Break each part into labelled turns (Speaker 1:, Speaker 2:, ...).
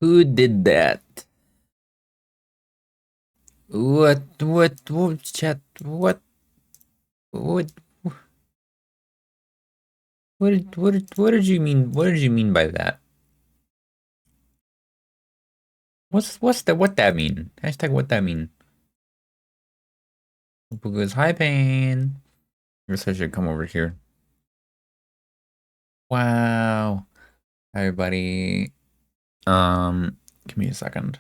Speaker 1: Who did that? What, chat, what, what did you mean, what did you mean by that? What that mean? Hashtag what that mean? Because hi, Pain. I guess I should come over here. Wow. Hi, everybody. Give me a second.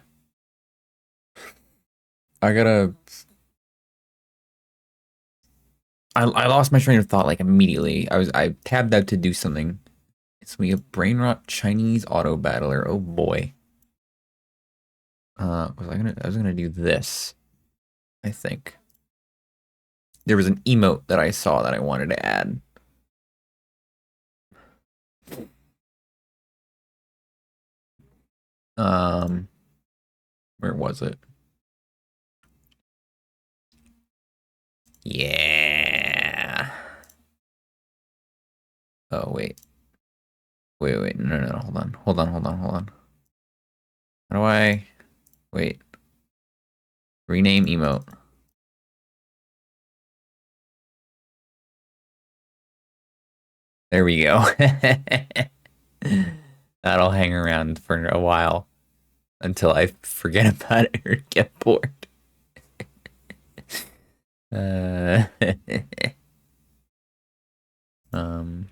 Speaker 1: I gotta, I lost my train of thought like immediately. I tabbed out to do something. It's me a brain rot Chinese auto battler. Oh boy. I was gonna do this, I think. There was an emote that I saw that I wanted to add. Um, where was it? Yeah. Oh wait. Wait. No. Hold on. How do I wait? Rename emote. There we go. That'll hang around for a while until I forget about it or get bored. Uh, um,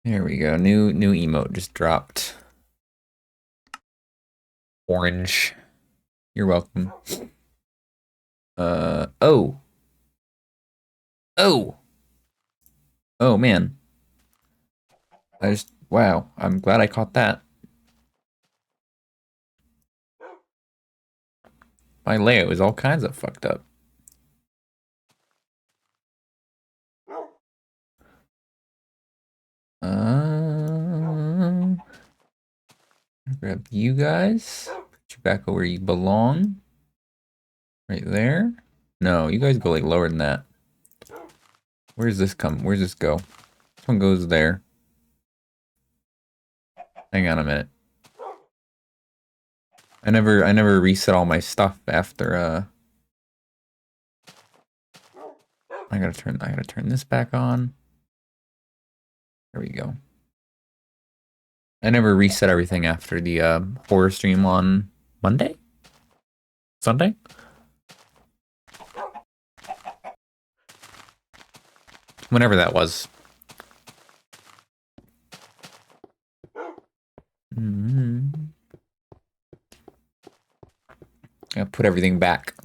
Speaker 1: there we go. New emote just dropped. Orange. You're welcome. Oh. Oh. Oh man. Wow. I'm glad I caught that. My layout is all kinds of fucked up. Um, grab you guys. Put you back where you belong. Right there. No, you guys go like lower than that. Where's this come? Where's this go? This one goes there. Hang on a minute. I never reset all my stuff after I gotta turn this back on. There we go. I never reset everything after the horror stream on Monday? Sunday? Whenever that was. I put everything back.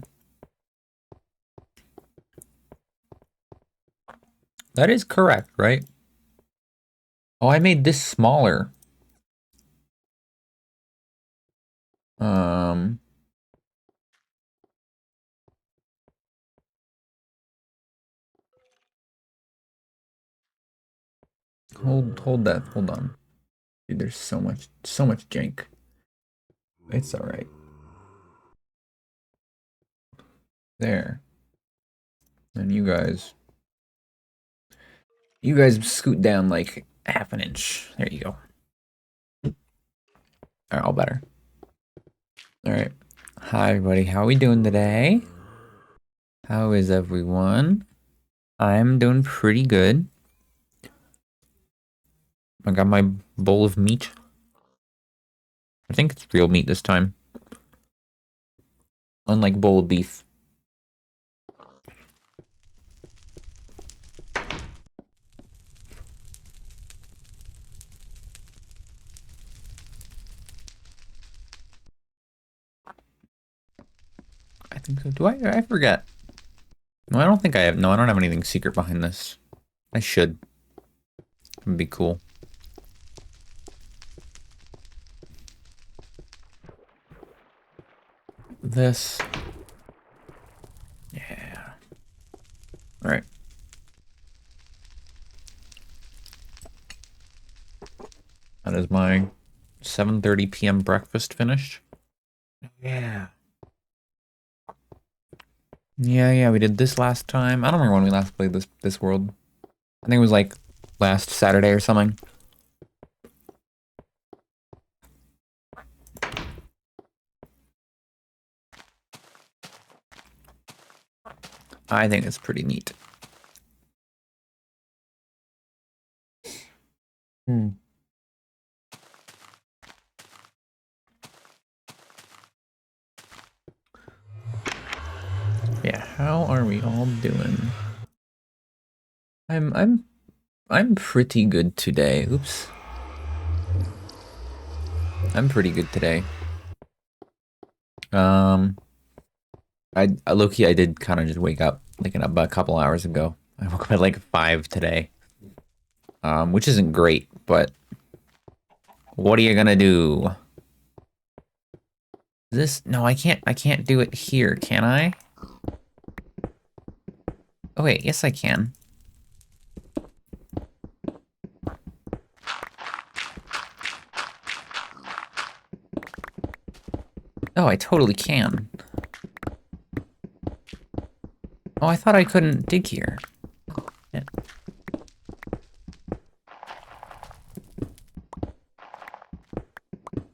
Speaker 1: That is correct, right? Oh, I made this smaller. Um, hold that. Hold on. Dude, there's so much jank. It's all right. There. And you guys scoot down like half an inch. There you go. All right, all better. All right. Hi, everybody. How are we doing today? How is everyone? I'm doing pretty good. I got my bowl of meat. I think it's real meat this time. Unlike bowl of beef. I think so. I forget. No, I don't think I have. No, I don't have anything secret behind this. I should. It would be cool. This. Yeah. All right. That is my 7:30 p.m. breakfast finished. Yeah. Yeah, we did this last time. I don't remember when we last played this world. I think it was like last Saturday or something. I think it's pretty neat. Hmm. Yeah, how are we all doing? I'm pretty good today. Oops. I'm pretty good today. Low-key, I did kind of just wake up like about a couple hours ago. I woke up at like 5 today. Which isn't great, but what are you gonna do? This, no, I can't do it here, can I? Oh wait, yes I can. Oh, I totally can. Oh, I thought I couldn't dig here. Yeah.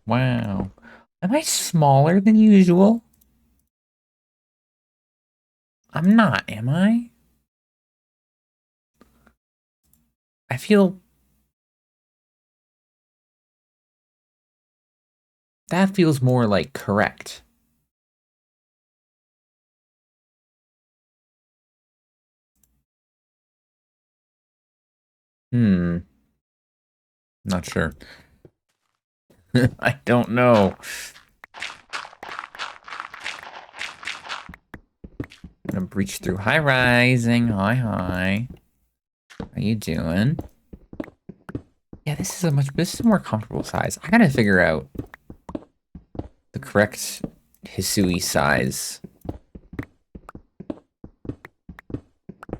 Speaker 1: Wow. Am I smaller than usual? I'm not, am I? I feel that feels more like correct. Hmm, not sure. I don't know. I'm gonna breach through. Hi, Rising. Hi, hi. How you doing? Yeah, this is a more comfortable size. I gotta figure out the correct Hisui size.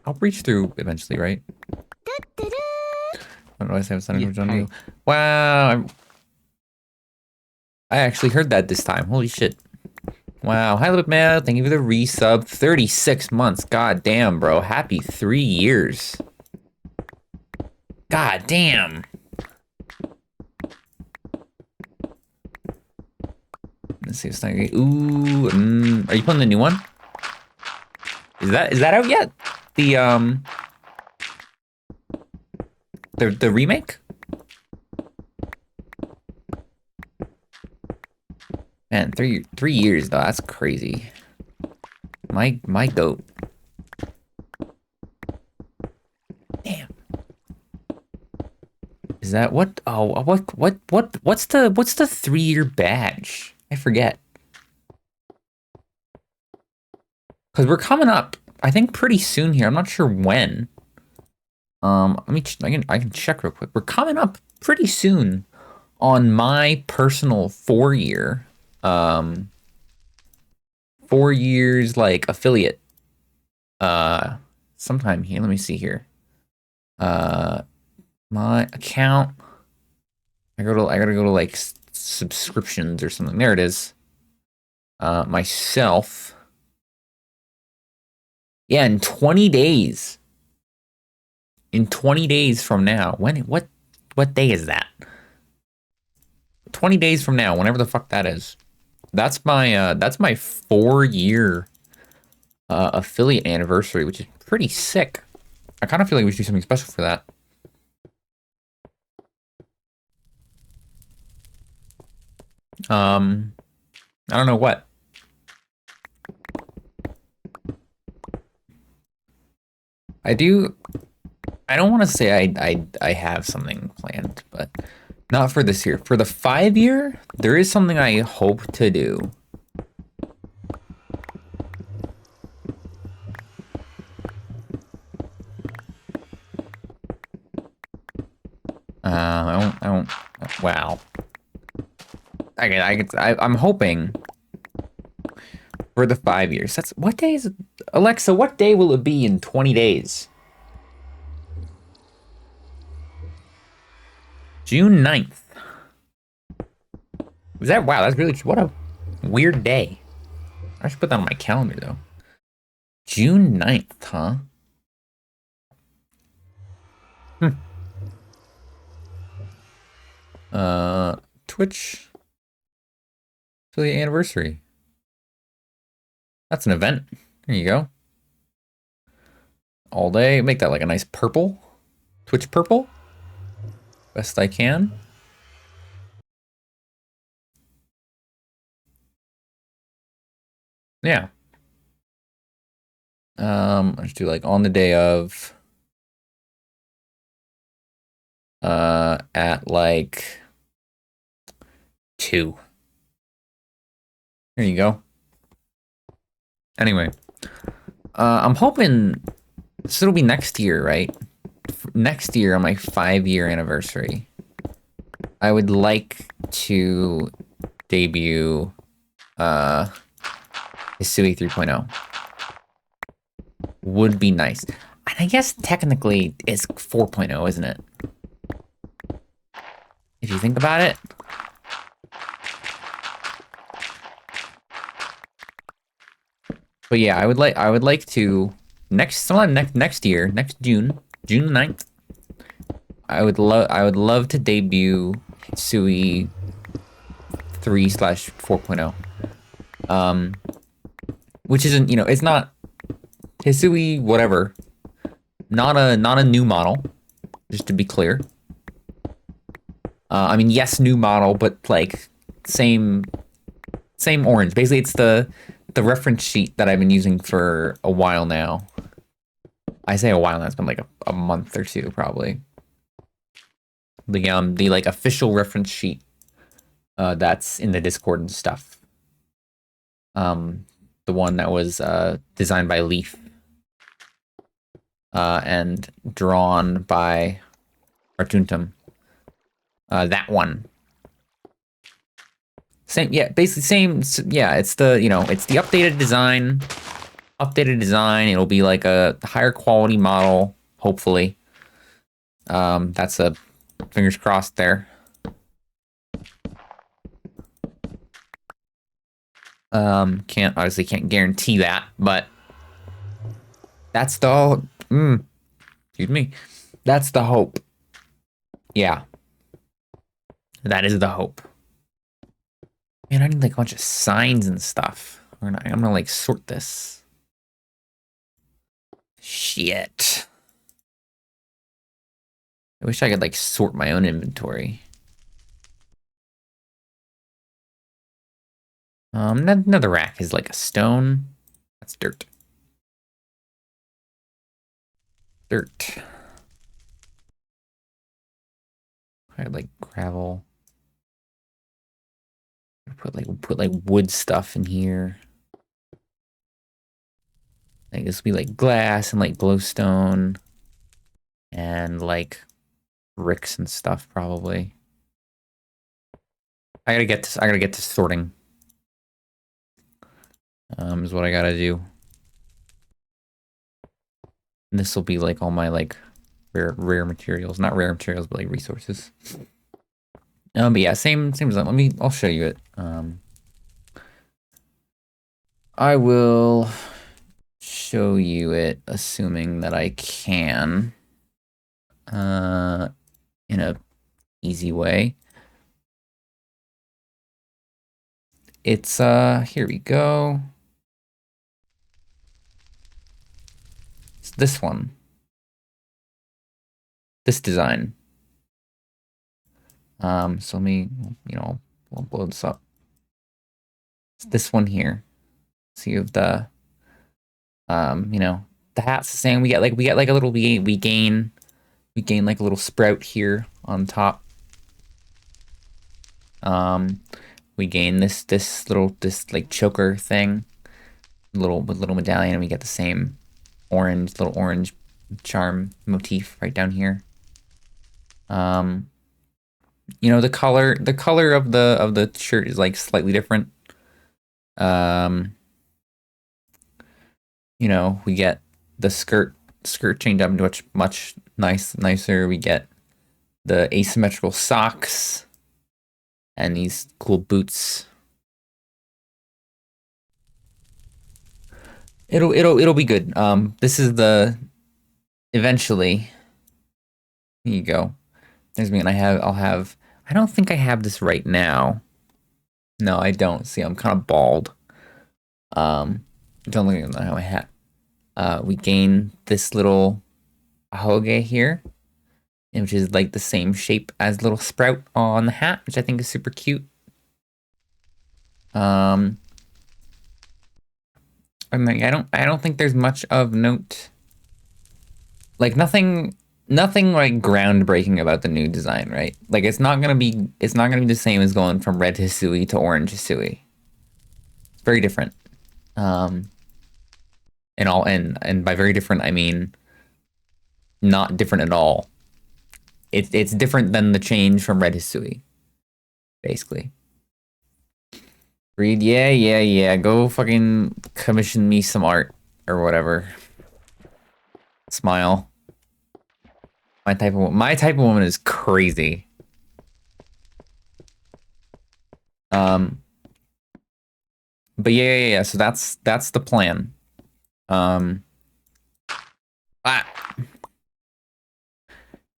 Speaker 1: I'll breach through eventually, right? I don't know. I have something to do. Wow, I actually heard that this time. Holy shit. Wow. Hi, Little Man. Thank you for the resub. 36 months. God damn, bro. Happy 3 years. God damn. Let's see. It's not. Ooh. Are you playing the new one? Is that out yet? The remake? Man, three years though. That's crazy. My goat. Damn. Is that what? Oh, what's the 3-year badge? I forget. Because we're coming up, I think pretty soon here. I'm not sure when. Let me. I can check real quick. We're coming up pretty soon on my personal 4-year, 4 years like affiliate. Uh, Sometime here. Let me see here. Uh, my account. I gotta go to like subscriptions or something. There it is. Myself. Yeah, in 20 days. In 20 days from now. What day is that? 20 days from now, whenever the fuck that is. That's my 4-year affiliate anniversary, which is pretty sick. I kind of feel like we should do something special for that. I don't know what. I do. I don't want to say I have something planned, but not for this year. For the 5-year, there is something I hope to do. I don't. Wow. I'm hoping for the 5 years. That's what day is it? Alexa, what day will it be in 20 days? June 9th. Was that, wow, that's really, what a weird day. I should put that on my calendar though. June 9th, huh? Uh, Twitch affiliate anniversary. That's an event. There you go. All day. Make that like a nice purple. Twitch purple. Best I can. Yeah. Let's do like on the day of at like 2. There you go. Anyway, I'm hoping this will be next year, right? Next year on my 5-year anniversary. I would like to debut Hisui 3.0. Would be nice. And I guess technically it's 4.0, isn't it? If you think about it. But yeah, I would like to next year, next June 9th. I would love to debut Hisui 3/4.0. Which isn't, it's not Hisui whatever. Not a new model, just to be clear. I mean, yes, new model, but like same orange. Basically, it's the reference sheet that I've been using for a while now. I say a while now, it's been like a month or two probably. The like official reference sheet that's in the Discord and stuff. The one that was designed by Leaf and drawn by Artuntum. That one. Same, yeah, basically same, yeah, it's the, it's the updated design. It'll be like a higher quality model, hopefully. That's a fingers crossed there. Obviously can't guarantee that, but that's the, excuse me. That's the hope. Yeah. That is the hope. Man, I need like a bunch of signs and stuff. I'm gonna like sort this. Shit. I wish I could like sort my own inventory. Another rack is like a stone. That's dirt. Dirt. I had like gravel. Put like wood stuff in here. Like this will be like glass and like glowstone and like bricks and stuff probably. I gotta get to sorting. Is what I gotta do. And this will be like all my like rare materials, not rare materials, but like resources. But yeah, same as that. I'll show you it. I will show you it, assuming that I can. In a easy way. It's here we go. It's this one. This design. So let me, I'll blow this up. It's this one here. So you have the, the hat's the same. We get like a little, we gain like a little sprout here on top. We gain this like choker thing, little medallion, and we get the same little orange charm motif right down here. The color of the shirt is like slightly different. We get the skirt changed up into much nicer. We get the asymmetrical socks and these cool boots. It'll be good. This is eventually. Here you go. There's me, and I'll have I don't think I have this right now. No, I don't. See, I'm kind of bald. Don't look at my hat. We gain this little ahoge here, which is like the same shape as little sprout on the hat, which I think is super cute. And like, I don't think there's much of note. Like nothing like groundbreaking about the new design, right? Like it's not gonna be the same as going from red Hisui to orange Hisui. It's very different. And by very different I mean not different at all. It's different than the change from red Hisui, basically. Read, yeah. Go fucking commission me some art or whatever. Smile. My type of woman is crazy. But yeah. So that's the plan.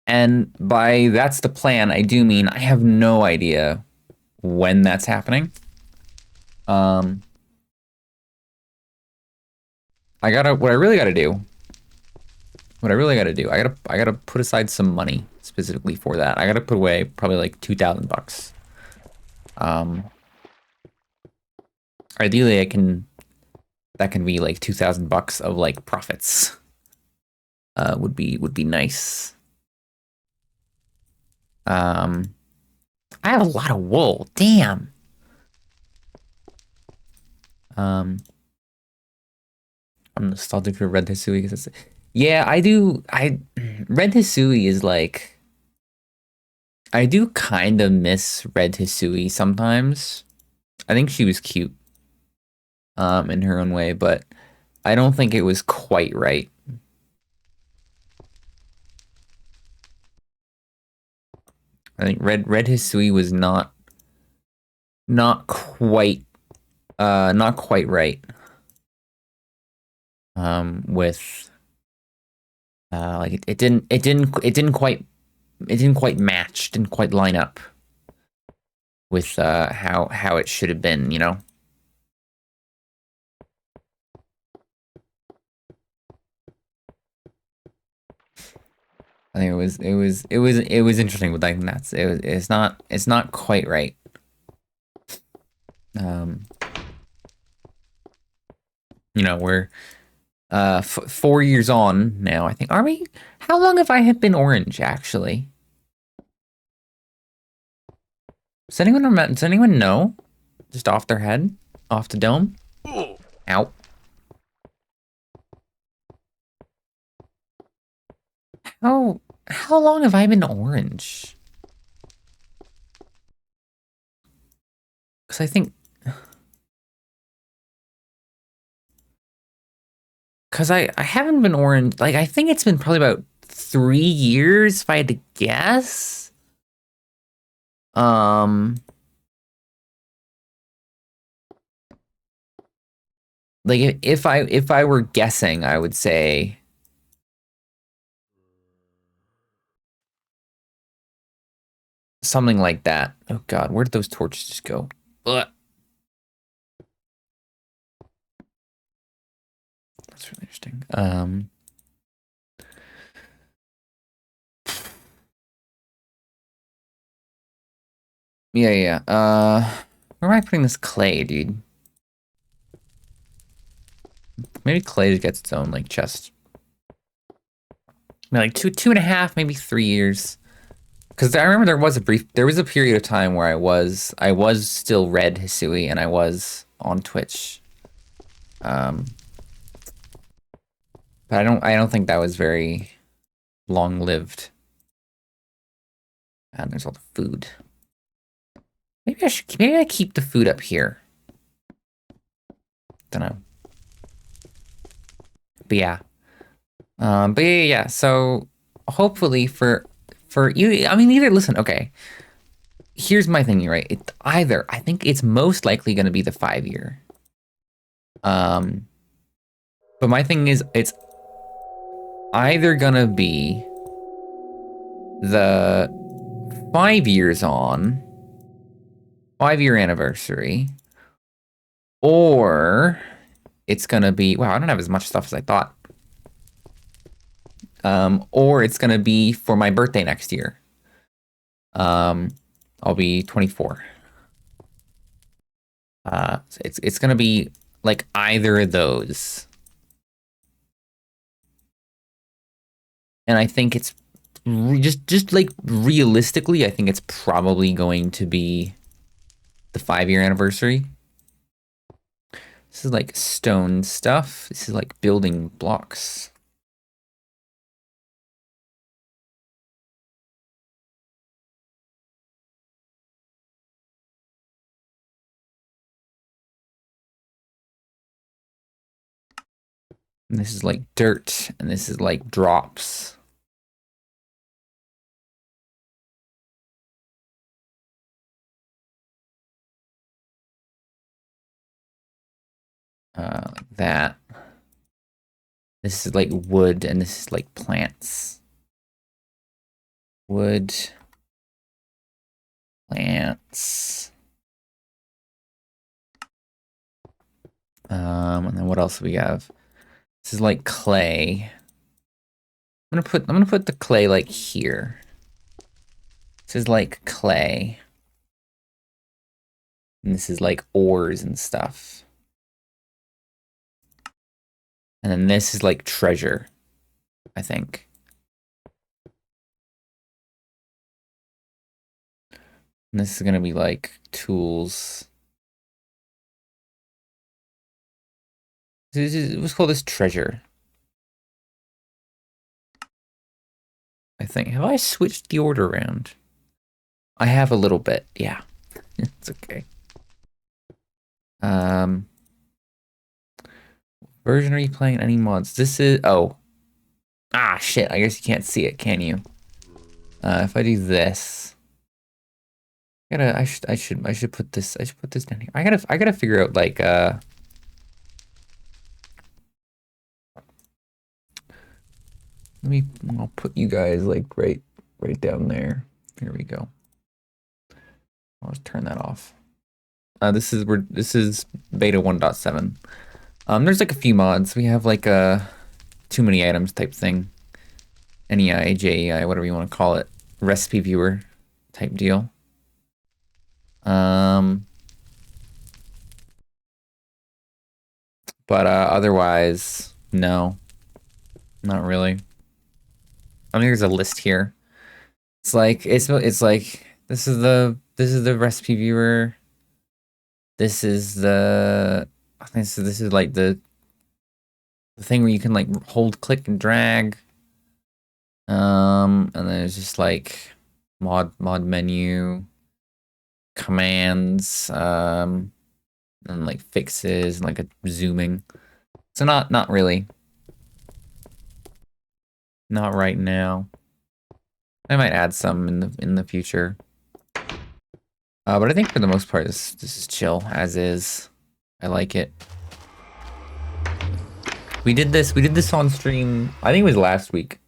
Speaker 1: And by that's the plan, I do mean I have no idea when that's happening. What I really gotta do, I gotta put aside some money specifically for that. I gotta put away probably like $2,000. Ideally that can be like $2,000 of like profits. Would be nice. I have a lot of wool. Damn. I'm nostalgic for Red Hisui because yeah, I do. Red Hisui is like I do kind of miss Red Hisui sometimes. I think she was cute, in her own way, but I don't think it was quite right. I think Red Hisui was not quite right. With like it didn't quite match, didn't quite line up with how it should have been, you know? I think it was interesting, but like it's not quite right. You know, we're 4 years on now, I think. Are we? How long have I have been orange actually? Does anyone know? Just off their head? Off the dome? Ow. How long have I been orange? Because I think... Because I haven't been orange... Like, I think it's been probably about 3 years, if I had to guess. Like, if I were guessing, I would say... something like that. Oh god, where did those torches just go? Ugh. That's really interesting. Yeah. Where am I putting this clay, dude? Maybe clay gets its own like chest. Maybe like two and a half, maybe 3 years. Because I remember there was a period of time where I was still red Hisui and I was on Twitch. But I don't think that was very long lived. And there's all the food. Maybe I keep the food up here. Don't know. But yeah. So hopefully for you, I mean, either listen, okay. Here's my thing, right? I think it's most likely going to be the 5-year. But my thing is, it's either gonna be the 5 years on, 5-year anniversary, or it's gonna be, wow, I don't have as much stuff as I thought. Or it's gonna be for my birthday next year. I'll be 24. So it's gonna be like either of those. And I think it's just like realistically, I think it's probably going to be the 5-year anniversary. This is like stone stuff. This is like building blocks. And this is like dirt, and this is like drops. Like that. This is like wood, and this is like plants. Wood, plants. And then what else do we have? This is like clay. I'm gonna put the clay like here. This is like clay. And this is like ores and stuff. And then this is like treasure, I think. And this is gonna be like tools. Let's call this treasure. I think. Have I switched the order around? I have a little bit, yeah. It's okay. Version are you playing any mods? This is ah shit, I guess you can't see it, can you? If I do this. I should put this down here. I gotta figure out like I'll put you guys like right down there. Here we go. I'll just turn that off. This is beta 1.7. There's like a few mods. We have like a too many items type thing. NEI, JEI, whatever you want to call it. Recipe viewer type deal. But otherwise, no. Not really. I think there's a list here. It's like this is the recipe viewer. This is the I think this is like the thing where you can like hold, click, and drag. And then it's just like mod menu, commands, and like fixes and like a zooming. So not really. Not right now. I might add some in the future. But I think for the most part this is chill as is. I like it. We did this on stream. I think it was last week.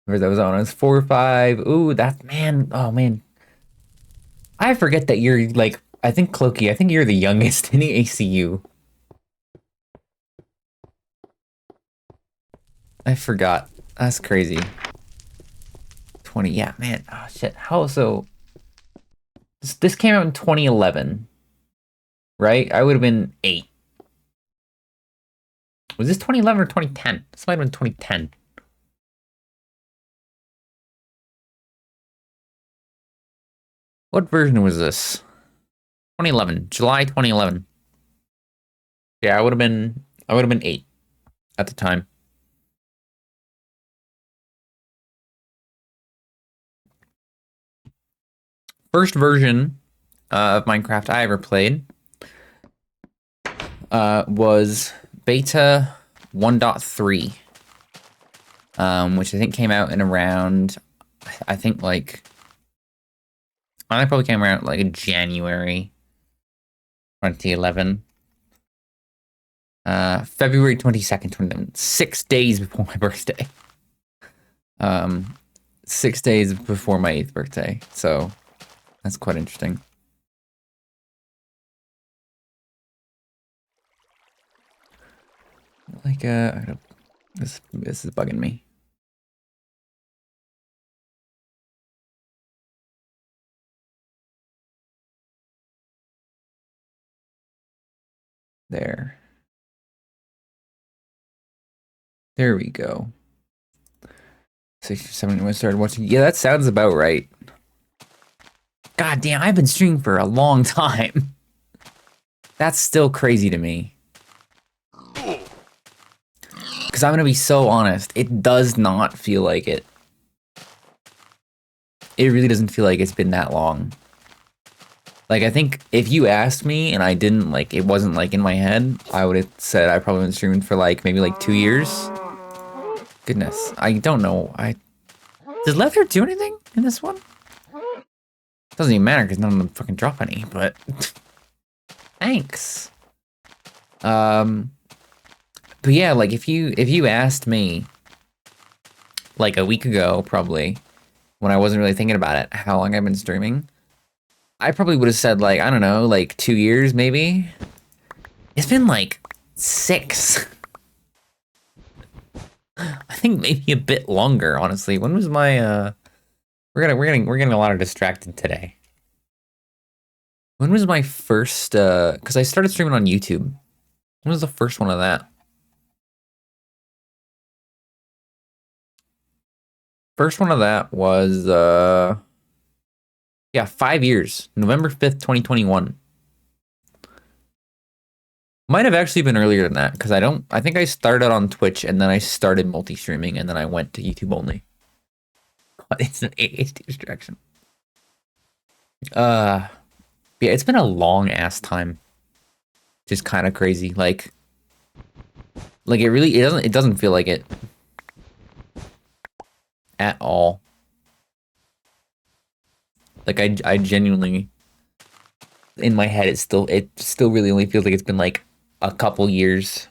Speaker 1: Where that was on. It was 4 or 5. Ooh, that man. Oh man. I forget that you're like I think Clokey, I think you're the youngest in the ACU. I forgot. That's crazy. 20, yeah, man. Oh shit. How so? This came out in 2011. Right? I would have been 8. Was this 2011 or 2010? This might have been 2010. What version was this? 2011. July 2011. Yeah, I would have been 8 at the time. First version of Minecraft I ever played was beta 1.3, which I think came out in around, I think probably came around like January 2011. February 22nd, 2011, 6 days before my birthday. 6 days before my 8th birthday, so that's quite interesting. Like, this is bugging me. There. There we go. 6 or 7 when I started watching. Yeah, that sounds about right. God damn, I've been streaming for a long time. That's still crazy to me. Because I'm gonna be so honest, it does not feel like it. It really doesn't feel like it's been that long. Like, I think if you asked me and I didn't, like, it wasn't, like, in my head, I would have said I probably been streaming for, like, maybe, like, 2 years. Goodness, I don't know. Does Leather do anything in this one? Doesn't even matter because none of them fucking drop any, but... Thanks. But yeah, like, if you asked me, like, a week ago, probably, when I wasn't really thinking about it, how long I've been streaming, I probably would have said, like, I don't know, like 2 years, maybe? It's been, like, 6. I think maybe a bit longer, honestly. When was my, we're getting a lot of distracted today. When was my first, because I started streaming on YouTube. When was the first one of that? First one of that was, yeah, 5 years. November 5th, 2021. Might have actually been earlier than that, because I think I started on Twitch, and then I started multi-streaming, and then I went to YouTube only. But it's an ADHD distraction. Yeah, it's been a long-ass time. Just kind of crazy. Like it doesn't feel like it. At all. Like, I genuinely, in my head, it still really only feels like it's been, like, a couple years.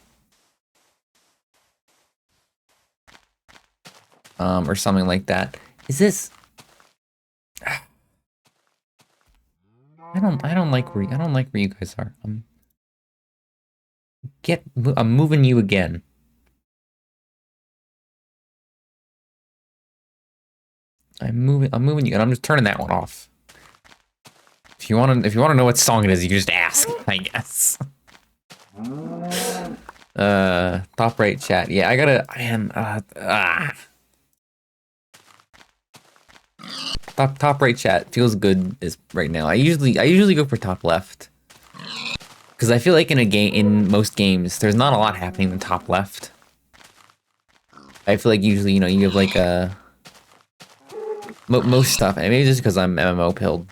Speaker 1: Or something like that. Is this... I don't like where you guys are. I'm moving you again. I'm moving you, and I'm just turning that one off. If you wanna know what song it is, you can just ask, I guess. Top right chat. Yeah, I gotta, man, top right chat feels good is right now. I usually go for top left. Because I feel like in most games, there's not a lot happening in the top left. I feel like usually, you have like most stuff, and maybe just because I'm MMO pilled,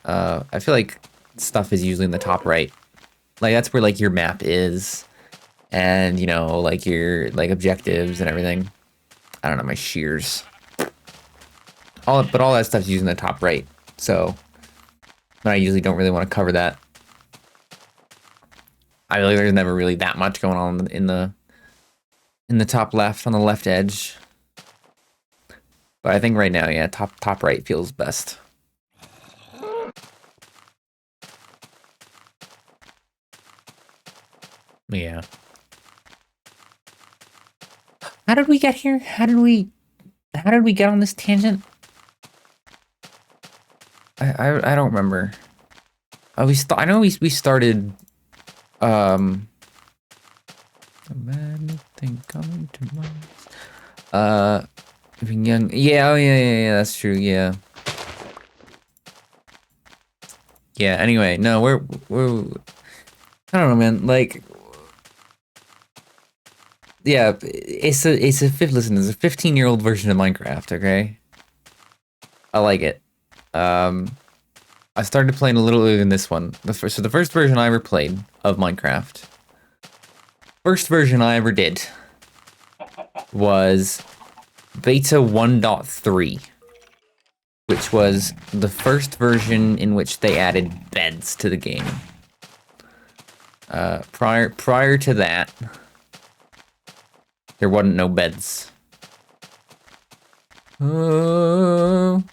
Speaker 1: I feel like stuff is usually in the top right. Like, that's where, like, your map is, and, like, your, like, objectives and everything. I don't know, my shears. But all that stuff's using the top right, so I usually don't really want to cover that. I feel like there's never really that much going on in the top left, on the left edge. But I think right now, yeah, top right feels best. Yeah. How did we get here? How did we get on this tangent? I don't remember. I know we started a bad thing coming to mind. Being young. Yeah, oh yeah, that's true, yeah. Yeah, anyway, no, we're I don't know, man, like, yeah, it's a 15-year-old version of Minecraft, okay? I like it. I started playing a little earlier than this one. So the first version I ever played of Minecraft, first version I ever did, was beta 1.3, which was the first version in which they added beds to the game. Prior to that, there wasn't no beds. Oh,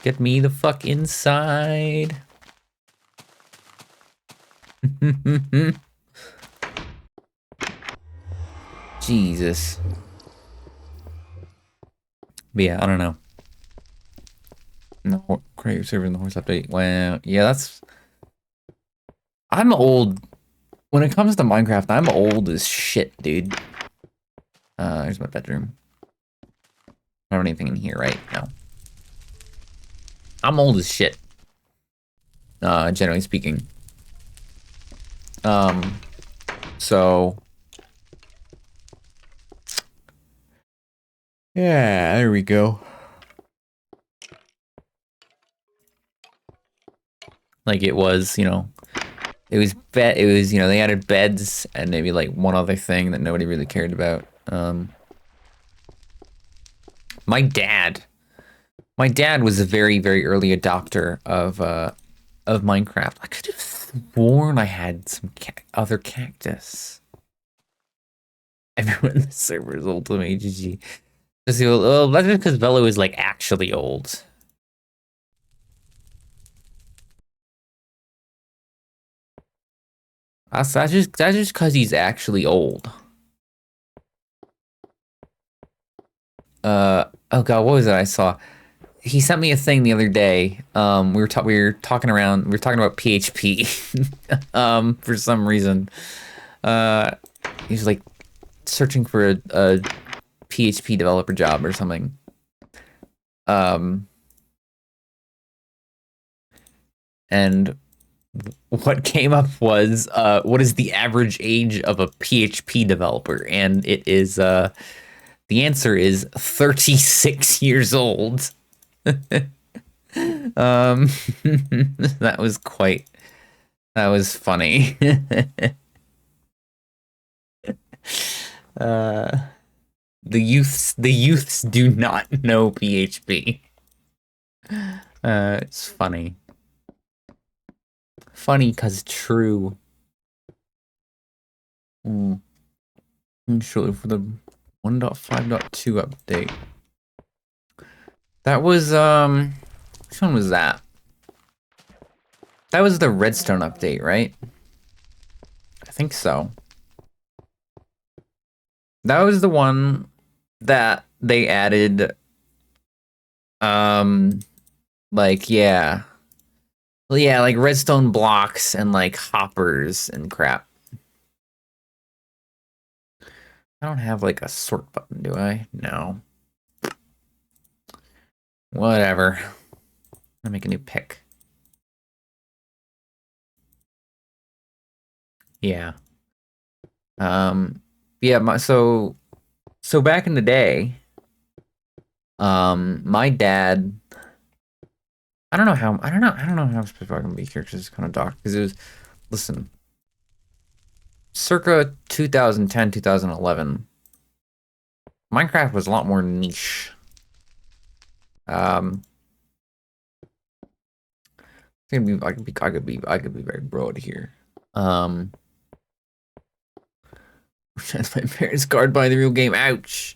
Speaker 1: get me the fuck inside. Jesus. But yeah, I don't know. No, create server in the horse update. Well, yeah, that's. I'm old. When it comes to Minecraft, I'm old as shit, dude. Here's my bedroom. I don't have anything in here, right? No. I'm old as shit. Generally speaking. So. Yeah, there we go. Like it was, you know, it was, you know, they added beds and maybe like one other thing that nobody really cared about. My dad was a very, very early adopter of Minecraft. I could have sworn I had some other cactus. Everyone in the server is old to me, GG. Well, that's just because Velo is like actually old. That's just because he's actually old. Oh god, what was it I saw? He sent me a thing the other day. We were talking around. We were talking about PHP. For some reason, he's like searching for a PHP developer job or something. And what came up was what is the average age of a PHP developer? And it is the answer is 36 years old. That was funny. uh the youths do not know PHP. It's funny. Funny because true. Shortly for the 1.5.2 update. That was which one was that? That was the Redstone update, right? I think so. That was the one that they added like yeah. Well, yeah, like redstone blocks and like hoppers and crap. I don't have like a sort button, do I? No. Whatever. I'll make a new pick. Yeah. Yeah, so back in the day, my dad I don't know how specific I can be here because it's kind of dark. Because it was, listen, circa 2010, 2011, Minecraft was a lot more niche. I could be very broad here. My parents scarred by the real game. Ouch.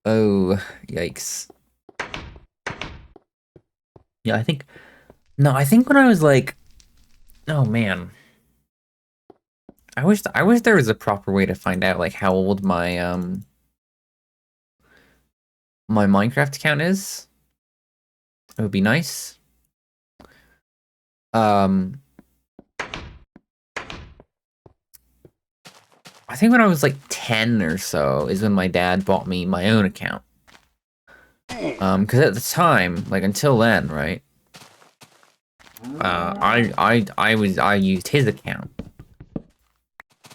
Speaker 1: Oh, yikes. Yeah, I think when I was like, oh man. I wish there was a proper way to find out like how old my Minecraft account is. It would be nice. I think when I was like 10 or so is when my dad bought me my own account. Because at the time, like until then, right? I used his account.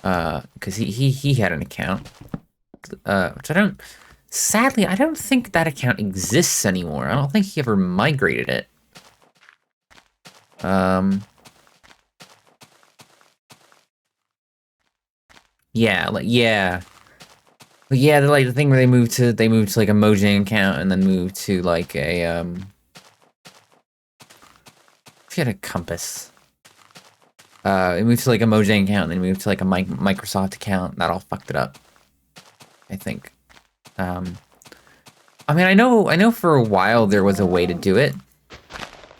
Speaker 1: Because he had an account. Which sadly, I don't think that account exists anymore. I don't think he ever migrated it. Yeah, like yeah. But yeah, like the thing where they moved to like a Mojang account and then moved to like a if you had a compass. It moved to like a Mojang account and then moved to like a Microsoft account. That all fucked it up. I think. I mean, I know for a while there was a way to do it.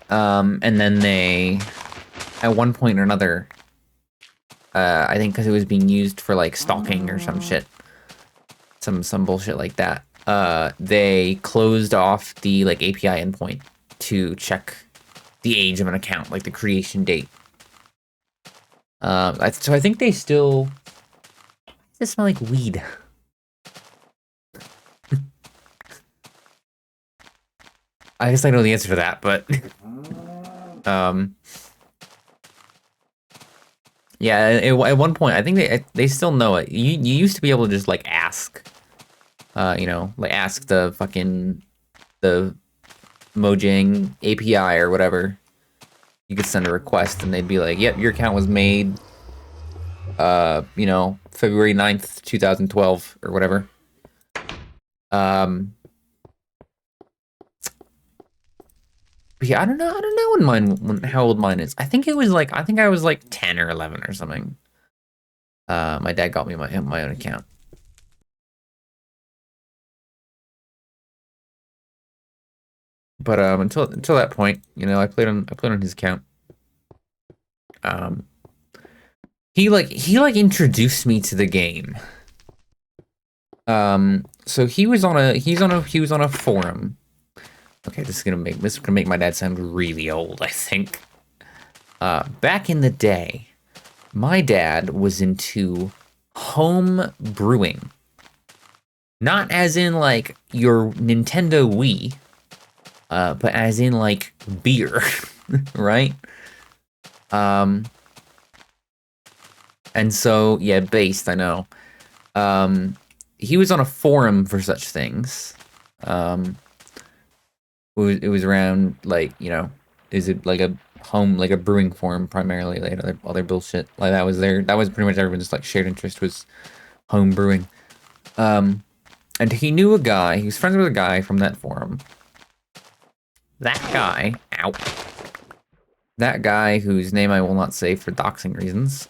Speaker 1: And then they, at one point or another, I think because it was being used for like stalking or some shit, some bullshit like that. They closed off the like API endpoint to check the age of an account, like the creation date. So I think they still. They smell like weed. I guess I know the answer to that, but um, yeah. At one point, I think they still know it. You used to be able to just like ask, you know, like ask the Mojang API or whatever. You could send a request and they'd be like, "Yep, your account was made, you know, February 9th, 2012 or whatever." Um, but yeah, I don't know how old mine is. I think I was like 10 or 11 or something. My dad got me my own account. But until that point, you know, I played on his account. Um, he like introduced me to the game. So he was on a forum. Okay, this is gonna make my dad sound really old, I think. Back in the day, my dad was into home brewing. Not as in like your Nintendo Wii, but as in like beer, right? Um, and so yeah, based, I know. Um, he was on a forum for such things. Um, it was around like, you know, is it like a home like a brewing forum primarily, like other bullshit. Like that was pretty much everyone's like shared interest was home brewing. Um, and he knew a guy, he was friends with a guy from that forum. That guy, ow. That guy whose name I will not say for doxing reasons.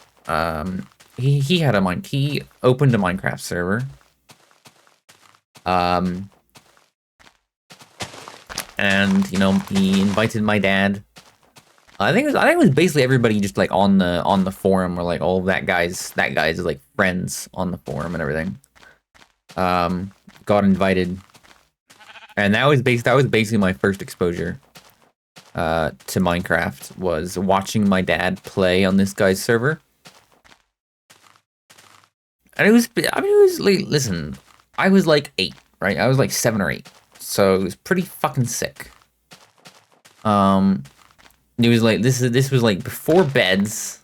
Speaker 1: He opened a Minecraft server. Um, and you know, he invited my dad. I think it was basically everybody just like on the forum or like all of that guy's like friends on the forum and everything. Got invited, and that was basically my first exposure to Minecraft was watching my dad play on this guy's server. And I mean, it was like, listen, I was like 8, right? I was like 7 or 8. So it was pretty fucking sick. Um, it was like, this was like before beds.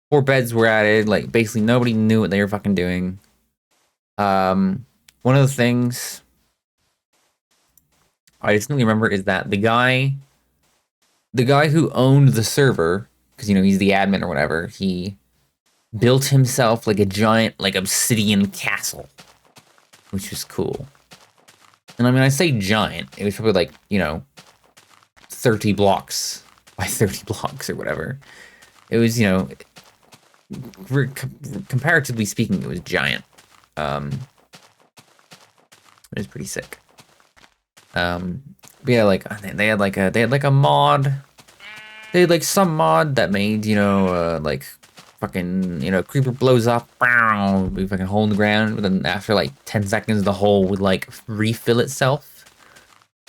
Speaker 1: Before beds were added, like basically nobody knew what they were fucking doing. One of the things I distinctly remember is that the guy who owned the server, because you know, he's the admin or whatever, he built himself like a giant, like obsidian castle, which was cool. And I mean, I say giant, it was probably like, you know, 30 blocks by 30 blocks or whatever. It was, you know, comparatively speaking, it was giant. It was pretty sick. But yeah, like they had like a mod. They had like some mod that made, you know, like fucking, you know, creeper blows up, we fucking hole in the ground, but then after like 10 seconds the hole would like refill itself.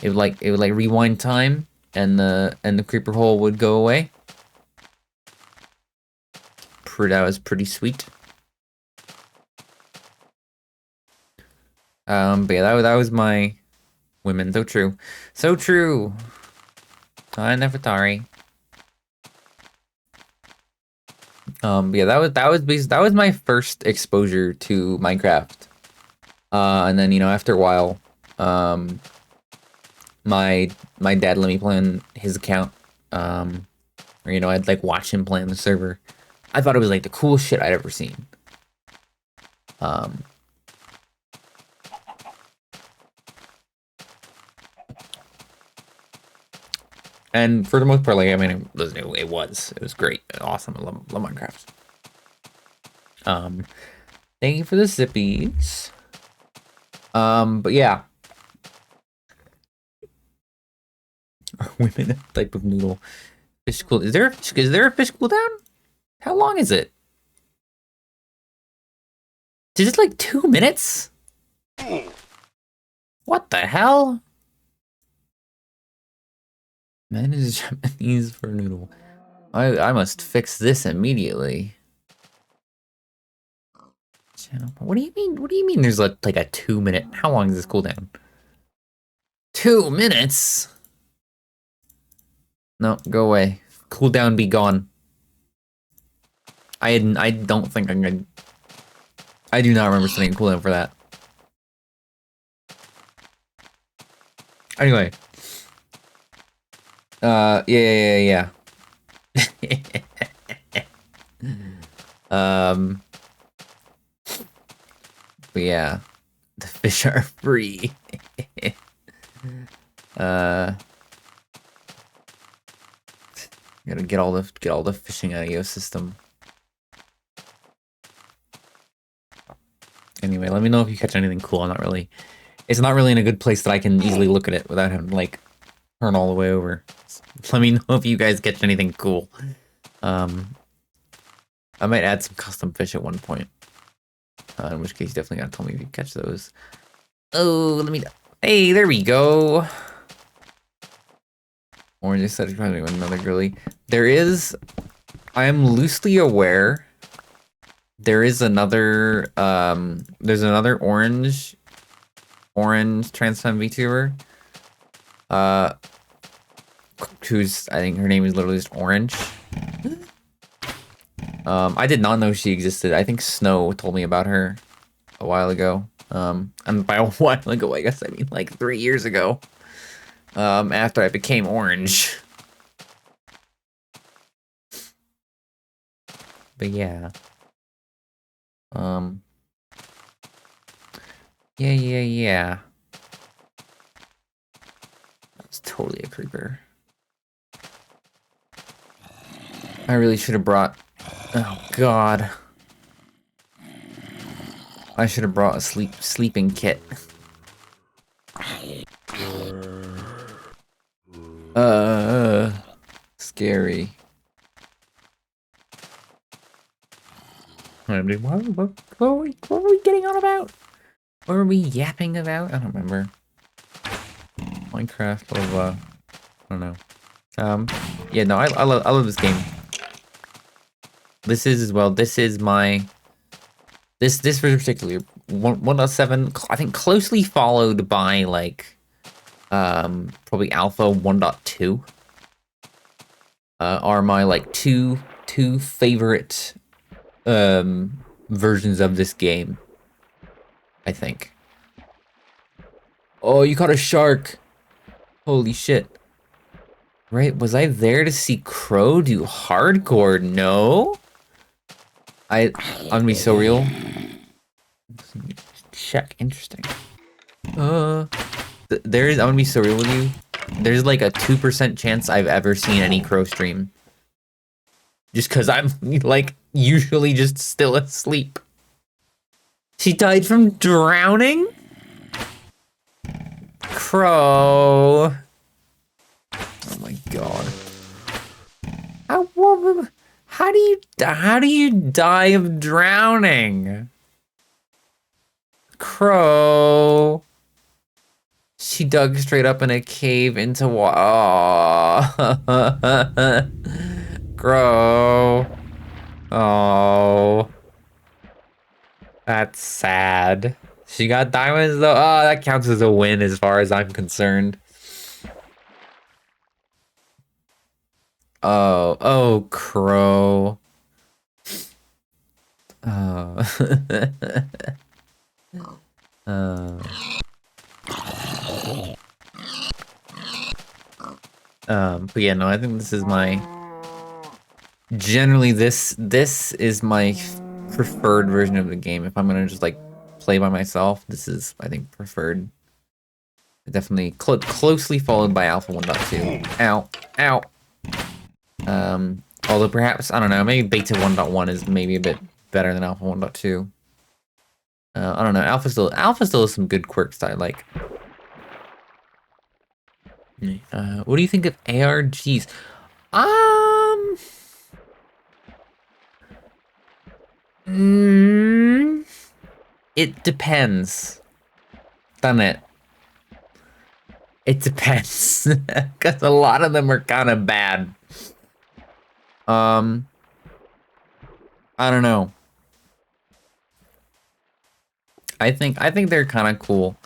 Speaker 1: It would like rewind time and the creeper hole would go away. That was pretty sweet. But yeah, that was my women. So true. So true. Hi, Nefertari. Yeah, that was my first exposure to Minecraft. And then, you know, after a while, um, my dad let me play on his account. Or, you know, I'd like watch him play on the server. I thought it was like the coolest shit I'd ever seen. Um, and for the most part, like, I mean, it was great, awesome. Love Minecraft. Thank you for the zippies. But yeah, Women type of noodle. Fish cool. Is there a fish cooldown? How long is it? Is it like 2 minutes? What the hell? Man is Japanese for noodle. I must fix this immediately. What do you mean? What do you mean there's like a 2 minute? How long is this cooldown? 2 minutes? No, go away. Cooldown be gone. I don't think I'm gonna... I do not remember setting a cooldown for that. Anyway. Yeah. But yeah. The fish are free. Gotta get all the fishing out of your system. Anyway, let me know if you catch anything cool. It's not really in a good place that I can easily look at it without having to like turn all the way over. So let me know if you guys catch anything cool. I might add some custom fish at one point. In which case, you definitely gotta tell me if you catch those. Oh, let me... Hey, there we go. Orange said probably another girly. I am loosely aware there is another there's another orange trans femme VTuber. Who's, I think her name is literally just Orange. I did not know she existed. I think Snow told me about her a while ago. And by a while ago, I guess I mean like 3 years ago. After I became Orange. But yeah. Yeah. That's totally a creeper. I really should have brought... Oh, God. I should have brought a sleeping kit. Scary. What were we getting on about? What were we yapping about? I don't remember. Minecraft, blah, blah, blah. I don't know. Yeah, no, I love this game. This is as well. This is my... This version particularly, 1.7, I think closely followed by, like, probably Alpha 1.2. Are my, like, two favorite, versions of this game, I think. Oh, you caught a shark! Holy shit. Right, was I there to see Crow do hardcore? No? I'm gonna be so real. Check, interesting. I'm gonna be so real with you. There's like a 2% chance I've ever seen any Crow stream. Just cause I'm like usually just still asleep. She died from drowning? Crow. Oh my god. How do you die of drowning? Crow. She dug straight up in a cave into water. Crow. Oh. That's sad. She got diamonds though. Oh, that counts as a win as far as I'm concerned. Oh, Crow. Oh. But yeah, no, I think this is my... Generally, this is my preferred version of the game. If I'm gonna just, like, play by myself, this is, I think, preferred. Definitely closely followed by Alpha 1.2. Ow. Although perhaps, I don't know, maybe Beta 1.1 is maybe a bit better than Alpha 1.2. I don't know, Alpha still has some good quirks that I like. What do you think of ARGs? Um, mm, it depends, doesn't it? It depends, because a lot of them are kind of bad. I don't know. I think they're kind of cool.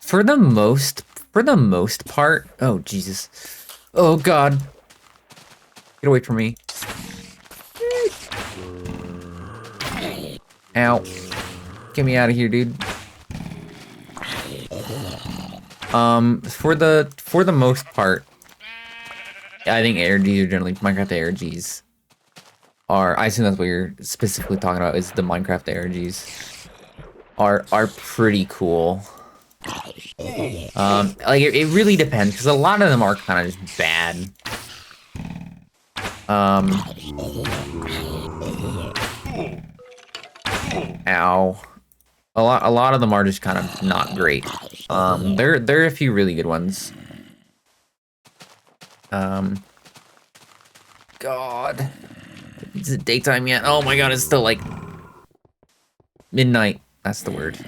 Speaker 1: For the most part. Oh Jesus. Oh God. Get away from me. Ow. Get me out of here, dude. For the most part, I think ARGs are generally Minecraft ARGs are. I assume that's what you're specifically talking about. Is the Minecraft ARGs are pretty cool. Like it really depends because a lot of them are kind of just bad. Ow. A lot of them are just kind of not great. There are a few really good ones. God. Is it daytime yet? Oh my god, it's still like midnight. That's the word.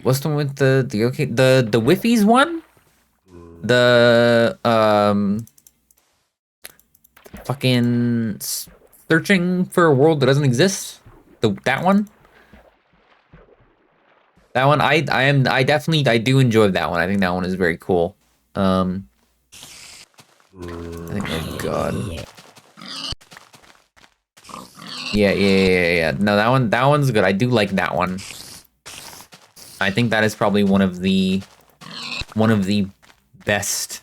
Speaker 1: What's the one with the okay the Whiffies one? The fucking searching for a world that doesn't exist? That one? That one I do enjoy that one. I think that one is very cool. I think oh god. Yeah. No, that one's good. I do like that one. I think that is probably one of the best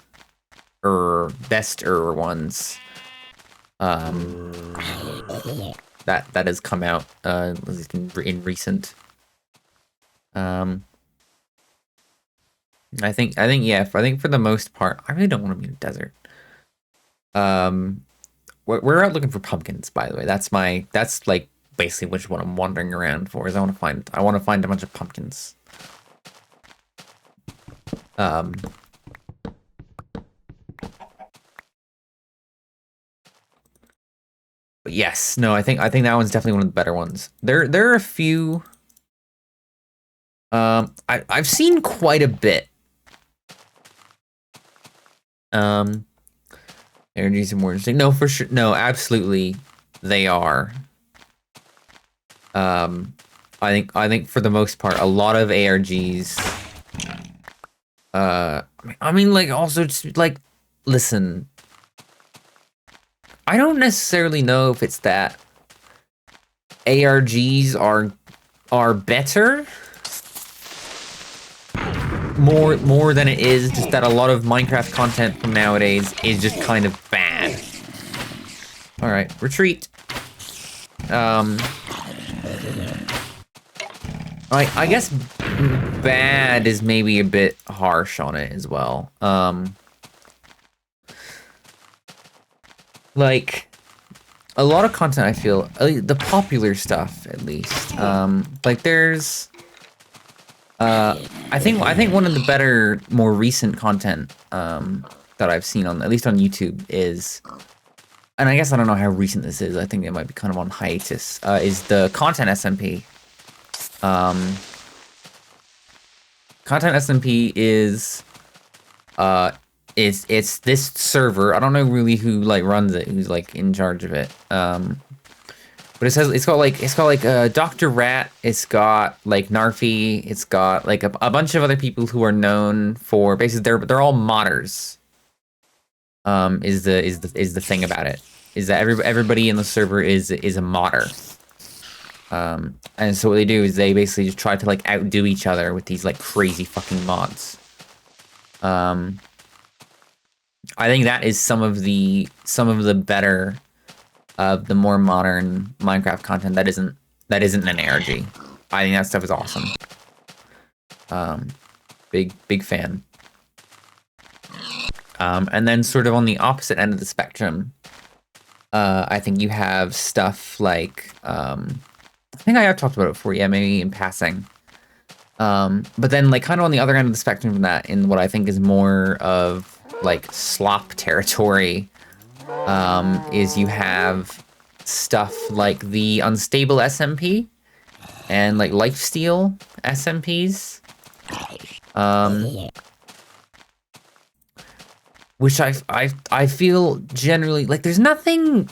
Speaker 1: bester ones that has come out in recent. I think for the most part, I really don't want to be in a desert. We're out looking for pumpkins, by the way. That's like basically which one I'm wandering around for. Is I want to find a bunch of pumpkins. But yes, no, I think that one's definitely one of the better ones. There are a few. I've seen quite a bit. Energies are more interesting. No, for sure. No, absolutely, they are. I think for the most part, a lot of ARGs. I mean, like also just like, listen. I don't necessarily know if it's that ARGs are better more than it is just that a lot of Minecraft content from nowadays is just kind of bad. All right, retreat. I guess bad is maybe a bit harsh on it as well. Like a lot of content I feel the popular stuff at least. Like there's I think one of the better, more recent content that I've seen on at least on YouTube is, and I guess I don't know how recent this is. I think it might be kind of on hiatus. Is the content SMP. Content SMP is it's this server. I don't know really who like runs it, who's like in charge of it. But it's got like Dr. Rat, it's got like Narfi, it's got like a bunch of other people who are known for basically they're all modders. Is the thing about it. Is that everybody in the server is a modder. And so what they do is they basically just try to like outdo each other with these like crazy fucking mods. I think that is some of the better of the more modern Minecraft content that isn't an ARG. I think that stuff is awesome. Big fan. And then sort of on the opposite end of the spectrum, I think you have stuff like I think I have talked about it before, yeah, maybe in passing. But then like kind of on the other end of the spectrum from that, in what I think is more of like slop territory, is you have stuff like the unstable SMP and like lifesteal SMPs. Which I feel generally like there's nothing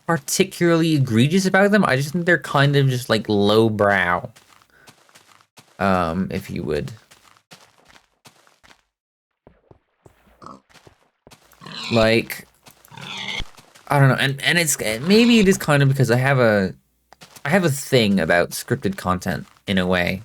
Speaker 1: particularly egregious about them. I just think they're kind of just like lowbrow. If you would. Like I don't know, and it's maybe it is kind of because I have a thing about scripted content in a way.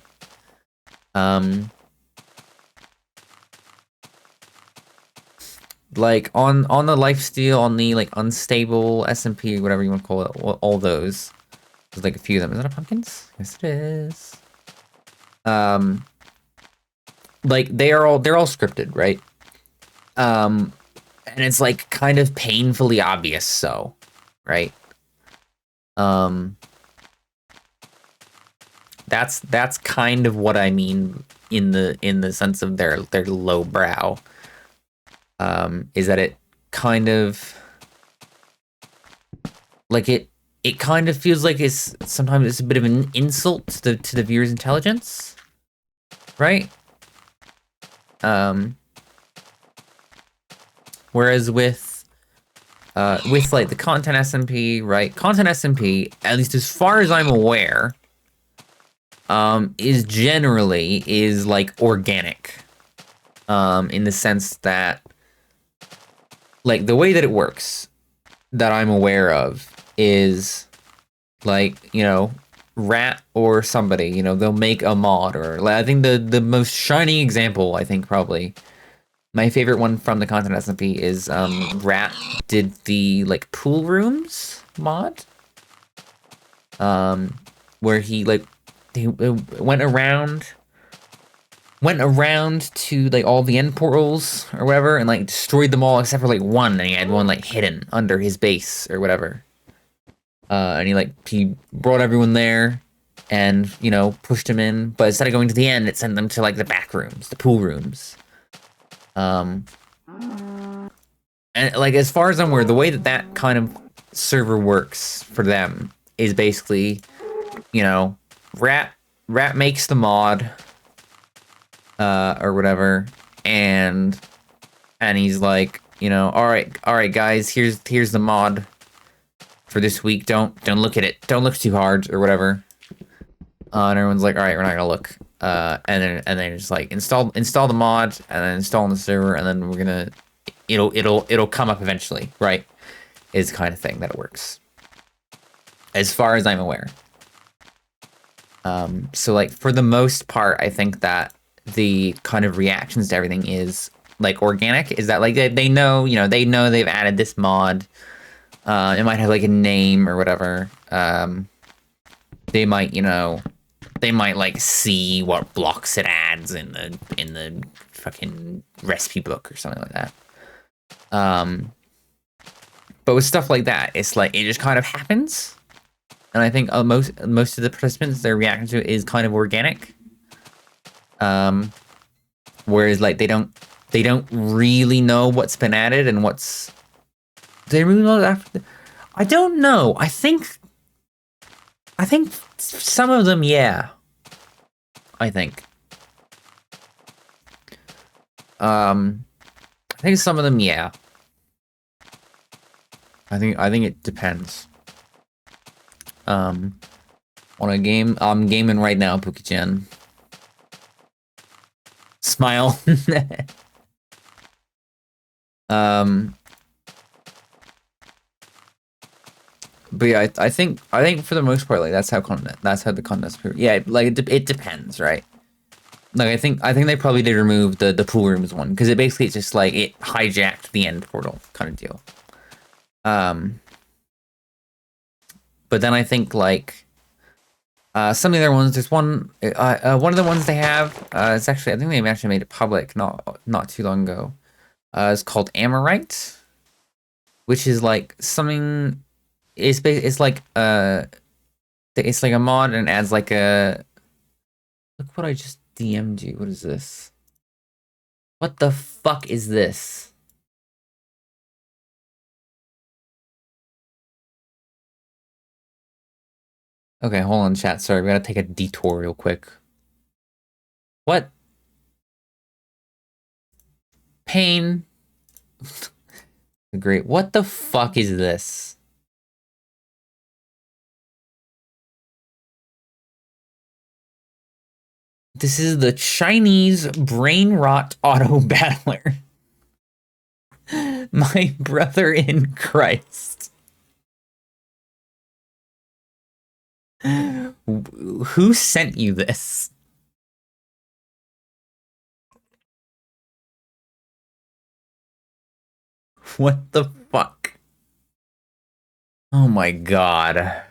Speaker 1: Like on the lifesteal, on the like unstable SMP, whatever you want to call it, all those. There's like a few of them. Is that a pumpkins? Yes, it is. Um, like they're all scripted, right? Um, and it's like kind of painfully obvious, so, right? Um, that's kind of what I mean in the sense of their lowbrow. Is that it kind of like it kind of feels like it's sometimes it's a bit of an insult to the viewer's intelligence, right? Um, whereas with like the content SMP, right? Content SMP, at least as far as I'm aware, is generally is like organic. In the sense that like the way that it works that I'm aware of is like, you know, Rat or somebody, you know, they'll make a mod or like, I think the most shining example, I think probably my favorite one from the content SMP is Rat did the like pool rooms mod. Where he like he went around to like all the end portals or whatever and like destroyed them all except for like one, and he had one like hidden under his base or whatever. And he brought everyone there and, you know, pushed him in, but instead of going to the end, it sent them to like the back rooms, the pool rooms. And like as far as I'm aware, the way that that kind of server works for them is basically, you know, Rat makes the mod, or whatever, and he's like, you know, all right, guys, here's the mod for this week. Don't look at it. Don't look too hard or whatever. And everyone's like, all right, we're not gonna look. And then just like install the mod and then install on the server, and then we're gonna it'll come up eventually, right? Is the kind of thing that it works, as far as I'm aware. So like for the most part, I think that the kind of reactions to everything is like organic. Is that like they know, you know, they know they've added this mod. It might have like a name or whatever. They might, you know, they might like see what blocks it adds in the fucking recipe book or something like that. But with stuff like that, it's like it just kind of happens. And I think most of the participants, their reaction to it is kind of organic. Whereas like they don't really know what's been added and what's they really know after. I don't know. I think some of them, yeah. I think. I think some of them, yeah. I think it depends. On a game, I'm gaming right now, Pookie-chan. Smile. But yeah, I think for the most part, like that's how the contest. Yeah, like it depends, right? Like I think they probably did remove the pool rooms one because it basically it's just like it hijacked the end portal kind of deal. But then I think like some of the other ones, there's one of the ones they have. It's actually I think they actually made it public not too long ago. It's called Amorite, which is like something. It's like a mod and adds like a Look what I just DM'd you. What is this? What the fuck is this? Okay, hold on, chat. Sorry, we gotta take a detour real quick. What? Pain. Great. What the fuck is this? This is the Chinese brain rot auto battler. My brother in Christ. Who sent you this? What the fuck? Oh my god.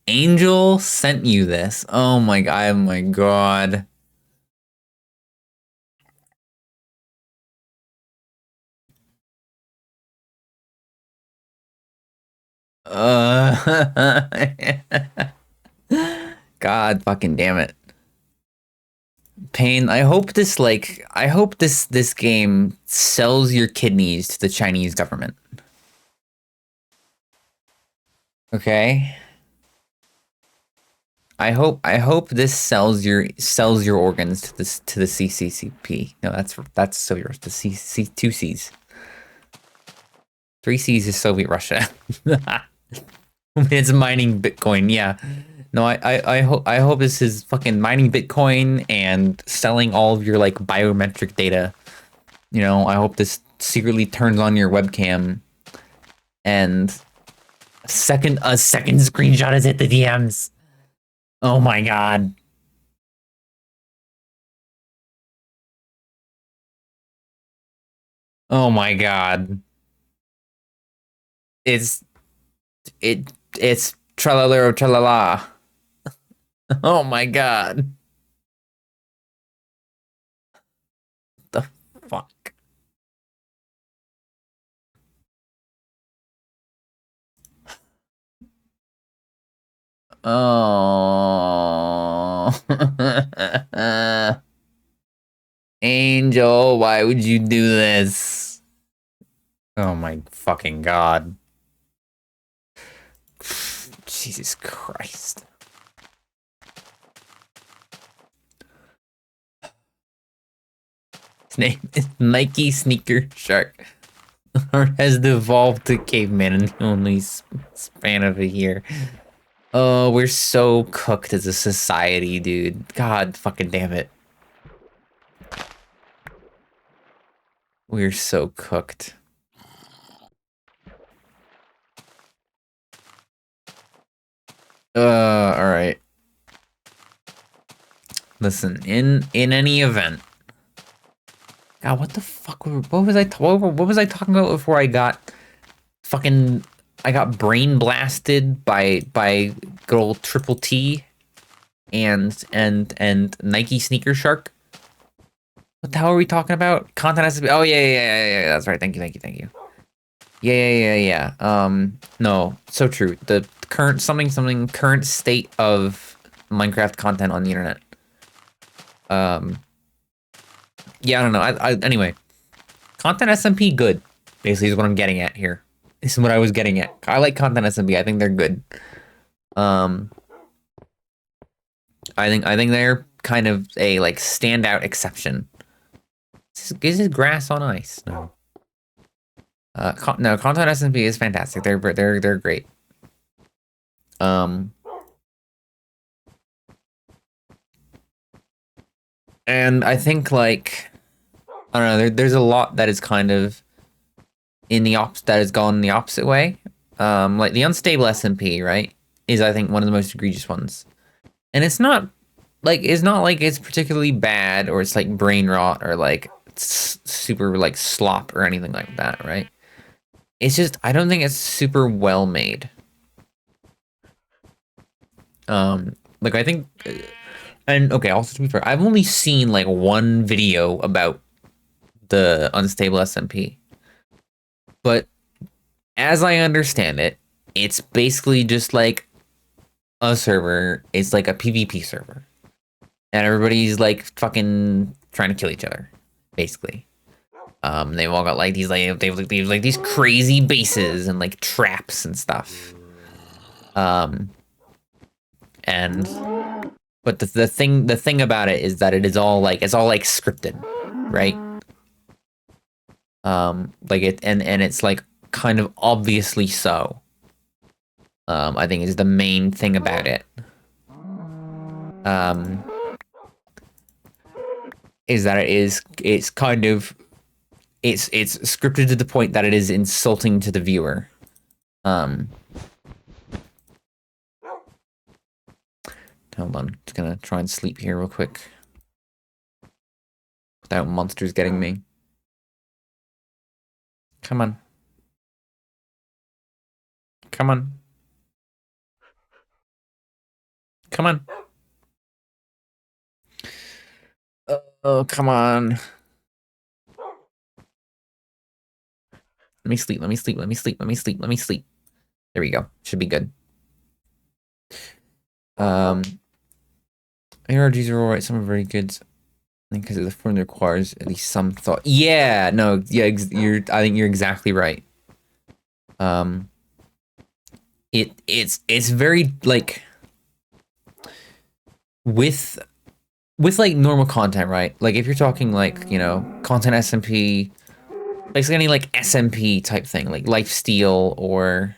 Speaker 1: Angel sent you this. Oh my god. Oh my god. God fucking damn it. Pain, I hope this game sells your kidneys to the Chinese government. Okay? I hope this sells your organs to the CCCP. No, that's Soviet, the CC, two C's. Three C's is Soviet Russia. It's mining Bitcoin, yeah. No, I hope this is fucking mining Bitcoin and selling all of your like biometric data. You know, I hope this secretly turns on your webcam and a second screenshot is hit the DMs. Oh my god. Oh my god. It's it's tralala tralala. Oh my god. The fuck. Oh. Angel, why would you do this? Oh my fucking god. Jesus Christ. His name is Nike Sneaker Shark. Or has evolved to caveman in the only span of a year. Oh, we're so cooked as a society, dude. God fucking damn it. We're so cooked. Alright. Listen, in any event. God, what the fuck? What was I talking about before I got fucking brain blasted by good old Triple T and Nike Sneaker Shark? What the hell are we talking about? Content has to be. Oh yeah. That's right. Thank you. Yeah. No, so true. The current current state of Minecraft content on the internet. Yeah, I don't know. Anyway, content SMP good. Basically, is what I'm getting at here. This is what I was getting at. I like content SMP. I think they're good. I think they're kind of a like standout exception. Is this grass on ice? No. No, content SMP is fantastic. They're great. And I think like I don't know. There's a lot that is kind of that has gone the opposite way. Like the unstable SMP, right, is I think one of the most egregious ones. And it's not like it's particularly bad or it's like brain rot or like super like slop or anything like that, right? It's just I don't think it's super well made. Like I think, and okay, also to be fair, I've only seen like one video about the unstable SMP, but as I understand it, it's basically just like a server. It's like a PvP server. And everybody's like fucking trying to kill each other, basically. They've all got like they've like these crazy bases and like traps and stuff. And but the thing about it is that it's all like scripted, right? Like it and it's like kind of obviously so. I think is the main thing about it. Is that it's kind of it's scripted to the point that it is insulting to the viewer. Hold on, just gonna try and sleep here real quick without monsters getting me. Come on. Come on. Come on. Oh, come on. Let me sleep, let me sleep, let me sleep, let me sleep, let me sleep. There we go. Should be good. ARGs are alright, some are very good. Because the form requires at least some thought. Yeah, no, yeah, I think you're exactly right. It's very like with like normal content, right? Like if you're talking like, you know, content SMP, basically any like SMP type thing, like lifesteal or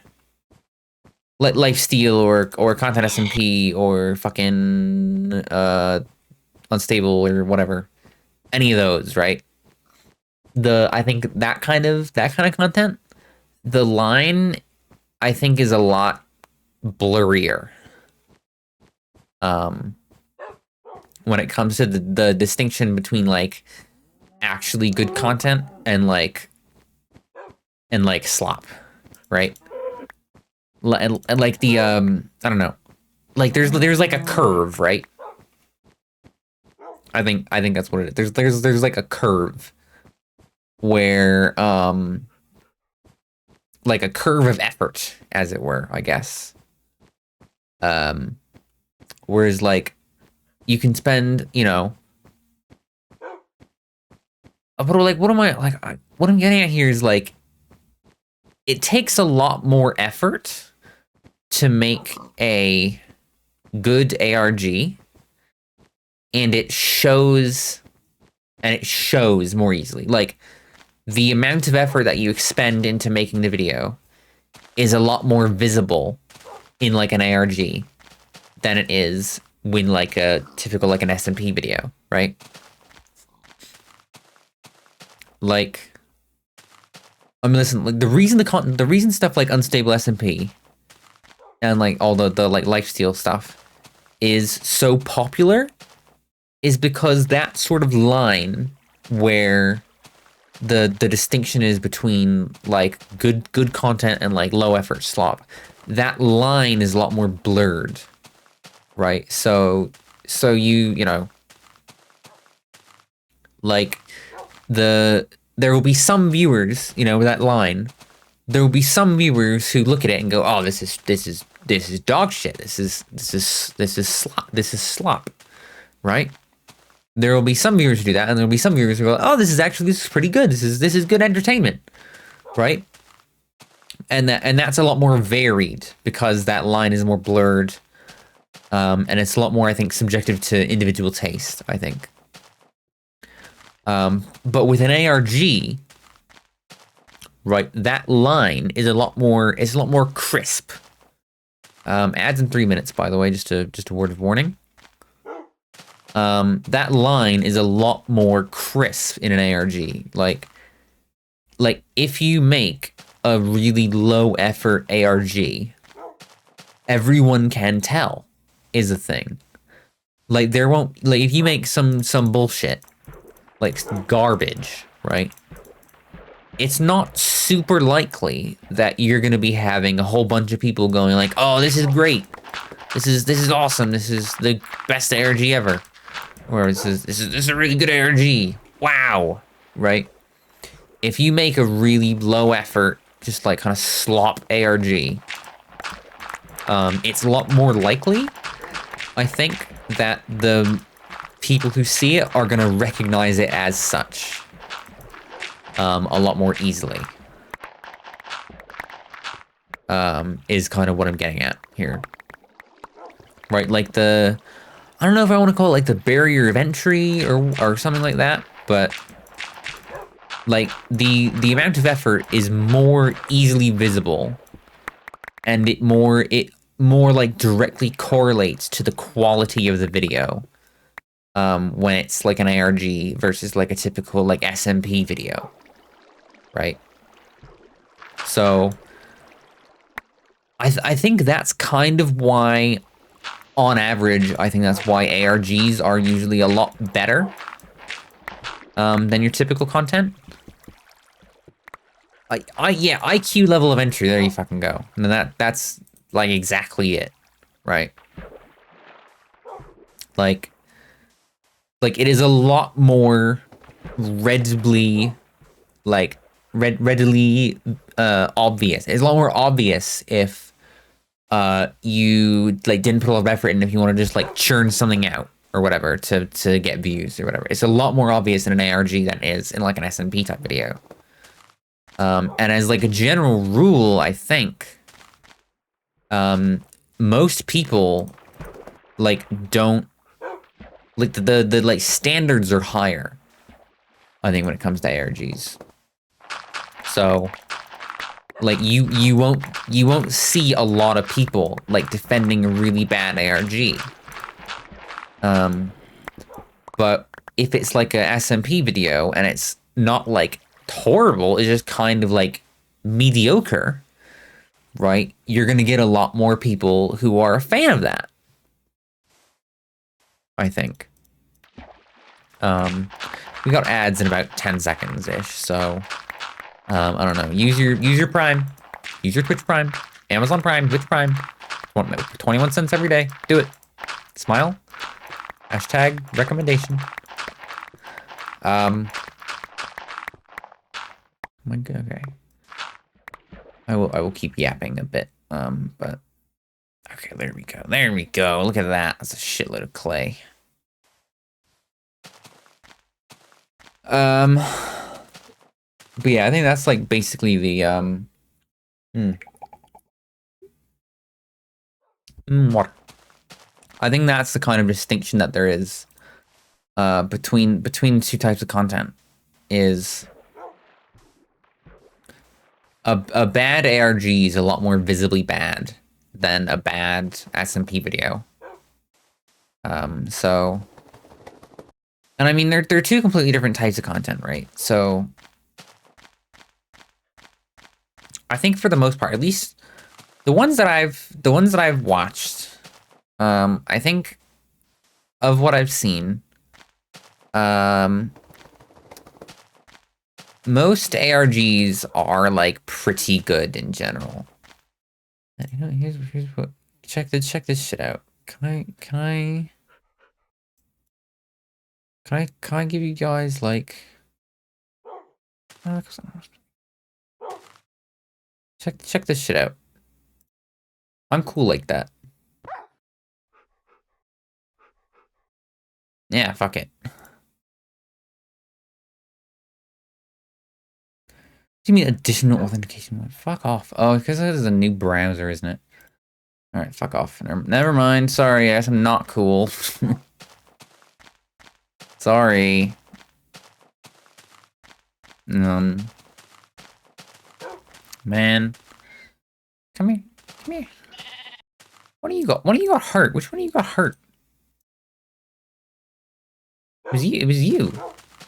Speaker 1: content SMP or fucking unstable or whatever. Any of those, right? I think that kind of content, the line I think is a lot blurrier. When it comes to the distinction between like actually good content and like slop, right? And like the I don't know, like there's like a curve, right? I think that's what it is. There's like a curve where like a curve of effort, as it were, I guess. Whereas like you can spend, you know, but like what I'm getting at here is like it takes a lot more effort to make a good ARG, and it shows more easily. Like the amount of effort that you expend into making the video is a lot more visible in like an ARG than it is when like a typical like an SMP video, right? Like, I mean, listen, like the reason stuff like unstable SMP and like all the like lifesteal stuff is so popular is because that sort of line where the distinction is between like good content and like low effort slop, that line is a lot more blurred, right? So you know, like there will be some viewers, you know, with that line, there will be some viewers who look at it and go, oh, this is dog shit. This is slop, right? There will be some viewers who do that, and there will be some viewers who go, oh, this is pretty good. This is good entertainment, right? And that's a lot more varied because that line is more blurred, and it's a lot more, I think, subjective to individual taste, I think. But with an ARG, right, that line is a lot more crisp. Ads in 3 minutes, by the way, just a word of warning. That line is a lot more crisp in an ARG. Like if you make a really low effort ARG, everyone can tell is a thing. Like there won't, like if you make some bullshit, like garbage, right? It's not super likely that you're gonna be having a whole bunch of people going like, oh, this is great. This is awesome. This is the best ARG ever. Or this is a really good ARG. Wow, right? If you make a really low effort just like kind of slop ARG, it's a lot more likely, I think, that the people who see it are gonna recognize it as such, a lot more easily. Is kind of what I'm getting at here. Right, like I don't know if I want to call it like the barrier of entry or something like that, but like the amount of effort is more easily visible, and it more like directly correlates to the quality of the video, when it's like an ARG versus like a typical like SMP video, right? So I think that's kind of why, on average, I think that's why ARGs are usually a lot better, than your typical content. Yeah, IQ level of entry, there you fucking go. And that's like exactly it, right? Like it is a lot more readily, like readily obvious. It's a lot more obvious if you like didn't put a lot of effort in, if you want to just like churn something out or whatever to get views or whatever. It's a lot more obvious in an ARG than it is in like an SMP type video. And as like a general rule, I think most people like don't like the like standards are higher, I think, when it comes to ARGs. So like you won't see a lot of people like defending a really bad ARG. But if it's like a SMP video and it's not like horrible, it's just kind of like mediocre, right? You're gonna get a lot more people who are a fan of that, I think. We got ads in about 10 seconds ish, so I don't know. Use your Prime, use your Twitch Prime, Amazon Prime, Twitch Prime. 21 cents every day. Do it. Smile. Hashtag recommendation. My God, okay. I will keep yapping a bit. But okay, there we go. There we go. Look at that. That's a shitload of clay. But yeah, I think that's like basically the what? I think that's the kind of distinction that there is between two types of content. Is a bad ARG is a lot more visibly bad than a bad SMP video. So, and I mean they're two completely different types of content, right? So I think for the most part, at least the ones that I've watched, I think of what I've seen, most ARGs are like pretty good in general. You know, here's what, check this shit out. Can I give you guys like check this shit out. I'm cool like that. Yeah, fuck it. Give me additional authentication. Fuck off. Oh, because this is a new browser, isn't it? Alright, fuck off. Never mind. Sorry, guys. I'm not cool. Sorry. Man. Come here. Come here. What do you got? What do you got hurt? Which one do you got hurt? It was you. It was you.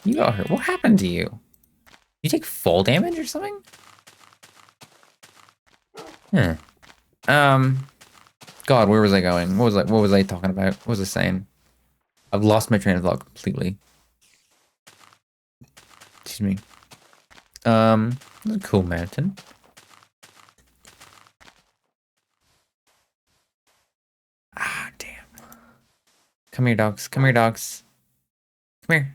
Speaker 1: You got hurt. What happened to you? Did you take fall damage or something? Huh. God, where was I going? What was I talking about? What was I saying? I've lost my train of thought completely. Excuse me. Cool mountain. Ah, damn. Come here, dogs. Come here, dogs. Come here.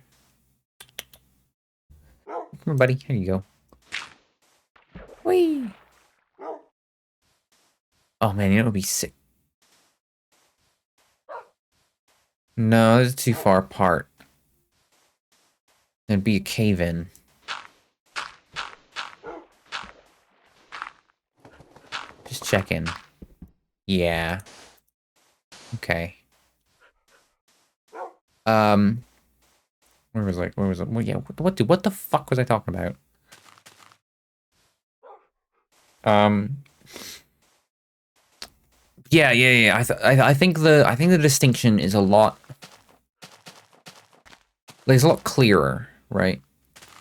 Speaker 1: Come here, buddy. Here you go. Whee! Oh man, you know what would be sick? No, this is too far apart. It'd be a cave-in. Just checking. Yeah. Okay. Where was I? Where was it? Well, yeah. What the fuck was I talking about? Yeah. I think the distinction is a lot. Like, it's a lot clearer, right?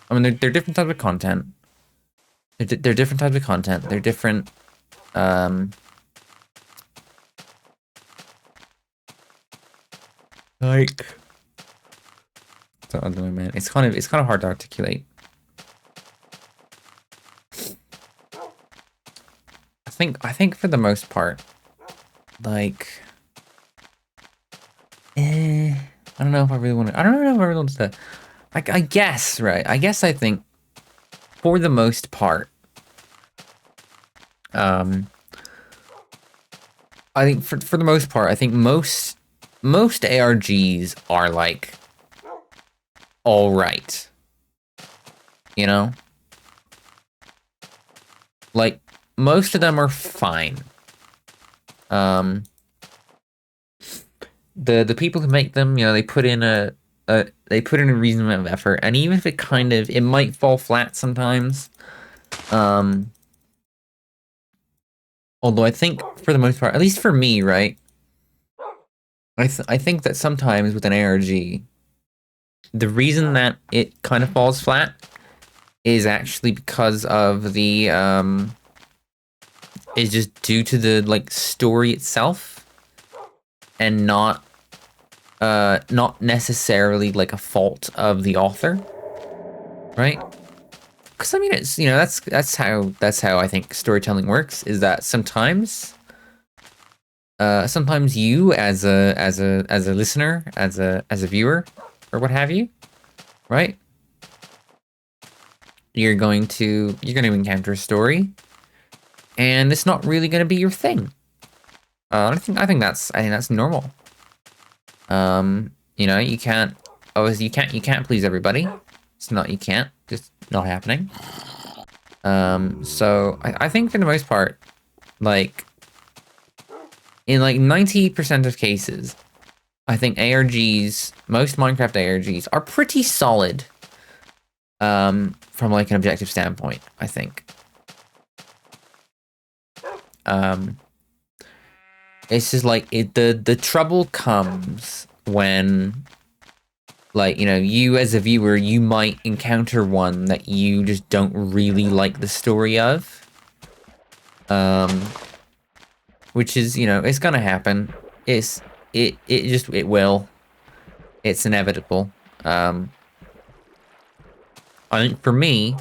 Speaker 1: I mean, they're different types of content. They're different types of content. They're different. Like. I don't know, man. It's kind of hard to articulate. I think for the most part, like, I don't know if I really want to. I don't know if I really want to. Like, I guess, right? I think for the most part, I think for the most part, I think most ARGs are like all right, you know, like most of them are fine. The people who make them, you know, they put in a reasonable amount of effort, and even if it might fall flat sometimes. Although I think for the most part, at least for me, right? I think that sometimes with an ARG, the reason that it kind of falls flat is actually because of the is just due to the like story itself, and not necessarily like a fault of the author, right? Because I mean, it's, you know, that's how I think storytelling works, is that sometimes sometimes you as a listener, as a viewer, or what have you, right? You're going to encounter a story, and it's not really going to be your thing. I think that's normal. You know, you can't please everybody. It's not, you can't, just not happening. So I think for the most part, like, in like 90% of cases, I think most Minecraft ARGs are pretty solid. From like an objective standpoint, I think. It's just like the trouble comes when, like, you know, you as a viewer, you might encounter one that you just don't really like the story of. Which is, you know, it's gonna happen. It will. It's inevitable. I think for me,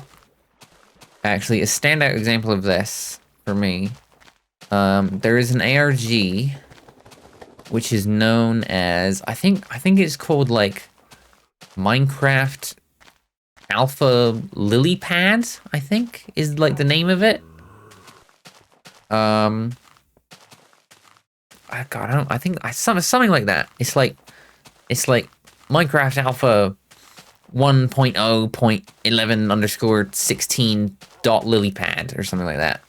Speaker 1: actually, a standout example of this for me, there is an ARG which is known as, I think it's called like Minecraft Alpha Lily Pad, I think is like the name of it. I think something like that. It's like Minecraft Alpha 1.0.11 underscore 16 dot lilypad or something like that.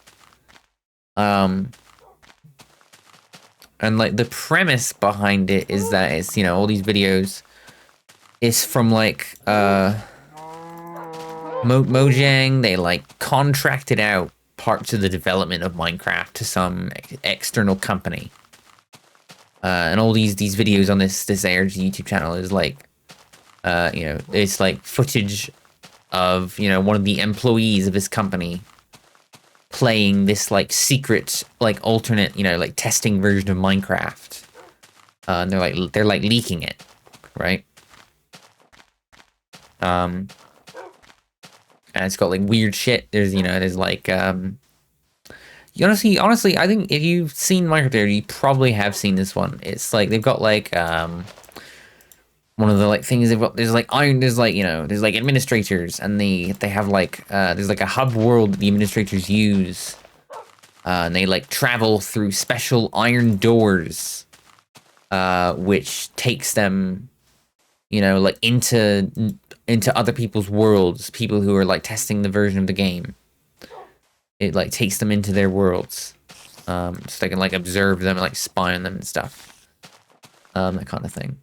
Speaker 1: And like the premise behind it is that it's, you know, all these videos is from like Mojang. They like contracted out parts of the development of Minecraft to some external company. And all these videos on this ARG YouTube channel is like, you know, it's like footage of, you know, one of the employees of this company playing this like secret, like alternate, you know, like testing version of Minecraft. And they're like leaking it, right? And it's got like weird shit. There's, you know, there's like honestly, I think if you've seen Minecraft, you probably have seen this one. It's like they've got like one of the like things they've got, there's like iron, there's like, you know, there's like administrators, and they have like there's like a hub world that the administrators use, and they like travel through special iron doors, which takes them, you know, like into other people's worlds, people who are like testing the version of the game. It like takes them into their worlds, so they can like observe them, like spy on them and stuff, that kind of thing.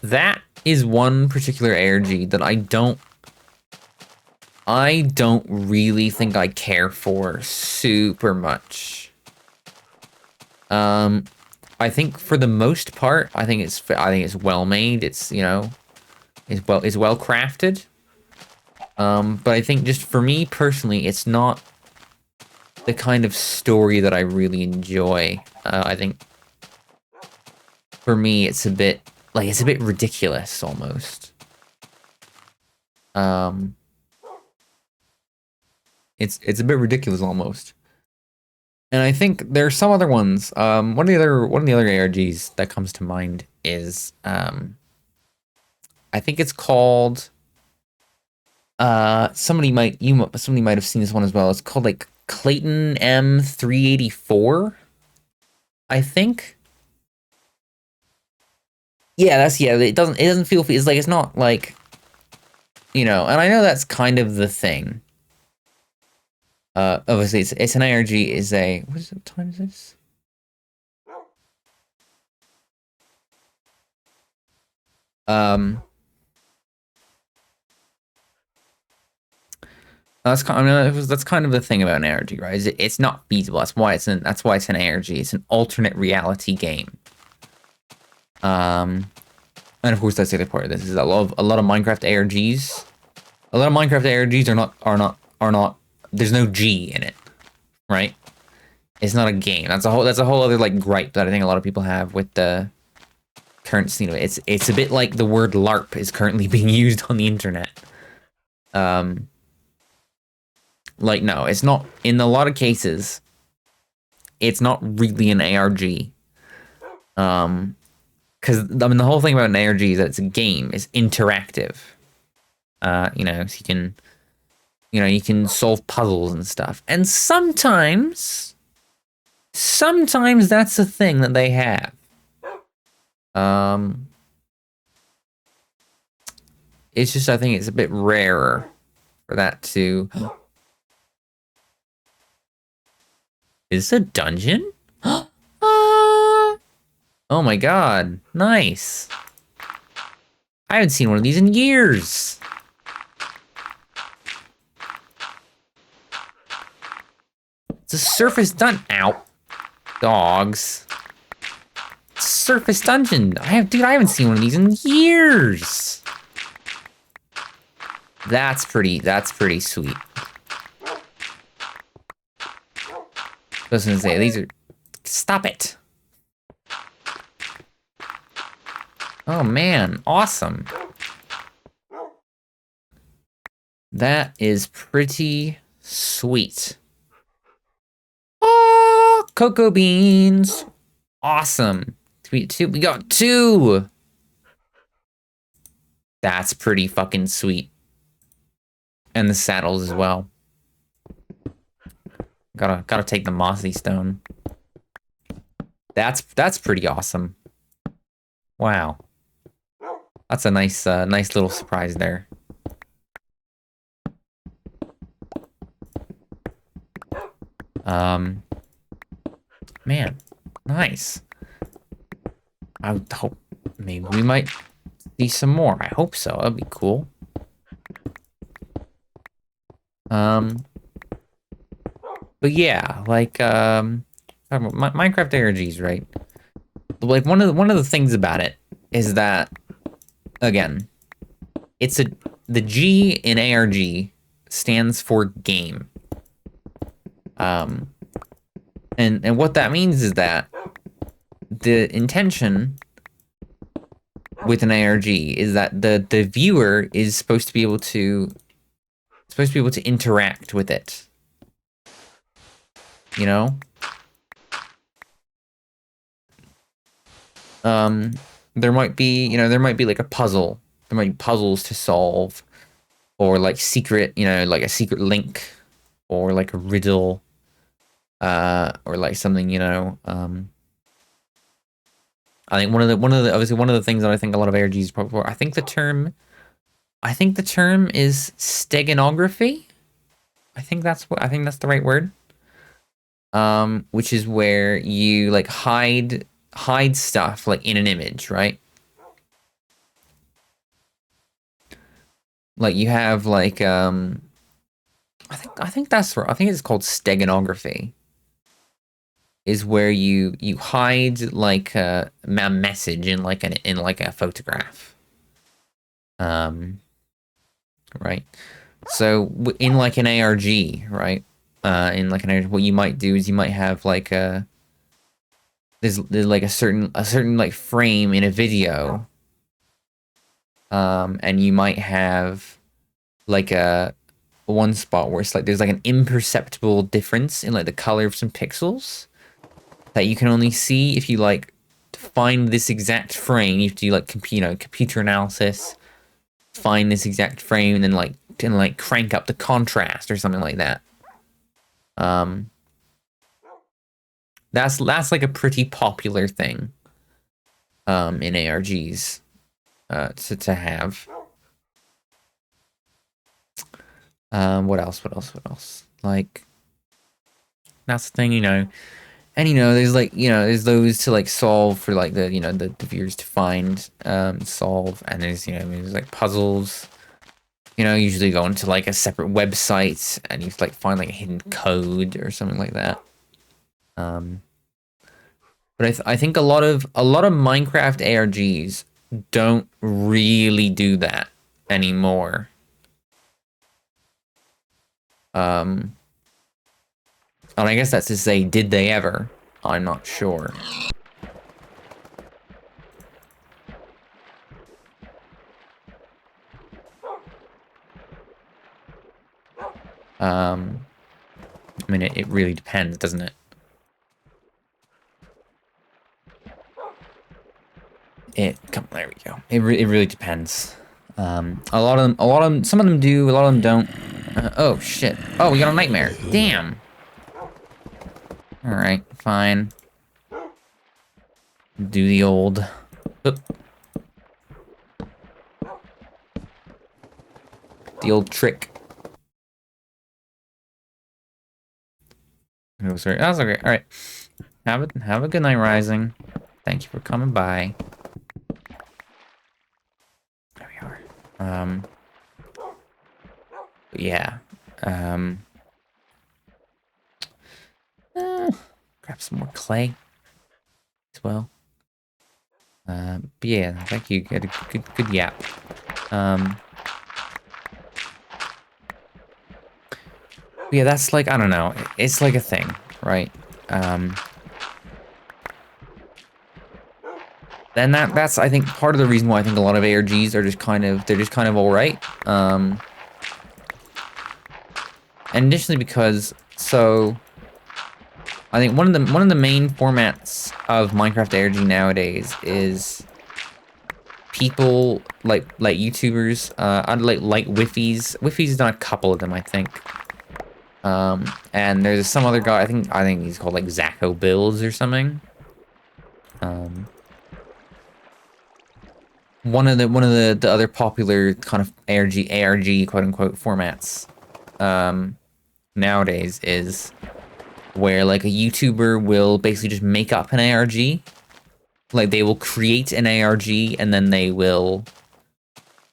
Speaker 1: That is one particular ARG that I don't really think I care for super much. I think for the most part, I think it's well made. It's, you know, it's well crafted. But I think just for me personally, it's not the kind of story that I really enjoy. I think for me, it's a bit ridiculous almost. It's a bit ridiculous almost. And I think there's some other ones. One of the other ARGs that comes to mind is I think it's called somebody might have seen this one as well. It's called like Clayton M384, I think. Yeah, it doesn't feel, it's like, it's not like, you know, and I know that's kind of the thing. Obviously it's an ARG, is a, what time is this? That's kind of, that's kind of the thing about an ARG, right? It's not feasible. That's why it's an ARG. It's an alternate reality game. And of course that's the other part of this is a lot of Minecraft ARGs. A lot of Minecraft ARGs are not. There's no G in it, right? It's not a game. That's a whole other like gripe that I think a lot of people have with the current scene of it. It's a bit like the word LARP is currently being used on the internet. Like, no, it's not. In a lot of cases, it's not really an ARG. Because I mean, the whole thing about an ARG is that it's a game. It's interactive. You know, so you can solve puzzles and stuff. And sometimes that's a thing that they have. It's just, I think it's a bit rarer for that to. Is this a dungeon? Oh my god, nice. I haven't seen one of these in years. It's a surface ow. Dogs. Surface dungeon. Dude, I haven't seen one of these in years. That's pretty sweet. I was gonna say, these are, stop it. Oh man, awesome. That is pretty sweet. Oh, cocoa beans. Awesome. We got 2. That's pretty fucking sweet. And the saddles as well. Gotta take the mossy stone. That's pretty awesome. Wow. That's a nice little surprise there. Man, nice. I would hope maybe we might see some more. I hope so. That'd be cool. But yeah, like Minecraft ARGs, right? Like one of the things about it is that, again, the G in ARG stands for game. And what that means is that the intention with an ARG is that the viewer is supposed to be able to interact with it. You know? there might be, there might be like a puzzle. There might be puzzles to solve, or like secret, like a secret link, or like a riddle, or like something, I think obviously one of the things that I think a lot of ARGs probably for, I think the term is steganography. I think that's the right word. Which is where you like hide stuff like in an image, right? Like you have like I think that's right. I think it's called steganography. Is where you hide like a message in like a photograph. Right. So in like an ARG, right? In like an ARG, what you might do is you might have like there's like a certain like frame in a video, and you might have like a one spot where it's like there's like an imperceptible difference in like the color of some pixels that you can only see if you like find this exact frame. You have to do like computer analysis, find this exact frame, and then like crank up the contrast or something like that. That's like a pretty popular thing in ARGs to have. What else? What else? What else? Like that's the thing, And there's like, there's those to like solve for like the viewers to find, solve, and there's like puzzles. Usually go into like a separate website and you like find like a hidden code or something like that. But I think a lot of Minecraft ARGs don't really do that anymore. And I guess that's to say, did they ever? I'm not sure. I mean, it really depends, doesn't it? There we go. It really depends. A lot of them, some of them do, a lot of them don't. Oh shit! Oh, we got a nightmare. Damn. All right, fine. Do the old. Oop. The old trick. Oh, sorry. That's okay. All right. Have a good night, Rising. Thank you for coming by. There we are. Yeah. Grab some more clay as well. But yeah, thank you. Get a good yap. Yeah, that's like, I don't know. It's like a thing, right? Then that's I think part of the reason why I think a lot of ARGs are just kind of all right. And additionally because I think one of the main formats of Minecraft ARG nowadays is people like YouTubers, like Whiffies. Whiffies done a couple of them, I think. And there's some other guy, I think he's called like Zacko Builds or something. One of the other popular kind of ARG quote unquote formats nowadays is where like a YouTuber will basically just make up an ARG. Like they will create an ARG and then they will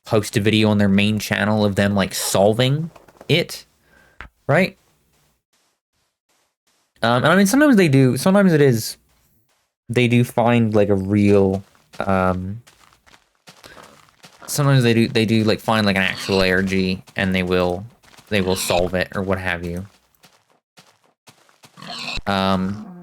Speaker 1: post a video on their main channel of them like solving it, right? And I mean sometimes they do. Sometimes they do find like a real. Sometimes they do like find like an actual ARG and they will solve it or what have you. Right.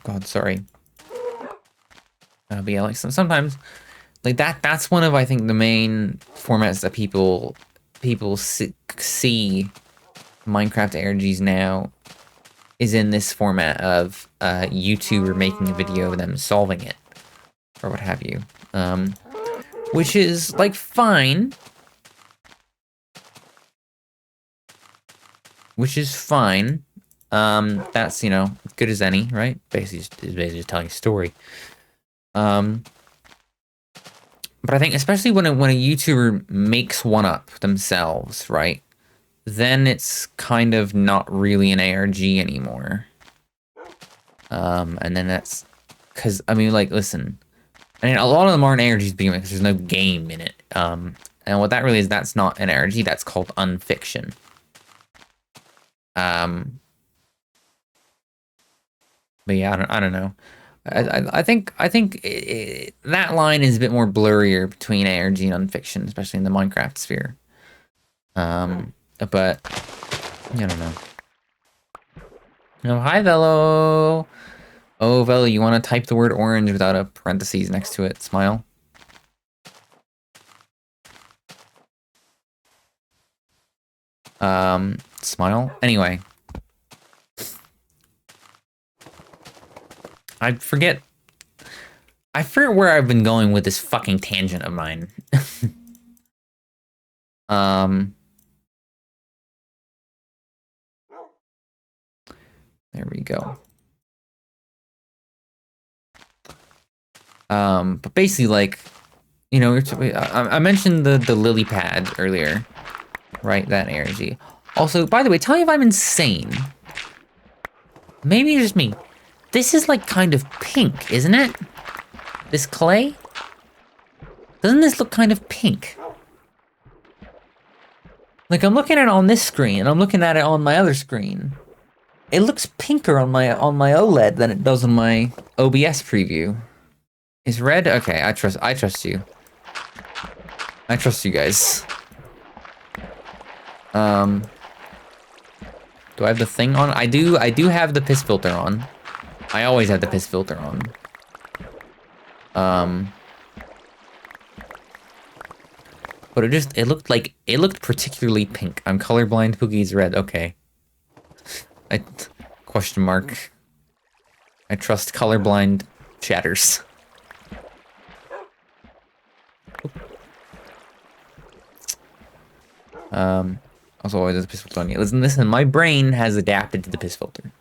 Speaker 1: God, sorry. But yeah, like sometimes like that's one of I think the main formats that people see Minecraft ARGs now is in this format of a YouTuber making a video of them solving it or what have you. Which is like fine. Which is fine. That's, you know, good as any, right? Basically just telling a story. But I think especially when a YouTuber makes one up themselves, right? Then it's kind of not really an ARG anymore. And then that's because I mean, like, listen, I mean, a lot of them aren't ARGs because there's no game in it. And what that really is, that's not an ARG. That's called unfiction. But yeah, I don't know. I think that line is a bit more blurrier between ARG and unfiction, especially in the Minecraft sphere. But I don't know. Oh, hi, Velo. Oh, Velo, you want to type the word orange without a parentheses next to it? Smile. Smile. Anyway. I forget where I've been going with this fucking tangent of mine. There we go. But basically, like, you know, I mentioned the lily pad earlier, right? That energy. Also, by the way, tell me if I'm insane. Maybe it's just me. This is like kind of pink, isn't it? This clay? Doesn't this look kind of pink? Like I'm looking at it on this screen, and I'm looking at it on my other screen. It looks pinker on my OLED than it does on my OBS preview. Is red? Okay, I trust you. I trust you guys. Do I have the thing on? I do have the piss filter on. I always have the piss filter on. But it looked particularly pink. I'm colorblind, Poogie's red. Okay. Question mark. I trust colorblind chatters. Also always has a piss filter on you. Listen, my brain has adapted to the piss filter.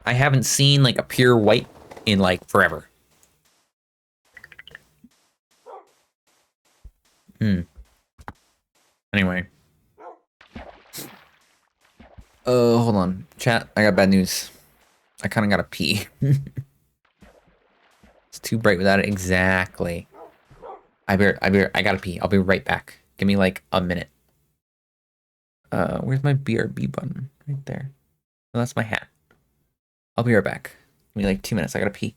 Speaker 1: I haven't seen like a pure white in like forever. Anyway. Oh, hold on. Chat, I got bad news. I kind of gotta pee. It's too bright without it. Exactly. I gotta pee. I'll be right back. Give me like a minute. Where's my BRB button? Right there. Oh, that's my hat. I'll be right back. Give me like 2 minutes. I gotta pee.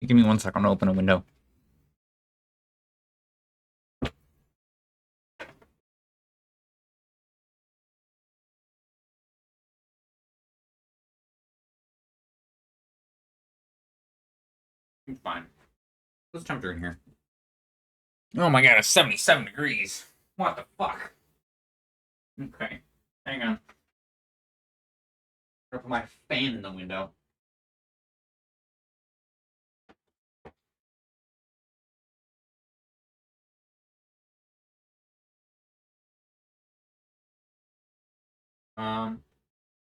Speaker 1: Give me 1 second to open a window. I'm fine. What's the temperature in here? Oh my god, it's 77 degrees. What the fuck? Okay, hang on. I'm gonna put my fan in the window.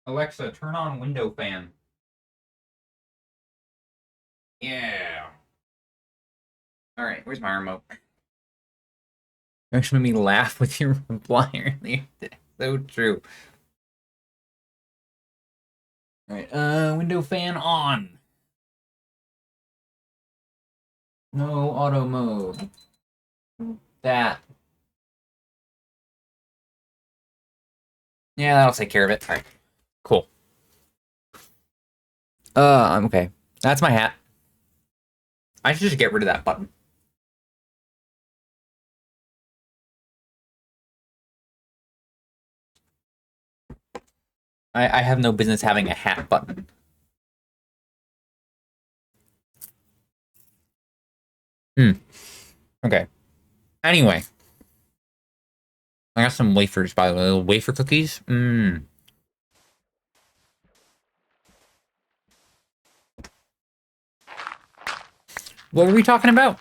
Speaker 1: Alexa, turn on window fan. Yeah. Alright, where's my remote? You actually made me laugh with your reply earlier. So true. Alright, window fan on. No auto mode. That. Yeah, that'll take care of it. Alright, cool. I'm okay. That's my hat. I should just get rid of that button. I have no business having a hat button. Okay. Anyway. I got some wafers, by the way. Little wafer cookies. What were we talking about?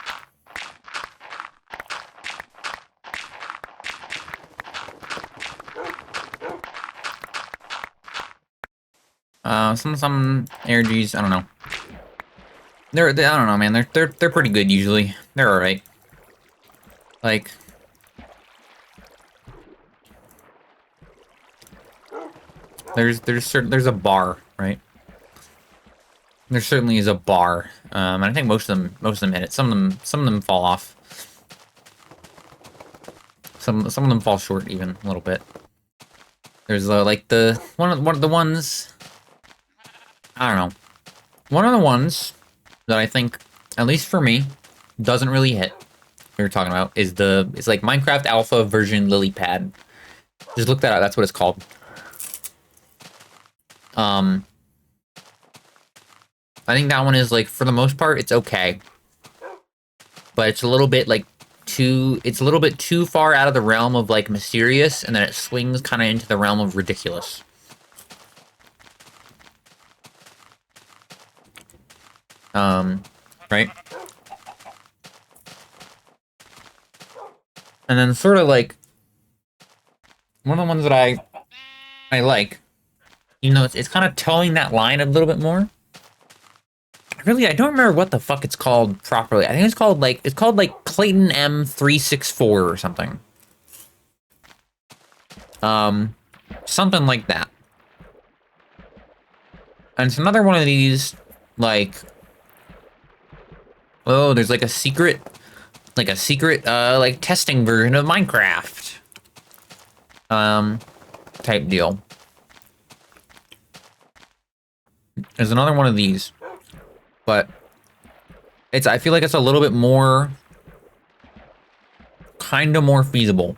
Speaker 1: Some energies. I don't know. I don't know, man. They're pretty good usually. They're all right. Like, there's a bar, right? There certainly is a bar. And I think most of them hit it. Some of them fall off. Some of them fall short even a little bit. There's like one of the ones. I don't know. One of the ones that I think, at least for me, doesn't really hit. We were talking about is it's like Minecraft Alpha version lily pad. Just look that up. That's what it's called. I think that one is like, for the most part, it's okay, but it's a little bit like it's a little bit too far out of the realm of like mysterious, and then it swings kind of into the realm of ridiculous. Right? And then sort of like one of the ones that I like, you know, it's kind of towing that line a little bit more. Really, I don't remember what the fuck it's called properly. I think it's called like Clayton M364 or something. Something like that. And it's another one of these, like, oh, there's like a secret, like testing version of Minecraft. Type deal. There's another one of these, but I feel like it's a little bit more, kind of more feasible.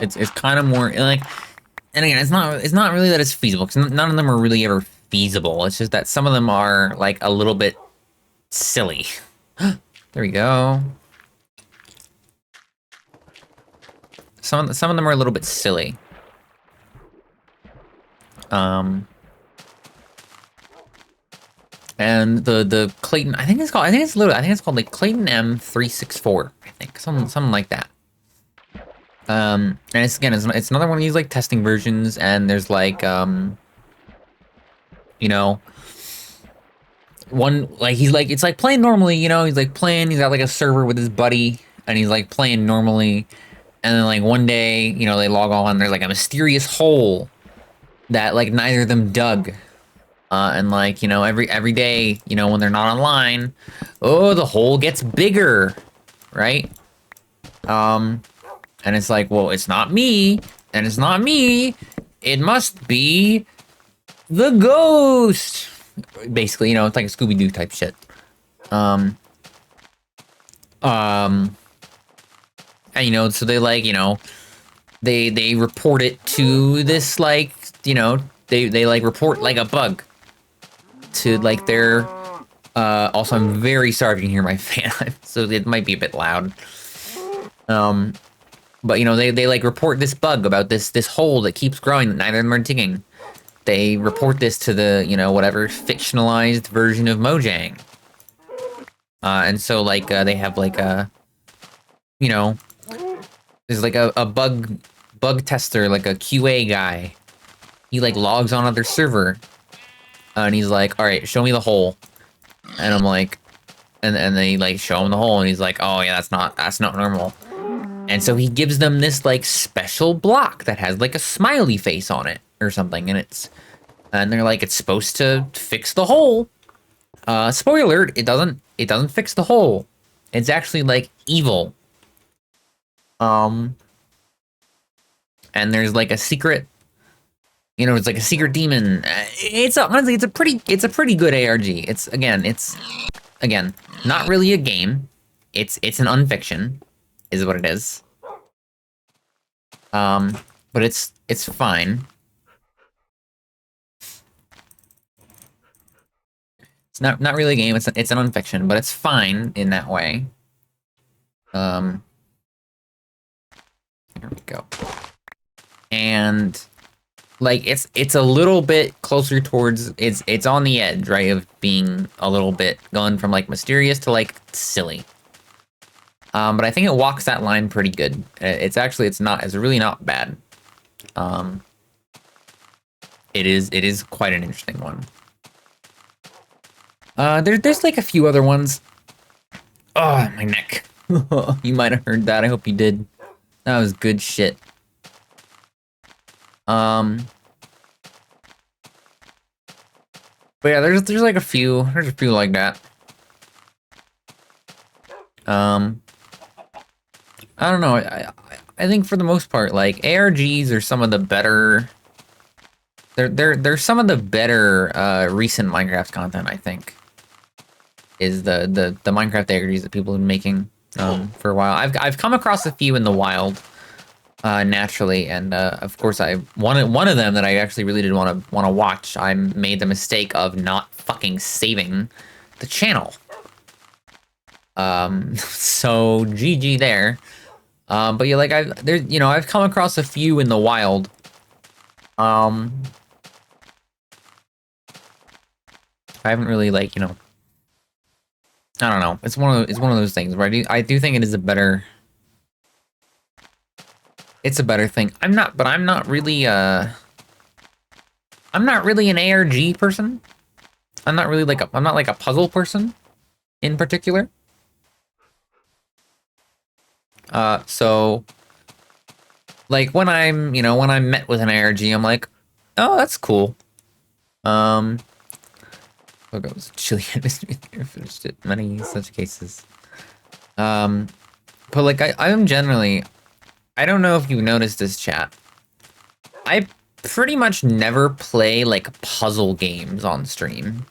Speaker 1: It's kind of more like, and again, it's not really that it's feasible, because none of them are really ever feasible. It's just that some of them are like a little bit silly. There we go. Some of them are a little bit silly. And the Clayton, I think it's called like Clayton M364. I think something like that. And it's another one of these like testing versions, and there's like you know, one, like, it's like playing normally, you know, he's got like a server with his buddy, and he's like playing normally, and then like one day, you know, they log on, and there's like a mysterious hole that like neither of them dug. And like, you know, every day, you know, when they're not online, oh, the hole gets bigger, right? And it's like, well, it's not me, and it's not me. It must be the ghost. Basically, you know, it's like a Scooby-Doo type shit. Um, and you know, so they like, you know, they report it to this like, you know, they like report like a bug to like their. Also, I'm very sorry if you can hear my fan, so it might be a bit loud. But you know, they like report this bug about this hole that keeps growing that neither of them are digging. They report this to the, you know, whatever fictionalized version of Mojang. And so like they have like a, you know, there's like a bug tester, like a QA guy. He like logs on their server, and he's like, all right, show me the hole. And I'm like, and they like show him the hole, and he's like, oh yeah, that's not normal. And so he gives them this like special block that has like a smiley face on it or something, and they're like, it's supposed to fix the hole. Spoiler alert, it doesn't fix the hole. It's actually like evil. And there's like a secret, you know, it's like a secret demon. Honestly, it's a pretty good ARG. It's again, not really a game. It's an unfiction, is what it is. But it's fine. It's not really a game. It's an unfiction, but it's fine in that way. There we go. And like it's a little bit closer towards it's on the edge, right, of being a little bit going from like mysterious to like silly. But I think it walks that line pretty good. It's really not bad. It is quite an interesting one. There's like a few other ones. Oh, my neck. You might have heard that. I hope you did. That was good shit. But yeah, there's like a few. There's a few like that. I don't know. I think for the most part, like ARGs are some of the better. They're some of the better recent Minecraft content. I think is the Minecraft ARGs that people have been making for a while. I've come across a few in the wild, naturally, and of course one of them that I actually really did want to watch. I made the mistake of not fucking saving the channel. So GG there. But yeah, like I've come across a few in the wild. I haven't really like, you know, I don't know. It's one of those things where I do think it is it's a better thing. I'm not really an ARG person. I'm not like a puzzle person in particular. So like when I'm met with an ARG, I'm like, oh, that's cool. Look, it was chilly atmosphere there, finished it many such cases. But like I'm generally, I don't know if you've noticed this, chat. I pretty much never play like puzzle games on stream.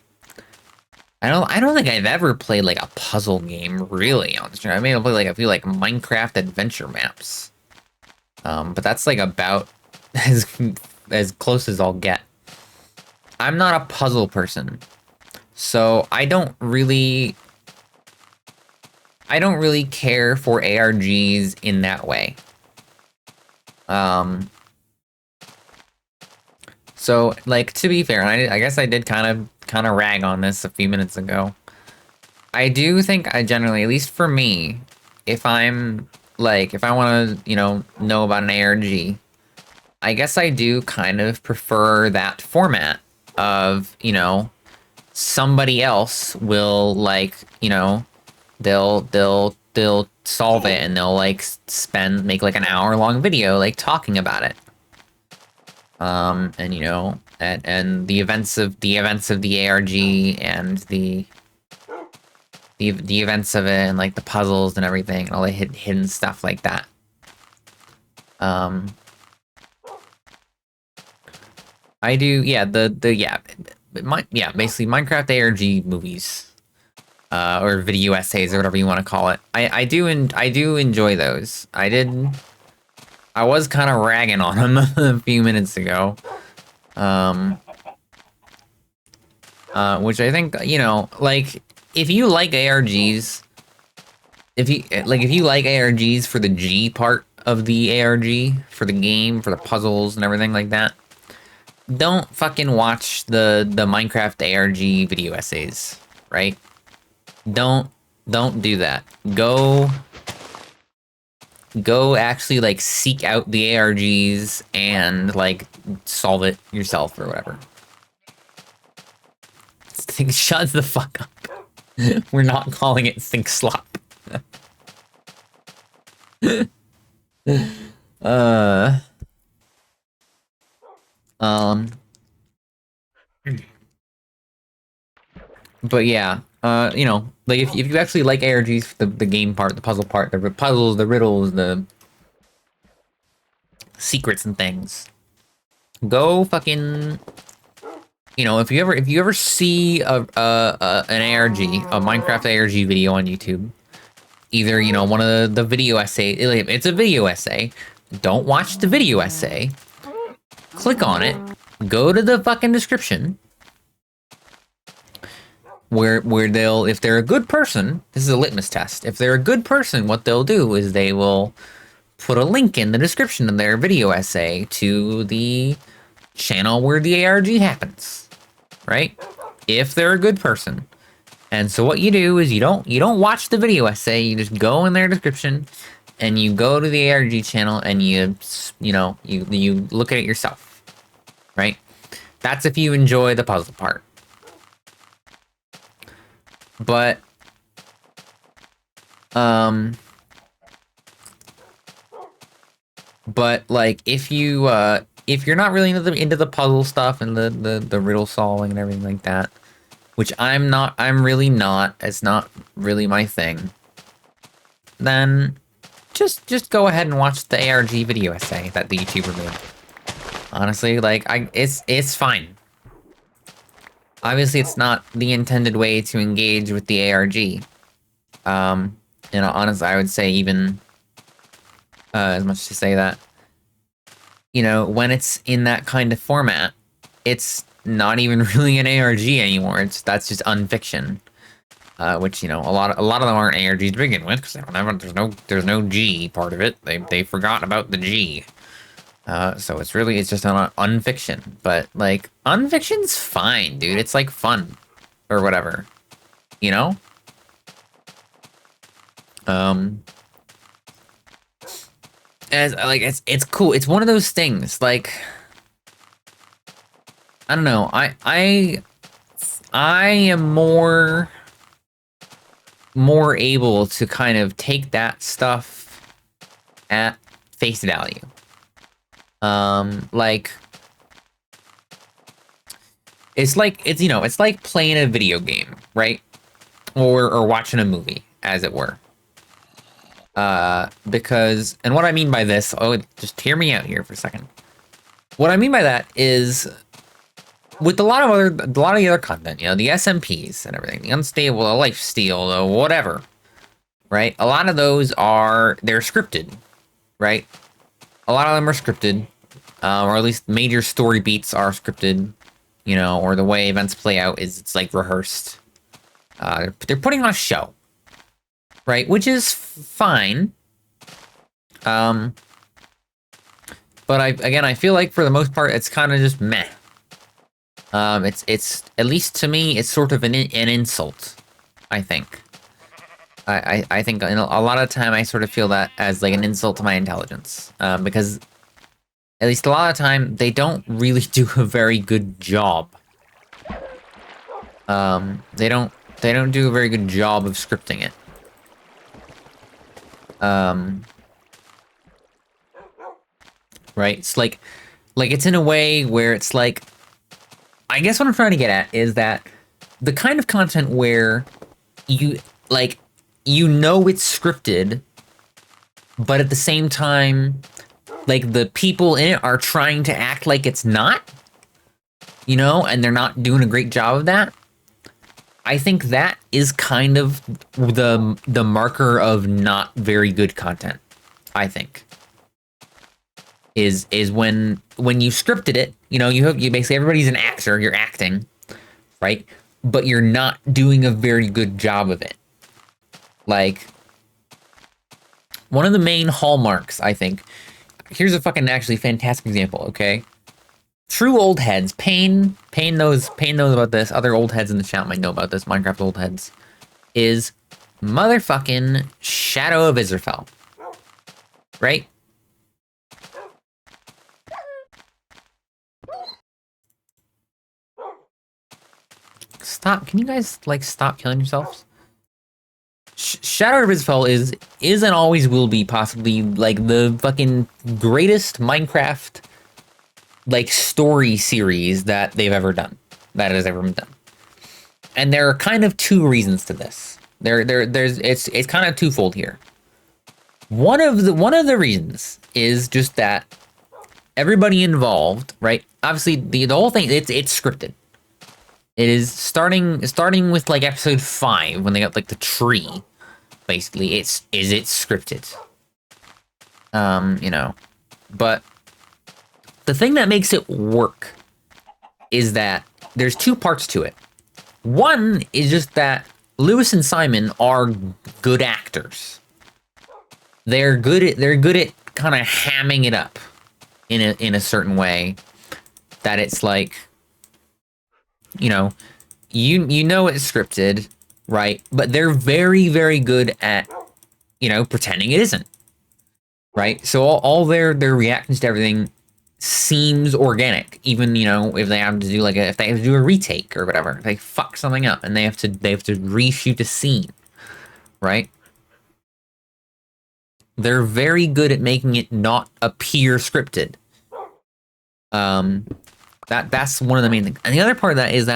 Speaker 1: I don't think I've ever played like a puzzle game really on stream. I may have played like a few like Minecraft adventure maps. But that's like about as close as I'll get. I'm not a puzzle person. So I don't really care for ARGs in that way. So like, to be fair, and I guess I did kind of rag on this a few minutes ago. I do think I generally, at least for me, if I'm like, if I want to, know about an ARG, I guess I do kind of prefer that format of, somebody else will like, they'll solve it and they'll like make like an hour-long video like talking about it. And and the events of the ARG and the the events of it and like the puzzles and everything and all the hidden stuff like that. I do, yeah, basically Minecraft ARG movies, or video essays or whatever you want to call it. I do enjoy those. I was kind of ragging on them a few minutes ago, which I think, you know, like if you like ARGs, if you like ARGs for the G part of the ARG, for the game, for the puzzles and everything like that, don't fucking watch the Minecraft ARG video essays, right? Don't do that. Go actually like seek out the ARGs and like solve it yourself or whatever. Shut the fuck up. We're not calling it Think Slop. But yeah, you know, like if you actually like ARGs, the game part, the puzzle part, the puzzles, the riddles, the secrets and things, go fucking, you know, if you ever see an ARG, a Minecraft ARG video on YouTube, either, you know, one of the video essay, it's a video essay, don't watch the video essay, click on it, go to the fucking description, where they'll, if they're a good person, this is a litmus test, if they're a good person, what they'll do is they will put a link in the description of their video essay to the channel where the ARG happens, right? If they're a good person. And so what you do is you don't watch the video essay, you just go in their description and you go to the ARG channel and you look at it yourself, right? That's if you enjoy the puzzle part. But like if you're not really into the puzzle stuff and the riddle solving and everything like that, which I'm really not, it's not really my thing, then just go ahead and watch the ARG video essay that the YouTuber made. Honestly, like it's fine. Obviously, it's not the intended way to engage with the ARG. You know, honestly, I would say even as much to say that, you know, when it's in that kind of format, it's not even really an ARG anymore. That's just unfiction, which, you know, a lot of them aren't ARGs to begin with because they don't have, there's no G part of it. They forgot about the G. So it's just an unfiction, but like unfiction's fine, dude. It's like fun or whatever, you know? As like it's cool. It's one of those things like, I don't know. I am more able to kind of take that stuff at face value. Like it's like playing a video game, right? Or watching a movie, as it were. Because, and what I mean by this, just hear me out here for a second. What I mean by that is, with a lot of the other content, you know, the SMPs and everything, the unstable, the lifesteal, the whatever, right? A lot of those they're scripted, right? A lot of them are scripted, or at least major story beats are scripted, you know, or the way events play out is it's like rehearsed. They're putting on a show, right? Which is fine. But I feel like for the most part, it's kind of just meh. It's at least to me, it's sort of an insult, I think. I think a lot of the time I sort of feel that as like an insult to my intelligence, because at least a lot of the time they don't really do a very good job. They don't do a very good job of scripting it. Right? It's like it's in a way where it's like, I guess what I'm trying to get at is that the kind of content where like, you know it's scripted, but at the same time, like, the people in it are trying to act like it's not, you know, and they're not doing a great job of that. I think that is kind of the marker of not very good content, I think. Is when you scripted it, you know, you basically, everybody's an actor, you're acting, right? But you're not doing a very good job of it. Like, one of the main hallmarks, I think, here's a fucking actually fantastic example, okay? True old heads, Payne knows about this, other old heads in the chat might know about this, Minecraft old heads, is motherfucking Shadow of Israfel. Right? Stop, can you guys, like, stop killing yourselves? Shadow of Israfel is and always will be possibly, like, the fucking greatest Minecraft, like, story series that they've ever done. That has ever been done. And there are kind of two reasons to this. It's kind of twofold here. One of the reasons is just that everybody involved, right? Obviously, the whole thing, it's scripted. It is starting with, like, episode 5 when they got, like, the tree. Basically, it's scripted. You know, but the thing that makes it work is that there's two parts to it. One is just that Lewis and Simon are good actors. They're good at kind of hamming it up in a certain way that it's like, you know, you know it's scripted, right? But they're very, very good at, you know, pretending it isn't, right? So all their reactions to everything seems organic, even, you know, if they have to do if they have to do a retake or whatever, if they fuck something up and they have to reshoot a scene, right? They're very good at making it not appear scripted. That's one of the main things. And the other part of that is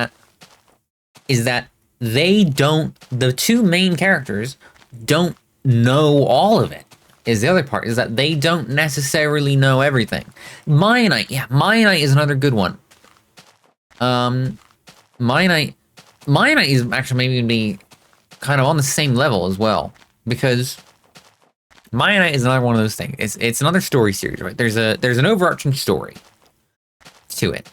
Speaker 1: that the two main characters don't know all of it. Is the other part, is that they don't necessarily know everything. Mionite is another good one. Mionite is actually maybe be kind of on the same level as well, because Mionite is another one of those things. It's another story series, right? There's an overarching story to it.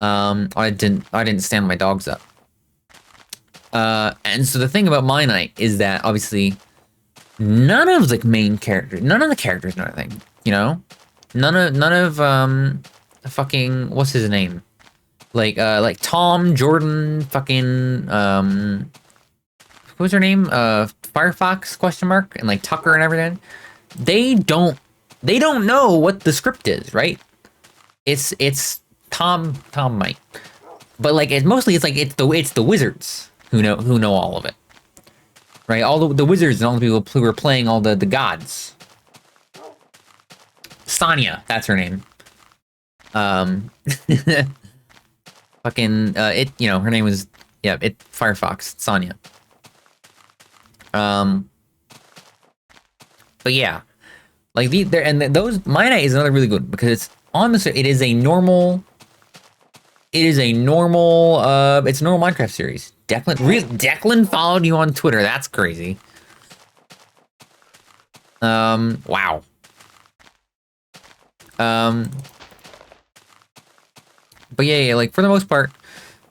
Speaker 1: I didn't stand my dogs up. And so the thing about Mionite is that obviously none of the characters know anything, you know? None of fucking, what's his name? Like Tom, Jordan, fucking, what was her name? Firefox, question mark, and like Tucker and everything. They don't know what the script is, right? It's Tom might. But like it's the wizards who know all of it. Right? All the wizards and all the people who were playing all the gods. Sonya, that's her name. Fucking you know, her name was Firefox, Sonya. But yeah, like those Mionite is another really good because it's it is a normal Minecraft series. Declan followed you on Twitter. That's crazy. Wow. But yeah, like for the most part,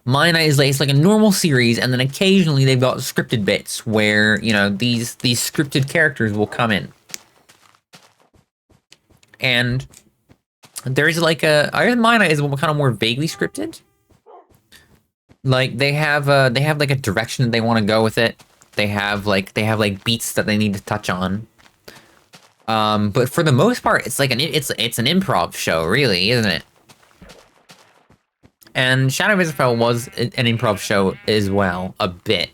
Speaker 1: Mionite is like, it's like a normal series, and then occasionally they've got scripted bits where, you know, these scripted characters will come in. And there is like Mionite is kind of more vaguely scripted. Like they have like a direction that they want to go with it. They have like beats that they need to touch on. But for the most part, it's like it's an improv show, really, isn't it? And Shadow of Israfel was an improv show as well, a bit,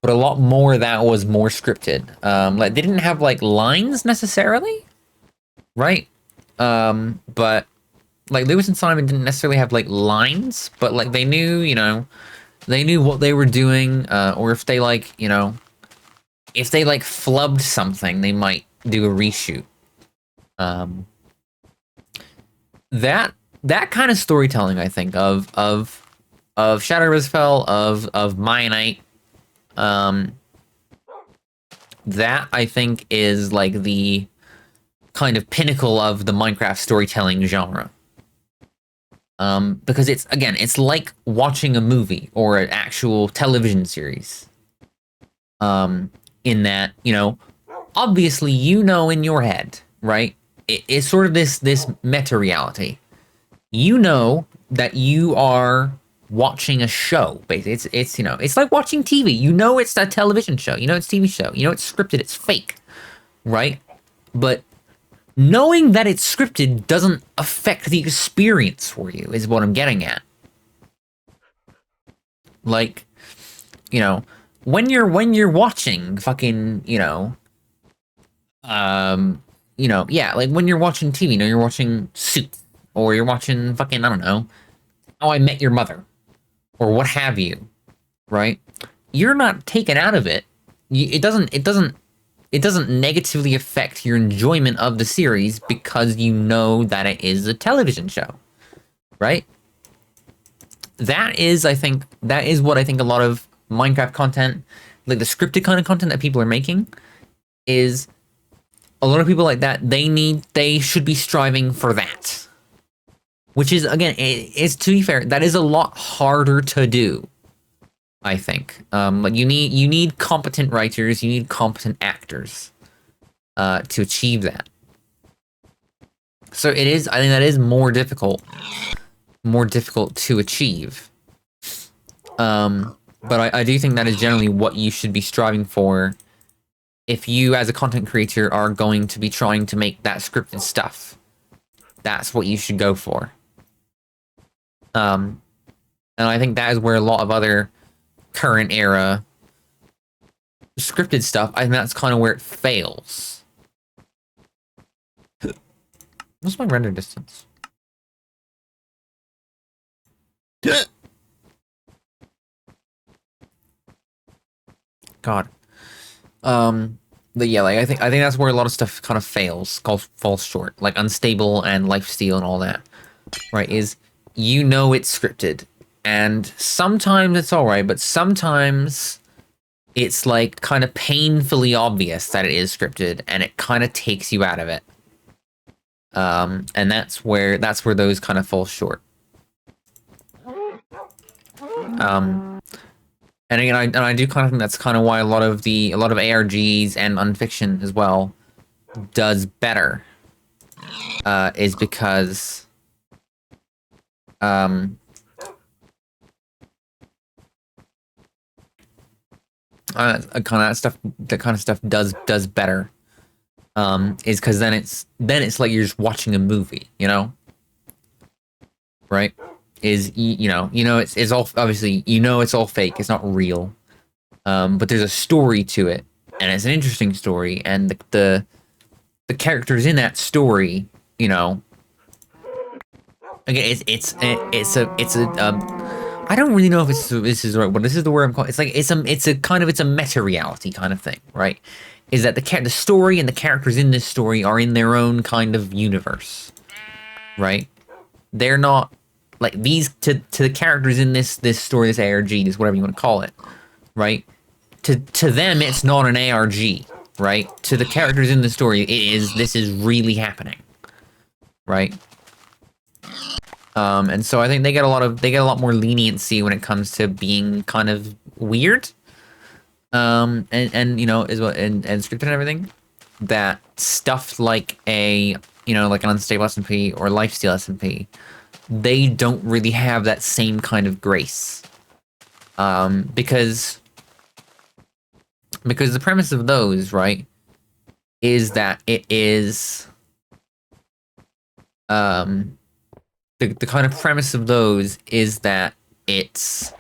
Speaker 1: but a lot more of that was more scripted. Like they didn't have like lines necessarily, right? But like Lewis and Simon didn't necessarily have like lines, but like they knew, you know, they knew what they were doing, or if they like, you know, if they like flubbed something, they might do a reshoot. That kind of storytelling, I think, of Shadow Rizfell, of Mionite, that I think is like the kind of pinnacle of the Minecraft storytelling genre. Because it's like watching a movie or an actual television series. In that, obviously, in your head, right? It's sort of this meta reality. You know that you are watching a show. Basically, it's like watching TV. You know it's a television show. You know it's a TV show. You know it's scripted. It's fake, right? But knowing that it's scripted doesn't affect the experience for you, is what I'm getting at. Like, when you're watching fucking, yeah, like when you're watching TV, you're watching Suits, or you're watching fucking, I don't know, How I Met Your Mother, or what have you, right? You're not taken out of it. It doesn't negatively affect your enjoyment of the series because you know that it is a television show, right? That is what I think a lot of Minecraft content, like the scripted kind of content that people are making, is a lot of people like that. They should be striving for that. Which is, again, it's, to be fair, that is a lot harder to do, I think. Like you need competent writers, you need competent actors to achieve that. So I think that is more difficult to achieve. But I do think that is generally what you should be striving for if you, as a content creator, are going to be trying to make that scripted stuff. That's what you should go for. And I think that is where a lot of other current era scripted stuff, I think that's kind of where it fails. What's my render distance? God. But yeah, like I think that's where a lot of stuff kind of falls short, like Unstable and Lifesteal and all that. Right? Is it's scripted, and sometimes it's all right, but sometimes it's like kind of painfully obvious that it is scripted, and it kind of takes you out of it. And that's where those kind of fall short. And again, I do kind of think that's kind of why a lot of ARGs and Unfiction as well does better, is because kind of that kind of stuff does better, is because then it's like you're just watching a movie, right? Is it's all, obviously it's all fake, it's not real, but there's a story to it, and it's an interesting story, and the characters in that story, again, it's I don't really know if this is the right word. This is the word I'm calling. It's like it's a meta reality kind of thing, right? Is that the story and the characters in this story are in their own kind of universe, right? They're not like these to the characters in this story, this ARG, this whatever you want to call it, right? To them, it's not an ARG, right? To the characters in the story, this is really happening, right? And so I think they get a lot more leniency when it comes to being kind of weird, and is what and scripted and everything. That stuff like like an Unstable SMP or Lifesteal SMP, they don't really have that same kind of grace, because the premise of those, right, is that it is the kind of premise of those is that it's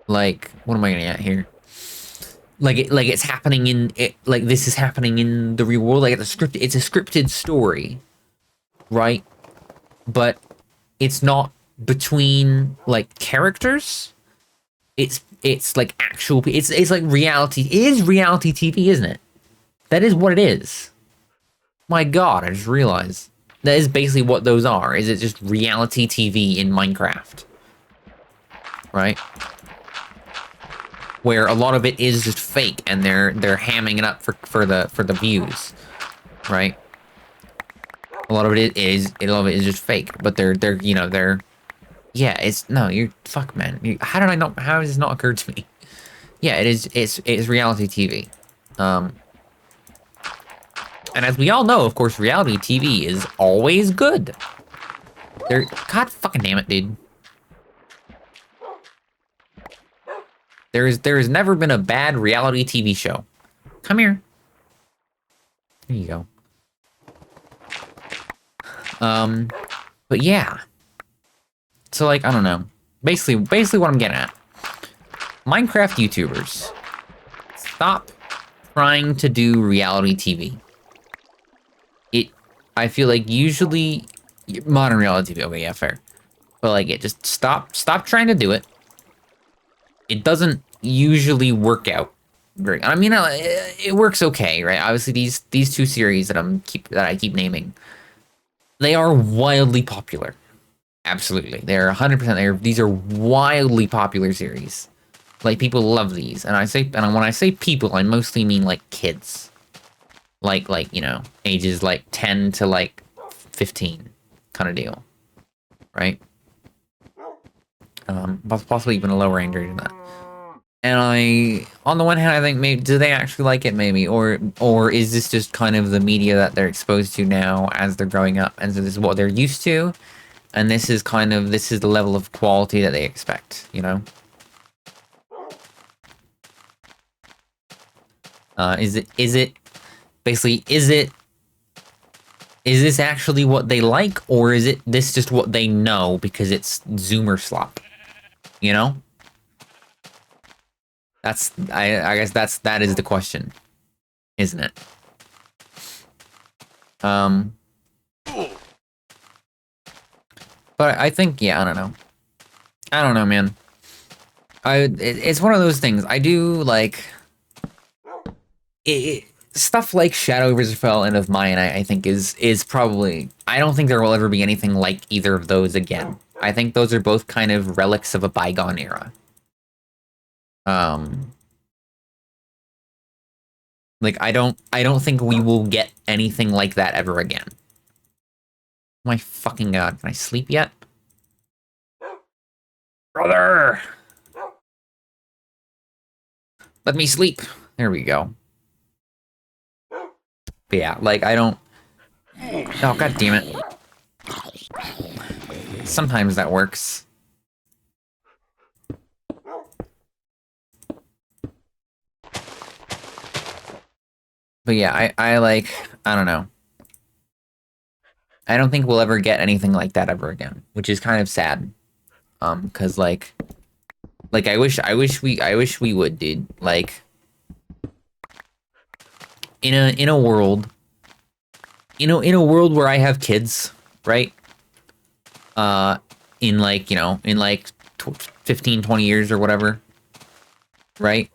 Speaker 1: like, what am I getting at here? Like it's happening in it, like this is happening in the real world. Like it's a scripted story, right? But it's not between like characters. It's it's like actual, it's like reality. It is reality TV, isn't it? That is what it is. My God, I just realized. That is basically what those are. Is it just reality TV in Minecraft? Right? Where a lot of it is just fake and they're hamming it up for the views. Right? A lot of it is just fake, but they're yeah, it's no, you fuck man. How did I not how has this not occurred to me? Yeah, it's reality TV. And as we all know, of course, reality TV is always good. God fucking damn it, dude. There has never been a bad reality TV show. Come here. There you go. But yeah. So like, I don't know. Basically what I'm getting at. Minecraft YouTubers, stop trying to do reality TV. I feel like usually modern reality TV. Okay, yeah, fair. But like, it just stop trying to do it. It doesn't usually work out very. I mean, it works okay, right? Obviously, these two series that I keep naming, they are wildly popular. Absolutely, they're 100%. These are wildly popular series. Like people love these, and when I say people, I mostly mean like kids. Like you know, ages like 10 to like 15 kind of deal, right? Possibly even a lower range than that. And on the one hand, I think maybe, do they actually like it? Maybe, or is this just kind of the media that they're exposed to now as they're growing up, and so this is what they're used to, and this is the level of quality that they expect, you know? Is it basically, is this actually what they like, or is this just what they know because it's Zoomer slop? You know? I guess that is the question, isn't it? But I think, yeah, I don't know. I don't know, man. It's one of those things. I do like stuff like Shadow vs. Fell and of Mine. I think is probably. I don't think there will ever be anything like either of those again. I think those are both kind of relics of a bygone era. Like I don't think we will get anything like that ever again. My fucking God, can I sleep yet? Brother! Let me sleep. There we go. But yeah, like I don't. Oh, God damn it. Sometimes that works. But yeah, I like, I don't know. I don't think we'll ever get anything like that ever again, which is kind of sad. Cause like I wish we would, dude. Like in a world, in a world where I have kids, right? In like, in like 15, 20 years or whatever, right?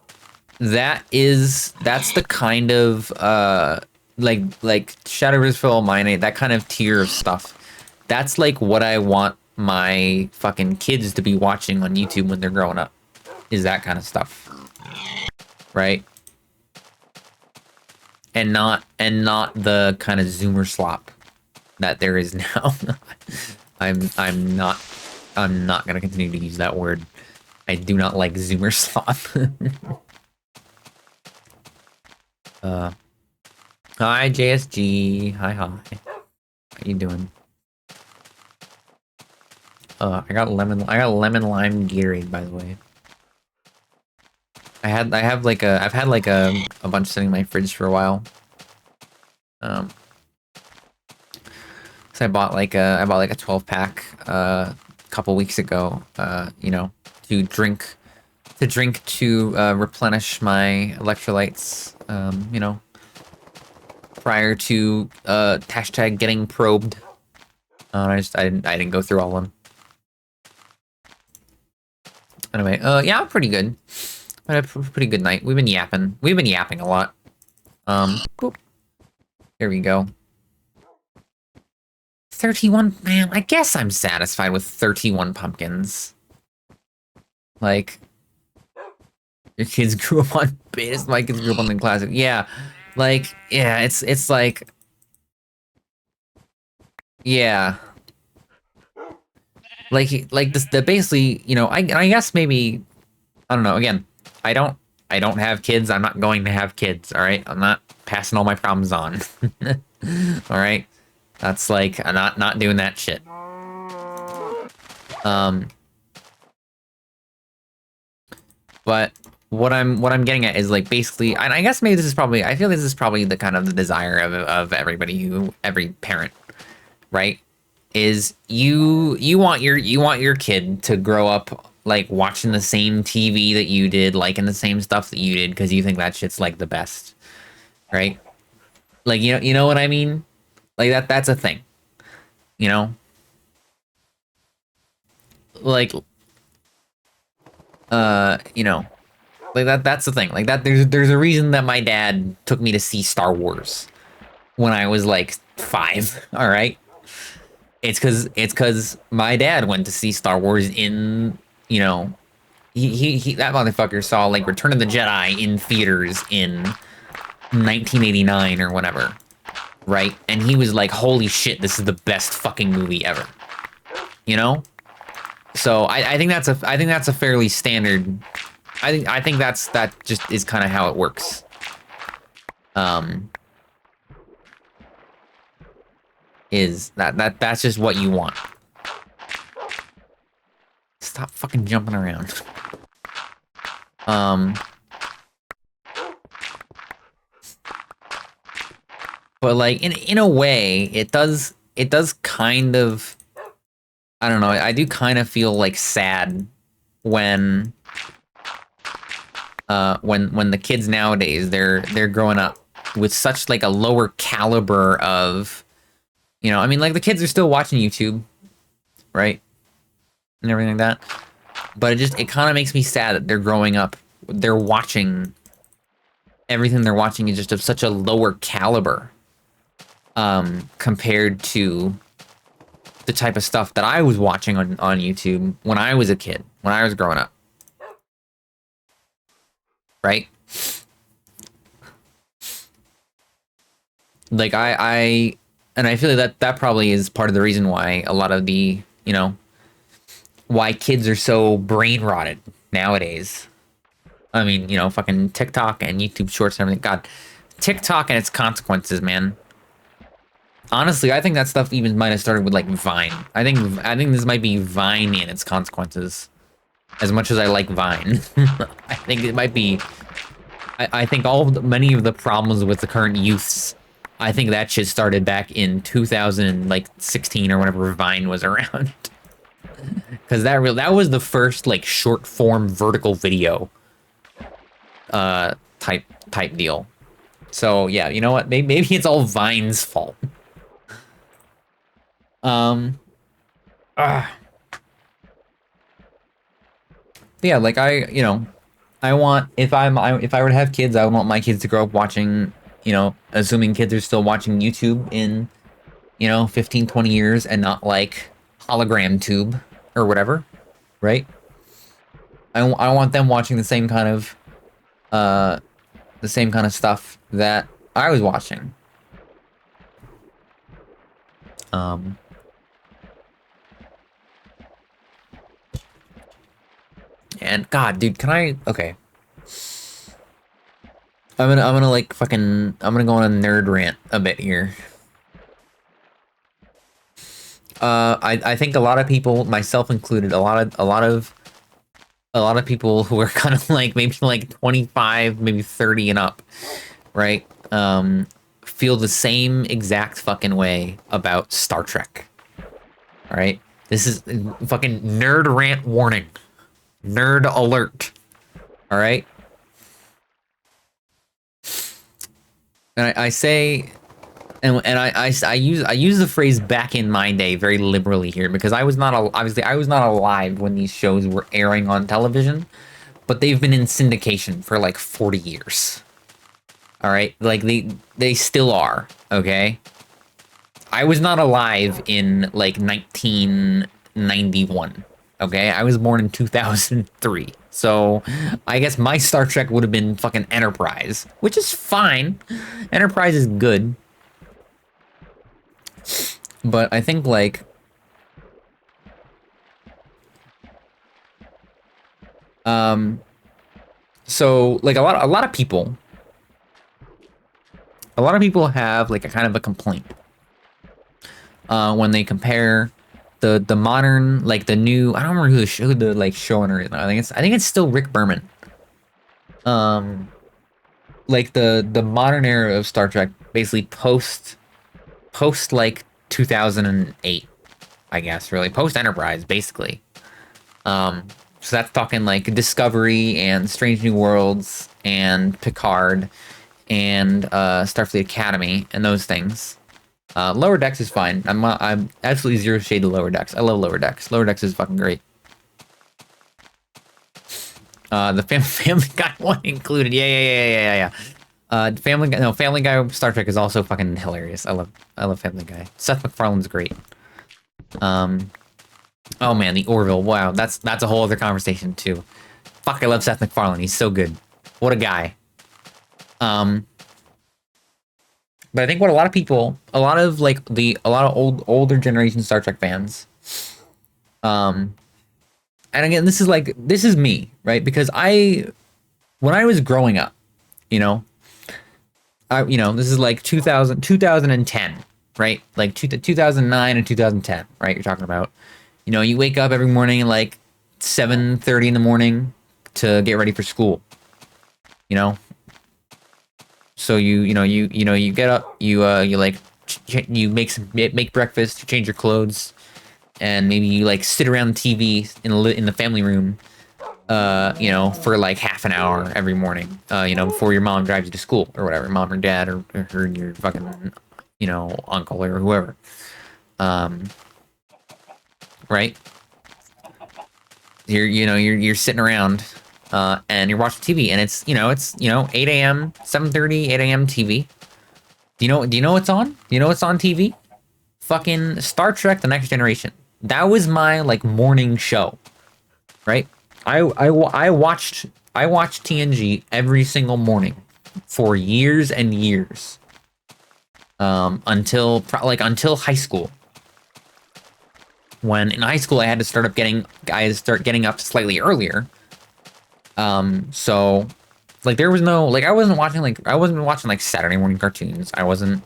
Speaker 1: That's the kind of like Shadow vs. Phil Mine, that kind of tier of stuff. That's like what I want my fucking kids to be watching on YouTube when they're growing up. Is that kind of stuff. Right? And not the kind of Zoomer slop that there is now. I'm not gonna continue to use that word. I do not like Zoomer slop. Hi JSG. Hi. How you doing? I got lemon lime Gatorade, by the way. I've had like a bunch sitting in my fridge for a while. So I bought like a 12-pack a couple weeks ago, you know, to drink to replenish my electrolytes, you know, prior to hashtag getting probed. I didn't go through all of them. Anyway, yeah, I'm pretty good. I had a pretty good night. We've been yapping. We've been yapping a lot. Boop. There we go. 31, man, I guess I'm satisfied with 31 pumpkins. Like, your kids grew up on Betas, my kids grew up on the classic. Yeah, like, yeah, it's like, yeah. Like this, the basically, you know, I guess maybe, I don't know, again, I don't, I don't have kids, I'm not going to have kids, alright? I'm not passing all my problems on. Alright? That's like, I'm not doing that shit. But what I'm getting at is like basically, and I guess maybe this is probably, I feel this is probably the kind of the desire of everybody every parent, right? Is you want your kid to grow up like watching the same TV that you did, liking the same stuff that you did, because you think that shit's like the best, right? Like you know what I mean? Like that's a thing, you know? Like you know, like that's the thing. Like that there's a reason that my dad took me to see Star Wars when I was like 5, all right? It's cuz my dad went to see Star Wars in, you know, he that motherfucker saw like Return of the Jedi in theaters in 1989 or whatever, right? And he was like, "Holy shit, this is the best fucking movie ever." You know? So I think that's a fairly standard. I think that just is kind of how it works. Um, is that's just what you want. Stop fucking jumping around. Um, but like in a way, it does kind of, I don't know. I do kind of feel like sad when when the kids nowadays they're growing up with such like a lower caliber of, you know, I mean, like the kids are still watching YouTube, right? And everything like that. But it kind of makes me sad that they're growing up, they're watching, everything they're watching is just of such a lower caliber, compared to the type of stuff that I was watching on YouTube when I was a kid, when I was growing up. Right? Like and I feel like that probably is part of the reason why a lot of the, you know, why kids are so brain rotted nowadays. I mean, you know, fucking TikTok and YouTube Shorts and everything. God, TikTok and its consequences, man. Honestly, I think that stuff even might have started with like Vine. I think this might be Vine and its consequences. As much as I like Vine, I think it might be. I think many of the problems with the current youths, I think that shit started back in 2016 or whenever Vine was around. Because that was the first like short form vertical video type deal. So yeah, you know what? Maybe it's all Vine's fault. Ah. Yeah, like you know, I want if if I were to have kids, I would want my kids to grow up watching, you know, assuming kids are still watching YouTube in, you know, 15, 20 years and not like hologram tube or whatever, right? I want them watching uh the same kind of stuff that I was watching. Um and God, dude, can I okay. I'm gonna like fucking I'm gonna go on a nerd rant a bit here. I think a lot of people, myself included, a lot of people who are kind of like maybe like 25, maybe 30 and up, right? Feel the same exact fucking way about Star Trek. All right? This is fucking nerd rant warning. Nerd alert. All right? And I say And I use the phrase back in my day very liberally here because I was not obviously I was not alive when these shows were airing on television, but they've been in syndication for like 40 years. All right? Like they still are, okay? I was not alive in like 1991. Okay? I was born in 2003. So, I guess my Star Trek would have been fucking Enterprise, which is fine. Enterprise is good. But I think like um so like a lot of people have like a kind of a complaint when they compare the modern like the new I don't remember who the like showrunner is now. I think it's still Rick Berman. Um like the modern era of Star Trek basically post like 2008, I guess, really post Enterprise basically. So that's talking like Discovery and Strange New Worlds and Picard and Starfleet Academy and those things. Lower Decks is fine. I'm absolutely zero shade to Lower Decks. I love Lower Decks. Lower Decks is fucking great. The Family Guy one included. Yeah. Family Guy Star Trek is also fucking hilarious. I love Family Guy. Seth MacFarlane's great. Oh man, the Orville. Wow, that's a whole other conversation too. Fuck, I love Seth MacFarlane. He's so good. What a guy. But I think what a lot of people, a lot of older generation Star Trek fans, and again, this is me, right? Because when I was growing up, you know, this is like 2010, right? Like 2009 and 2010, right? You're talking about, you wake up every morning at like 7:30 in the morning to get ready for school, you know. So you get up, you like you make breakfast, you change your clothes, and maybe you like sit around the TV in the family room, for like half an hour every morning, before your mom drives you to school or whatever, mom or dad or your fucking, uncle or whoever, right? You're sitting around, and you're watching TV, and it's 8 a.m., 7:30, 8 a.m. TV. Do you know what's on? Do you know what's on TV? Fucking Star Trek: The Next Generation. That was my like morning show, right? I watched TNG every single morning for years and years, until high school. When in high school I had to start getting up slightly earlier. So like there was no like I wasn't watching like Saturday morning cartoons. I wasn't,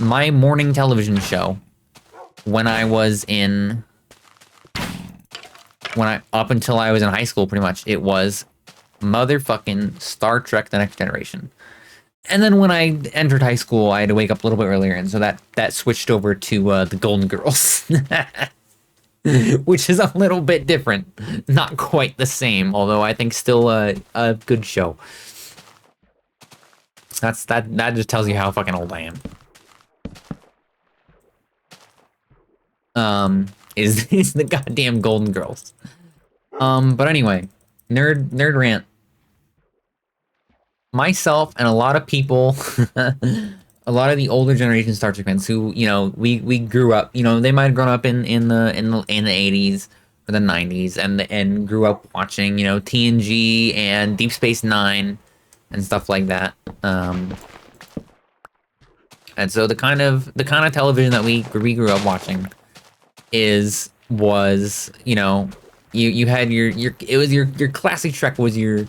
Speaker 1: my morning television show when I up until I was in high school, pretty much, it was motherfucking Star Trek: The Next Generation. And then when I entered high school, I had to wake up a little bit earlier, and so that switched over to the Golden Girls, which is a little bit different, not quite the same, although I think still a good show. That just tells you how fucking old I am. Is the goddamn Golden Girls. But anyway, nerd rant. Myself and a lot of people, a lot of the older generation Star Trek fans who, we grew up, they might have grown up in the 80s or the 90s and grew up watching, TNG and Deep Space Nine and stuff like that. And so the kind of television that we grew up watching was you had your classic Trek was your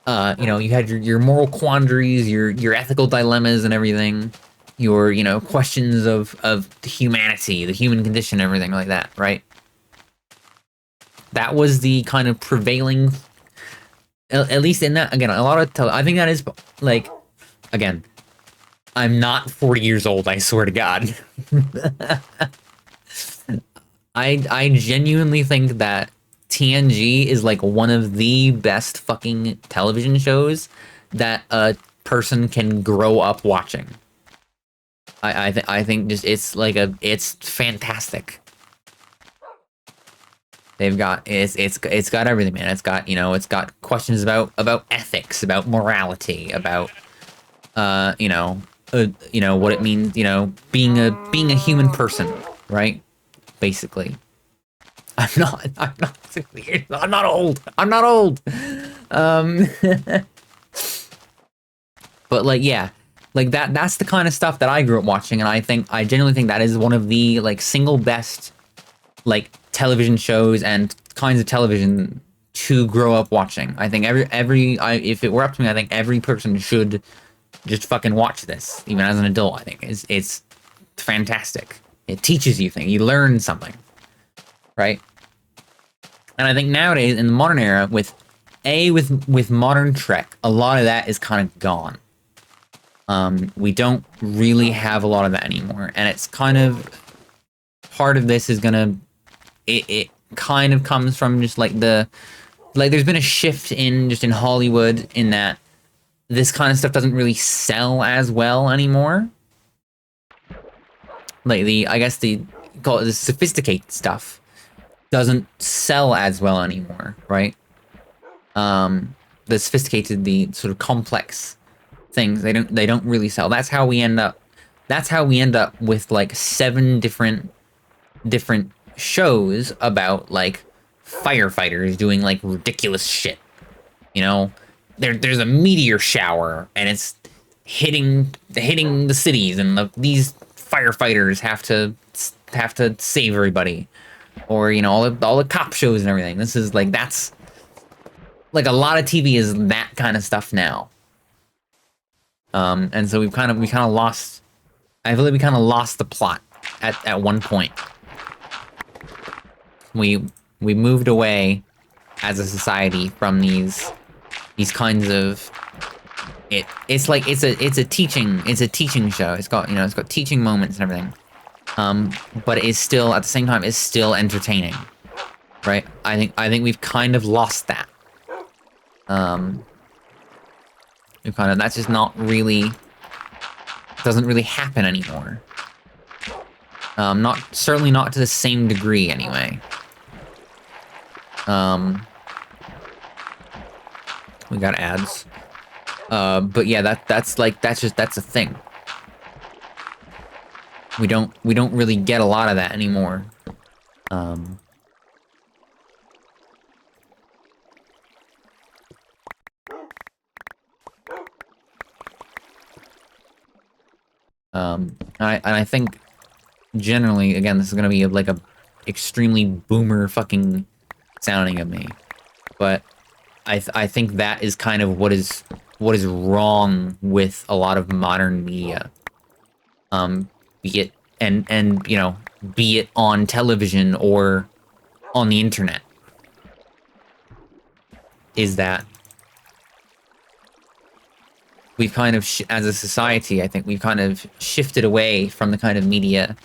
Speaker 1: you had your moral quandaries, your ethical dilemmas and everything, your questions of humanity, the human condition, everything like that, right? That was the kind of prevailing, at least in that, again, a lot of I think that is like, again, I'm not 40 years old, I swear to God. I genuinely think that TNG is like one of the best fucking television shows that a person can grow up watching. I think just it's fantastic. They've got it's got everything, man. It's got, you know, it's got questions about ethics, about morality, about you know what it means, you know, being a human person, right? Basically. I'm not weird. I'm not old. I'm not old. Um But like, yeah, like that's the kind of stuff that I grew up watching, and I genuinely think that is one of the like single best like television shows and kinds of television to grow up watching. I think if it were up to me, I think every person should just fucking watch this, even as an adult. I think it's fantastic. It teaches you things. You learn something, right? And I think nowadays in the modern era, with modern Trek, a lot of that is kind of gone. We don't really have a lot of that anymore, and it's kind of part of this is gonna it kind of comes from just like there's been a shift in Hollywood in that this kind of stuff doesn't really sell as well anymore. Like I guess call it the sophisticated stuff doesn't sell as well anymore, right? The sophisticated, the sort of complex things, they don't really sell. That's how we end up with like 7 different shows about like firefighters doing like ridiculous shit. You know, there's a meteor shower and it's hitting the cities, and these firefighters have to save everybody, or you know, all the cop shows and everything. This is like, that's like a lot of TV is that kind of stuff now. And so we kind of lost. I feel like we kind of lost the plot at one point. We moved away as a society from these kinds of it's like it's a teaching show. It's got, you know, it's got teaching moments and everything. But it is still, at the same time, is still entertaining, right? I think we've kind of lost that. That's just not really, doesn't really happen anymore. Certainly not to the same degree anyway. We got ads. But yeah, that's a thing. We don't really get a lot of that anymore. I think generally, again, this is gonna be like a extremely boomer fucking sounding of me, but I think that is kind of what is wrong with a lot of modern media. Be it and you know, be it on television or on the internet, is that we've kind of, as a society, I think we've kind of shifted away from the kind of media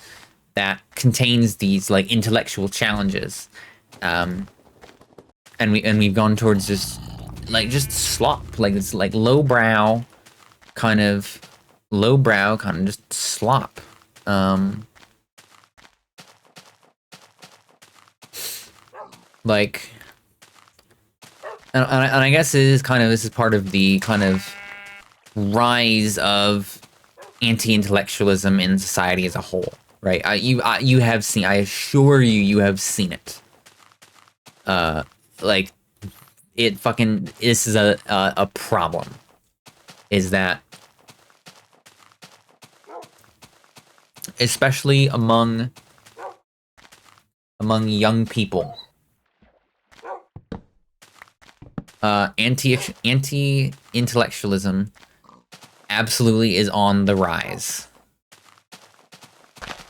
Speaker 1: that contains these like intellectual challenges, and we've gone towards just slop, like it's like lowbrow kind of just slop. Like, and I guess this is part of the kind of rise of anti-intellectualism in society as a whole, right? You have seen, I assure you, you have seen it. Like, it fucking, this is a problem, is that especially among young people, anti-intellectualism absolutely is on the rise.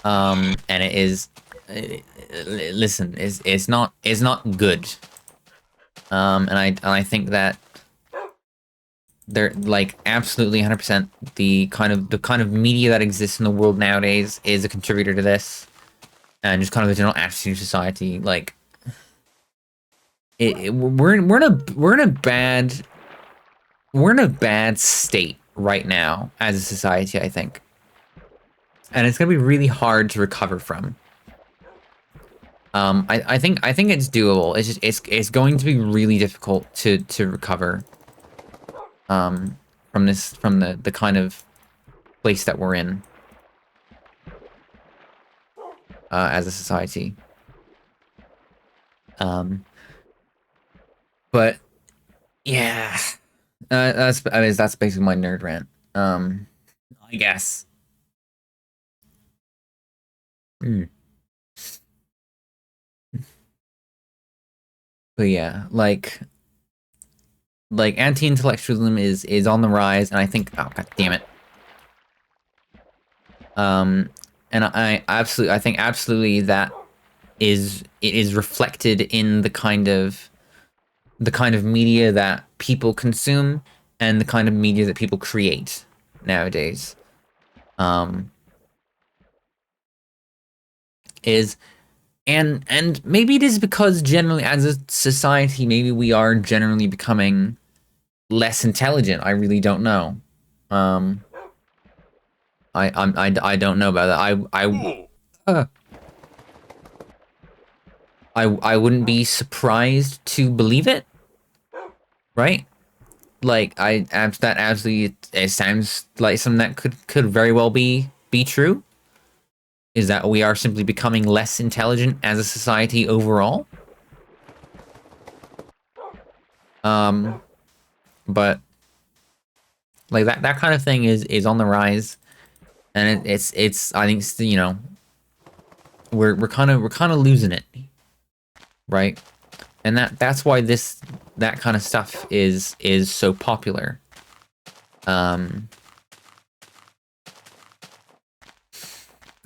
Speaker 1: And it is, listen, it's not good. And I think that they're like absolutely 100% the kind of media that exists in the world nowadays is a contributor to this, and just kind of the general attitude of society. Like, we're in a bad state right now as a society, I think. And it's gonna be really hard to recover from. I think it's doable. It's just it's going to be really difficult to recover from the kind of place that we're in as a society. But yeah, that's basically my nerd rant. I guess. Mm. But yeah, like anti-intellectualism is on the rise, and I think, oh god damn it. And I think absolutely that it is reflected in the kind of media that people consume and the kind of media that people create nowadays. Is and maybe it is because generally as a society, maybe we are generally becoming less intelligent. I really don't know. Um, I don't know about that. Uh, I wouldn't be surprised to believe it, right? Like that absolutely it sounds like something that could very well be true. Is that we are simply becoming less intelligent as a society overall. But like that kind of thing is on the rise, and it's I think you know we're kind of losing it, right? And that's why that kind of stuff is so popular. Um,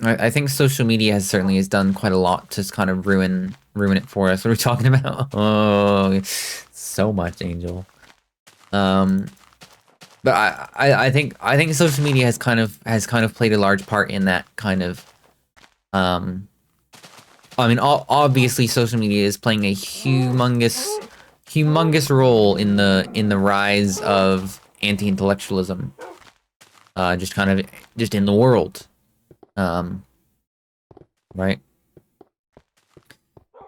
Speaker 1: I think social media has done quite a lot to kind of ruin it for us. What are we talking about? Oh, so much, Angel. Um, but I think social media has kind of played a large part in that kind of um I mean, obviously, social media is playing a humongous role in the rise of anti-intellectualism. Just kind of just in the world, um, right?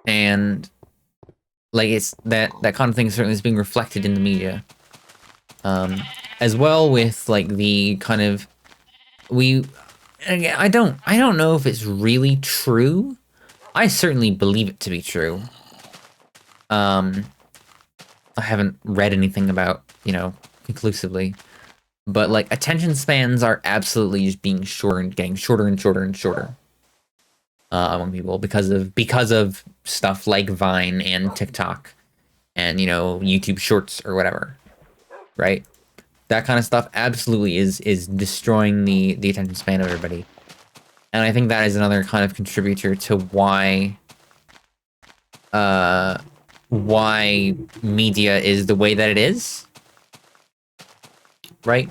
Speaker 1: And like it's that kind of thing certainly is being reflected in the media, as well with like the kind of we. Again, I don't know if it's really true. I certainly believe it to be true. Um, I haven't read anything about, conclusively. But like attention spans are absolutely just being shorter and getting shorter and shorter and shorter among people because of stuff like Vine and TikTok and YouTube Shorts or whatever, right? That kind of stuff absolutely is destroying the attention span of everybody, and I think that is another kind of contributor to why media is the way that it is, right?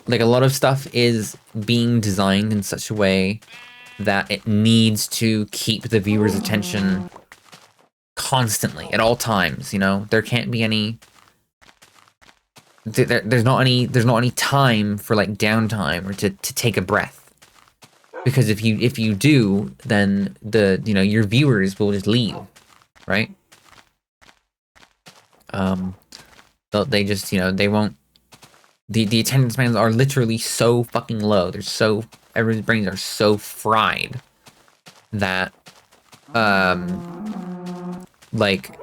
Speaker 1: Like a lot of stuff is being designed in such a way that it needs to keep the viewer's attention constantly at all times. There can't be any there's not any time for like downtime or to take a breath, because if you do, then your viewers will just leave, right? um they just they won't. The attendance spans are literally so fucking low. They're so everyone's brains are so fried that like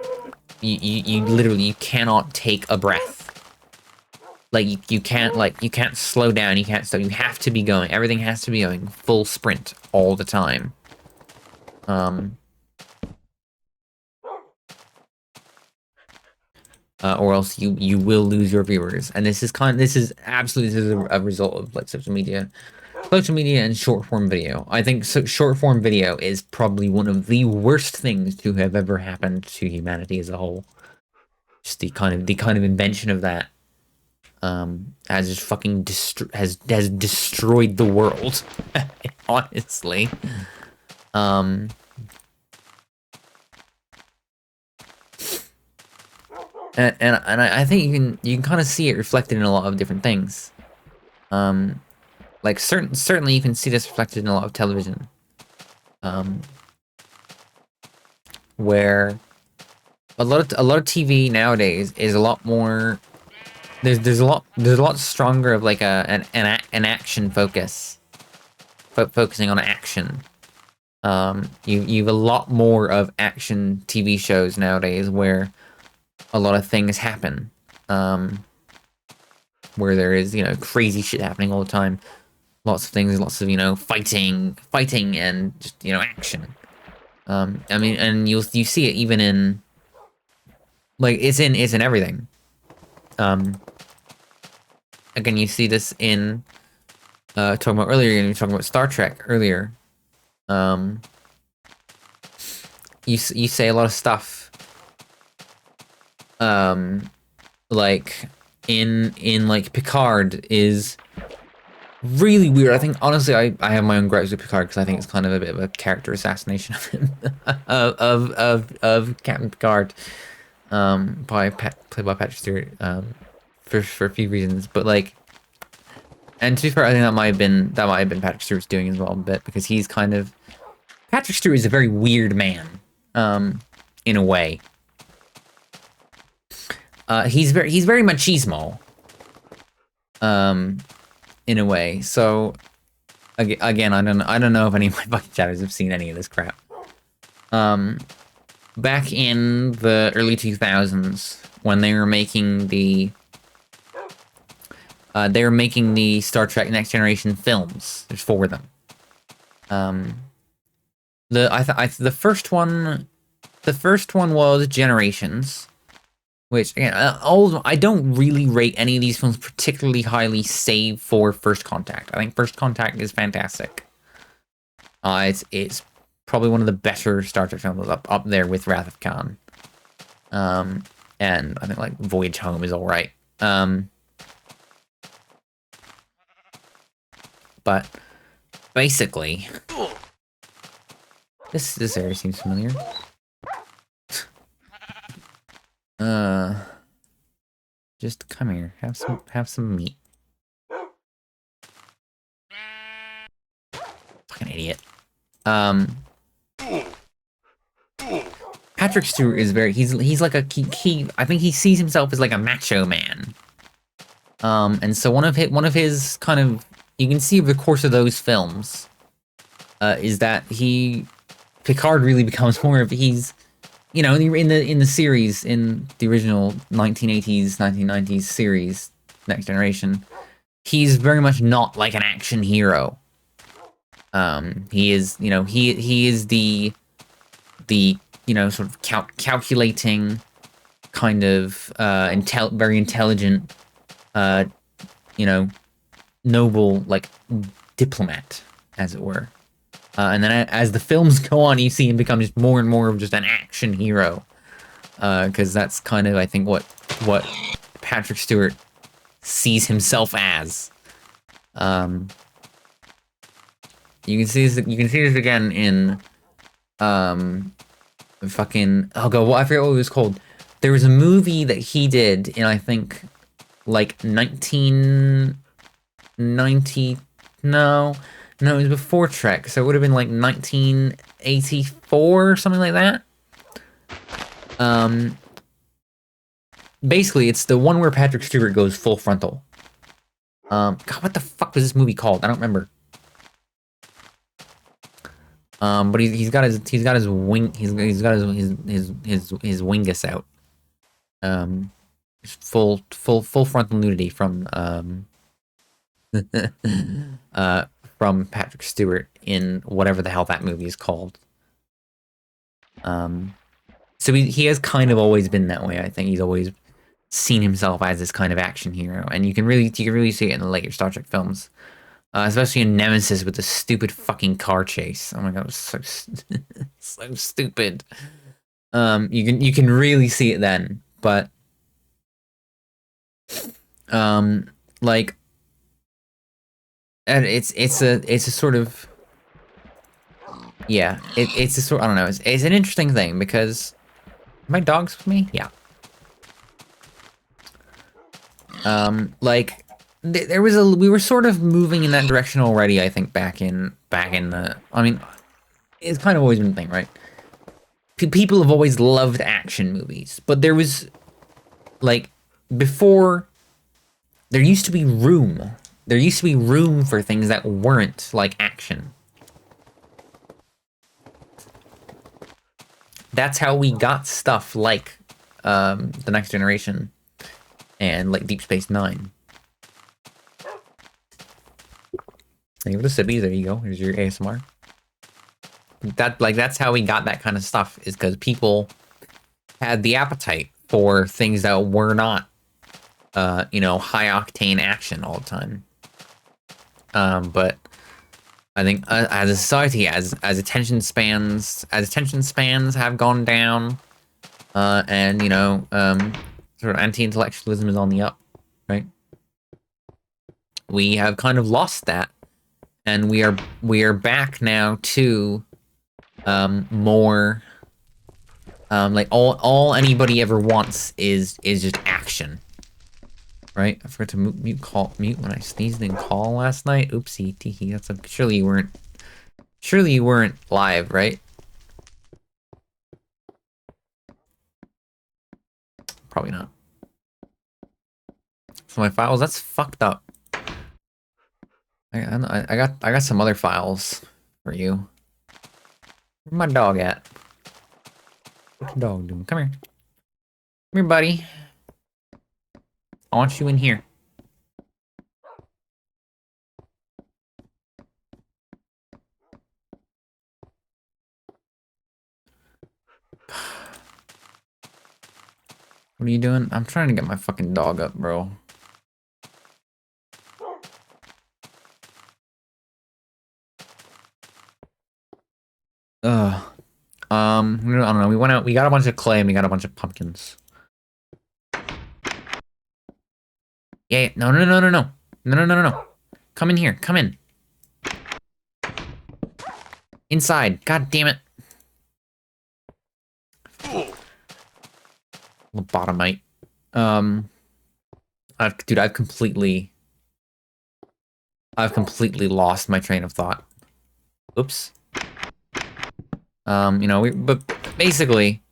Speaker 1: you literally you cannot take a breath. Like you can't slow down, you can't stop, you have to be going. Everything has to be going full sprint all the time. Or else you will lose your viewers. And this is absolutely a result of like social media and short form video. I think short form video is probably one of the worst things to have ever happened to humanity as a whole. Just the kind of invention of that has just fucking has destroyed the world. Honestly. And I think you can kind of see it reflected in a lot of different things. Like certainly you can see this reflected in a lot of television, where a lot of TV nowadays is a lot more. There's a lot stronger of like an action focus, focusing on action. You've a lot more of action TV shows nowadays where a lot of things happen. Where there is, you know, crazy shit happening all the time. Lots of things, lots of, you know, fighting and just, you know, action. I mean, and you see it even in, like, it's in everything. Again, you see this in, talking about earlier, you were talking about Star Trek earlier. You say a lot of stuff, like, in like Picard is really weird. I think honestly, I have my own gripes with Picard because I think it's kind of a bit of a character assassination of him, of Captain Picard, played by Patrick Stewart, for a few reasons. But like, and to be fair, I think that might have been Patrick Stewart's doing as well a bit, because he's kind of, Patrick Stewart is a very weird man, in a way. He's very machismo, in a way. So again, I don't know if any of my fucking chatters have seen any of this crap. Back in the early 2000s, when they were making the Star Trek Next Generation films, there's 4 of them. The first one was Generations, which, again, I don't really rate any of these films particularly highly, save for First Contact. I think First Contact is fantastic. It's probably one of the better Star Trek films, up there with Wrath of Khan. And I think, like, Voyage Home is alright. But basically, this area seems familiar. Just come here. Have some meat. Fucking idiot. Patrick Stewart is he's like I think he sees himself as like a macho man. And so one of his kind of, you can see over the course of those films, is that Picard really becomes more of, he's, you know, in the series, in the original 1980s, 1990s series, Next Generation, he's very much not like an action hero. He is, you know, he is the you know, sort of calculating, kind of very intelligent, you know, noble, like, diplomat, as it were. And then as the films go on, you see him become just more and more of just an action hero. Because that's kind of, I think, what Patrick Stewart sees himself as. You can see this again in fucking, oh god, I forget what it was called. There was a movie that he did in, I think, like 1990. No, it was before Trek, so it would have been like 1984 or something like that. Basically, it's the one where Patrick Stewart goes full frontal. God, what the fuck was this movie called? I don't remember. But he's got his wing, he's got his wingus out. Full frontal nudity from from Patrick Stewart in whatever the hell that movie is called. So he has kind of always been that way. I think he's always seen himself as this kind of action hero, and you can really see it in the later Star Trek films, especially in Nemesis with the stupid fucking car chase. Oh my god, it was so so stupid. You can really see it then, but like, and it's a sort of, yeah, it's a sort, I don't know, it's an interesting thing, because my dog's with me, yeah. Like, there was we were sort of moving in that direction already, I think, back in the, I mean, it's kind of always been a thing, right? People have always loved action movies, but there was, like, before, there used to be room. There used to be room for things that weren't, like, action. That's how we got stuff like, The Next Generation and, like, Deep Space Nine. Thank you for the sibbies. There you go. Here's your ASMR. That's how we got that kind of stuff, is because people had the appetite for things that were not, you know, high octane action all the time. But I think as a society, as attention spans have gone down, and you know, sort of anti-intellectualism is on the up, right? We have kind of lost that, and we are back now to more like all anybody ever wants is just action, right? I forgot to mute when I sneezed in call last night. Oopsie, teehee. That's surely you weren't live, right? Probably not. So my files, that's fucked up. I got some other files for you. Where's my dog at? What's the dog doing? Come here. Come here, buddy. I want you in here. What are you doing? I'm trying to get my fucking dog up, bro. Ugh. I don't know. We went out. We got a bunch of clay and we got a bunch of pumpkins. Yeah. No. No. No. No. No. No. No. No. No. No. Come in here. Come in. Inside. God damn it. Lobotomite. Dude, I've completely lost my train of thought. Oops. You know, but basically,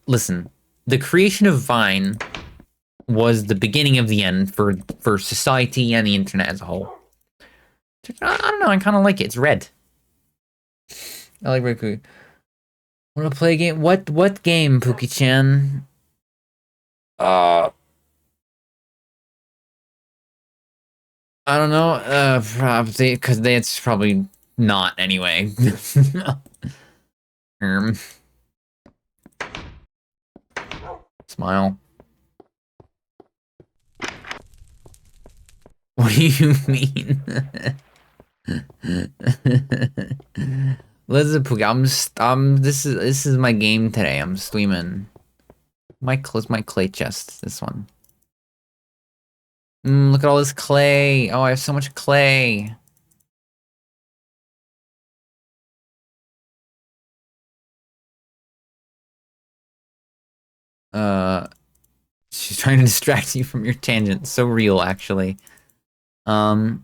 Speaker 1: listen, the creation of Vine was the beginning of the end for society and the internet as a whole. I don't know, I kind of like it. It's red. I like red cookie. Wanna play a game? What game, Pookie-chan? I don't know. Probably because it's probably not anyway. Smile. What do you mean? Listen, Pookie, this is my game today. I'm streaming. My clay chest. This one. Look at all this clay. Oh, I have so much clay. She's trying to distract you from your tangent. So real, actually. I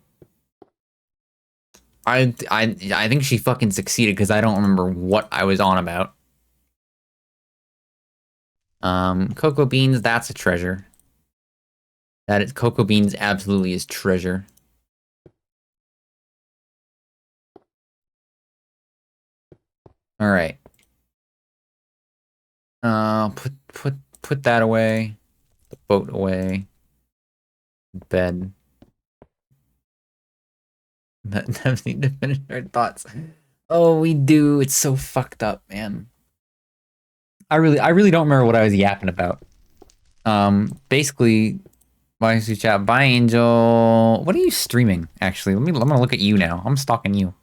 Speaker 1: think she fucking succeeded because I don't remember what I was on about. Cocoa beans, that's a treasure. That is, cocoa beans absolutely is treasure. All right. Put that away. The boat away. Bed. That need to finish our thoughts. Oh, we do. It's so fucked up, man. I really don't remember what I was yapping about. Basically, bye, chat. Bye, Angel. What are you streaming? Actually, I'm gonna look at you now. I'm stalking you.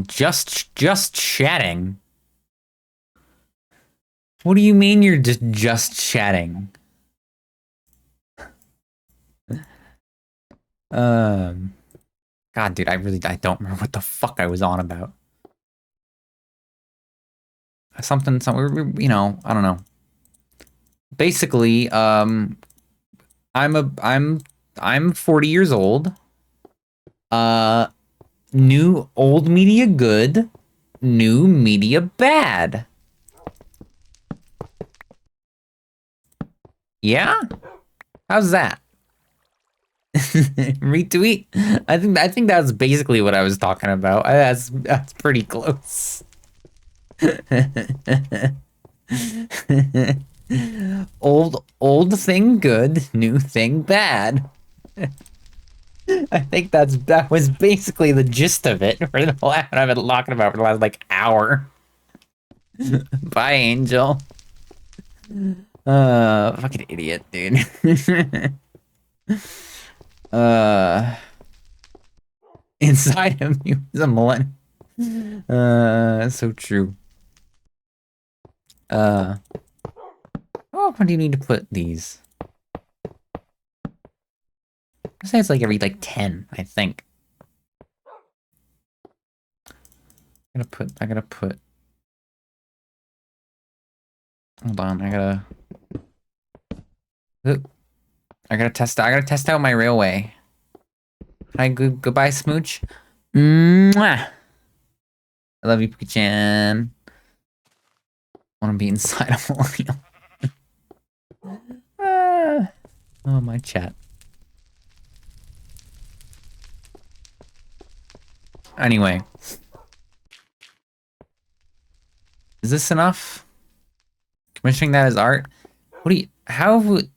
Speaker 1: Just chatting. What do you mean you're just chatting? God, dude, I don't remember what the fuck I was on about. Something, you know, I don't know. basically, I'm a I'm 40 years old. Uh, new old media good, new media bad. Yeah? How's that? Retweet? I think that's basically what I was talking about. That's pretty close. Old thing good, new thing bad. I think that was basically the gist of it for the last I've been talking about for the last like hour. Bye, Angel. Fucking idiot, dude. uh, inside him, he was a millennium. So true. Uh, oh, when do you need to put these? I say it's like every like 10, I think. I gotta put. Hold on, I gotta test out my railway. Hi, goodbye, Smooch. Mwah! I love you, Pookie-chan. Wanna be inside a millennial. Oh, my chat. Anyway. Is this enough? Commissioning that as art? What do you... How have we...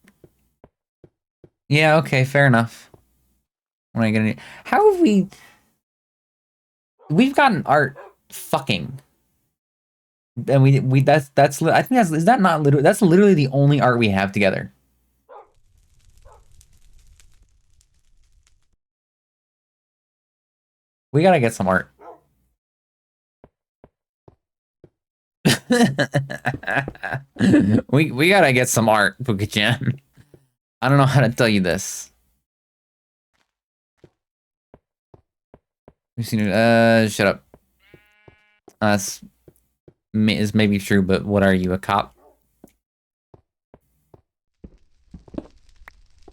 Speaker 1: Yeah, okay, fair enough. What am I gonna do? How have we... We've gotten art fucking. And that's I think that's, is that not literally, that's literally the only art we have together. We gotta get some art. we gotta get some art, Pookie-chan. I don't know how to tell you this. We've seen it. Shut up. That's is maybe true, but what are you, a cop?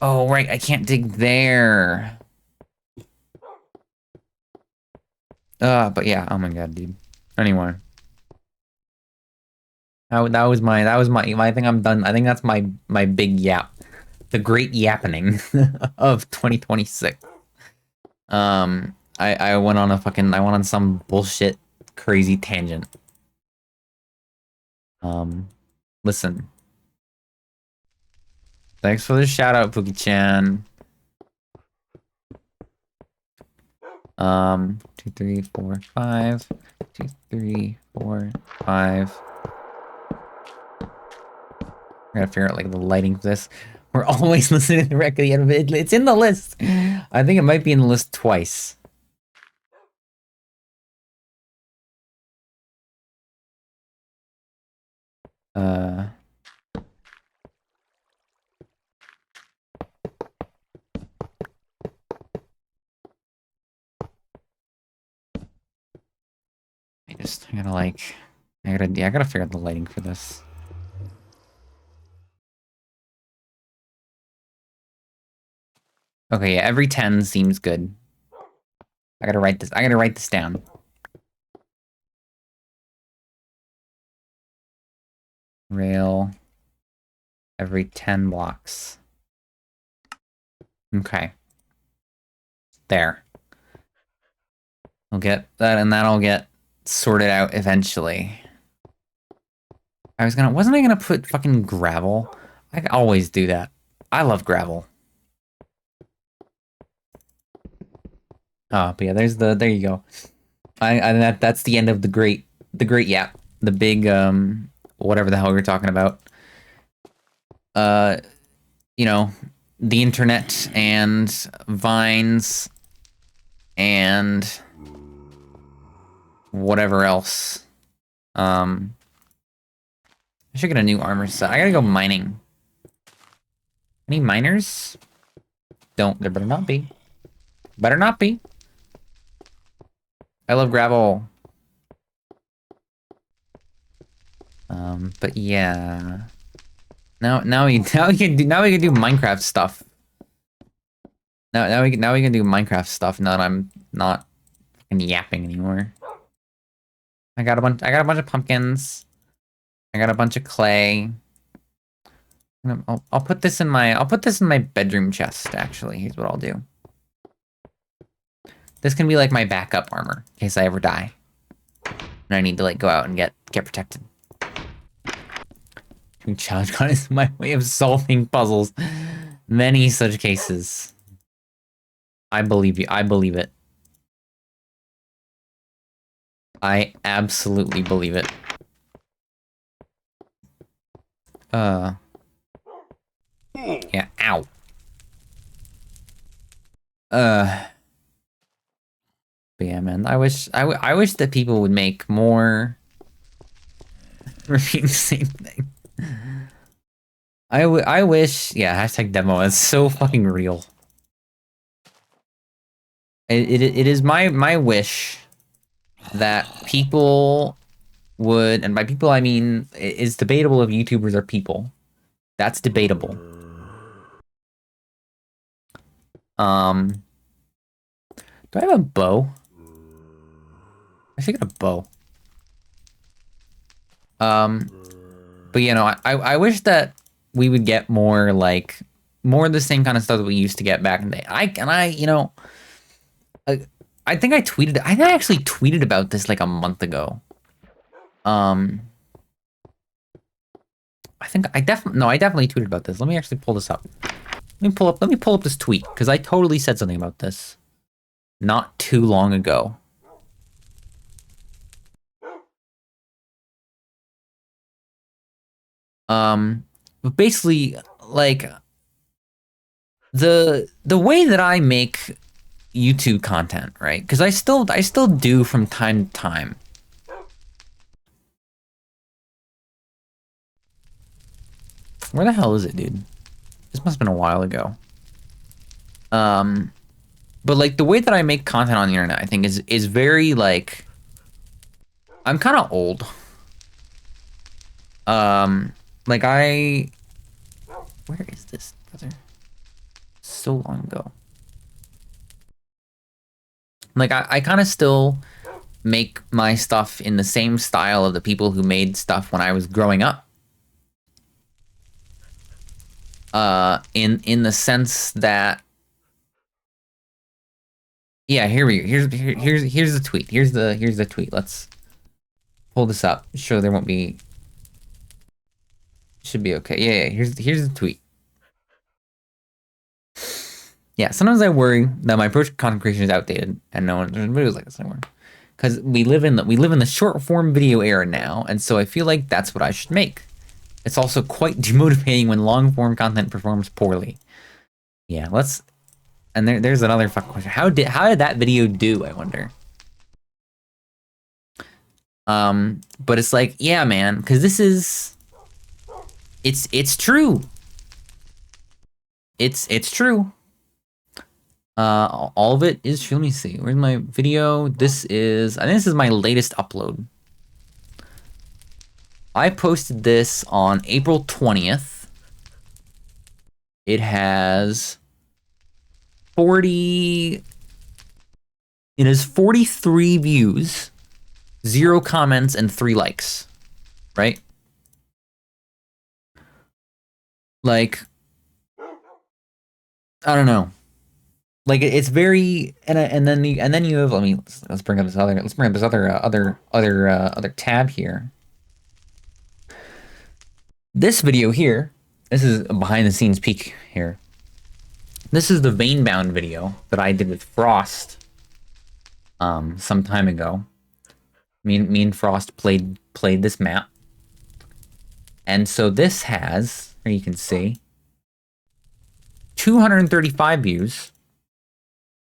Speaker 1: Oh, right, I can't dig there. But yeah, oh my god, dude. Anyway. I think I'm done. I think that's my big yap. The great yappening of 2026. I went on I went on some bullshit crazy tangent. Listen. Thanks for the shout out, Pookie-chan. 2, 3, 4, 5. 2, 3, 4, 5. I gotta figure out like the lighting for this. We're always listening to the record at the end of it. It's in the list. I think it might be in the list twice. I gotta like, I gotta figure out the lighting for this. Okay, yeah, every 10 seems good. I gotta write this down. Rail every 10 blocks. Okay. There. I'll get that, and that'll get sorted out eventually. Wasn't I gonna put fucking gravel? I always do that. I love gravel. Oh, but yeah, there you go. That's the end of the great yap. The big, whatever the hell we were talking about. You know, the internet and vines and whatever else. I should get a new armor set. I gotta go mining. Any miners? There better not be. Better not be. I love gravel. But yeah. Now we can do Minecraft stuff. Now we can do Minecraft stuff. Now that I'm not fucking yapping anymore. I got a bunch of pumpkins. I got a bunch of clay. I'll put this in my bedroom chest. Actually, here's what I'll do. This can be like my backup armor in case I ever die, and I need to like go out and get protected. Challenge con is my way of solving puzzles. Many such cases. I believe you. I believe it. I absolutely believe it. Yeah, ow. But yeah, man, I wish that people would make more repeat the same thing. I wish, yeah, hashtag demo is so fucking real. It is my wish that people would, and by people I mean, it's debatable if YouTubers are people. That's debatable. Do I have a bow? I should get a bow. But you know, I wish that we would get more like more of the same kind of stuff that we used to get back in the day. You know, I think I actually tweeted about this like a month ago. I definitely tweeted about this. Let me actually pull this up. Let me pull up this tweet because I totally said something about this not too long ago. But basically, like the way that I make YouTube content, right? Because I still do from time to time. Where the hell is it, dude? This must have been a while ago. But like the way that I make content on the internet, I think is very like I'm kind of old. Like where is this? So long ago. Like I kind of still make my stuff in the same style of the people who made stuff when I was growing up. In the sense that, yeah, here we go. Here's the tweet. Here's the tweet. Let's pull this up. Sure, there won't be. Should be okay. Yeah. Here's the tweet. Yeah, sometimes I worry that my approach to content creation is outdated and no one there's videos like this anymore. Because we live in the short form video era now, and so I feel like that's what I should make. It's also quite demotivating when long form content performs poorly. Yeah, let's. And there's another fucking question. How did that video do? I wonder. But it's like, yeah, man, because this is. It's true. It's true. All of it is true. Let me see. Where's my video? I think this is my latest upload. I posted this on April 20th. It has 43 views, 0 comments, and 3 likes. Right? Like, I don't know. Like it's very and then you have let's bring up this other tab here. This video here, this is a behind the scenes peek here. This is the Vein-bound video that I did with Frost some time ago. Me and Frost played this map. And so this has, here you can see, 235 views.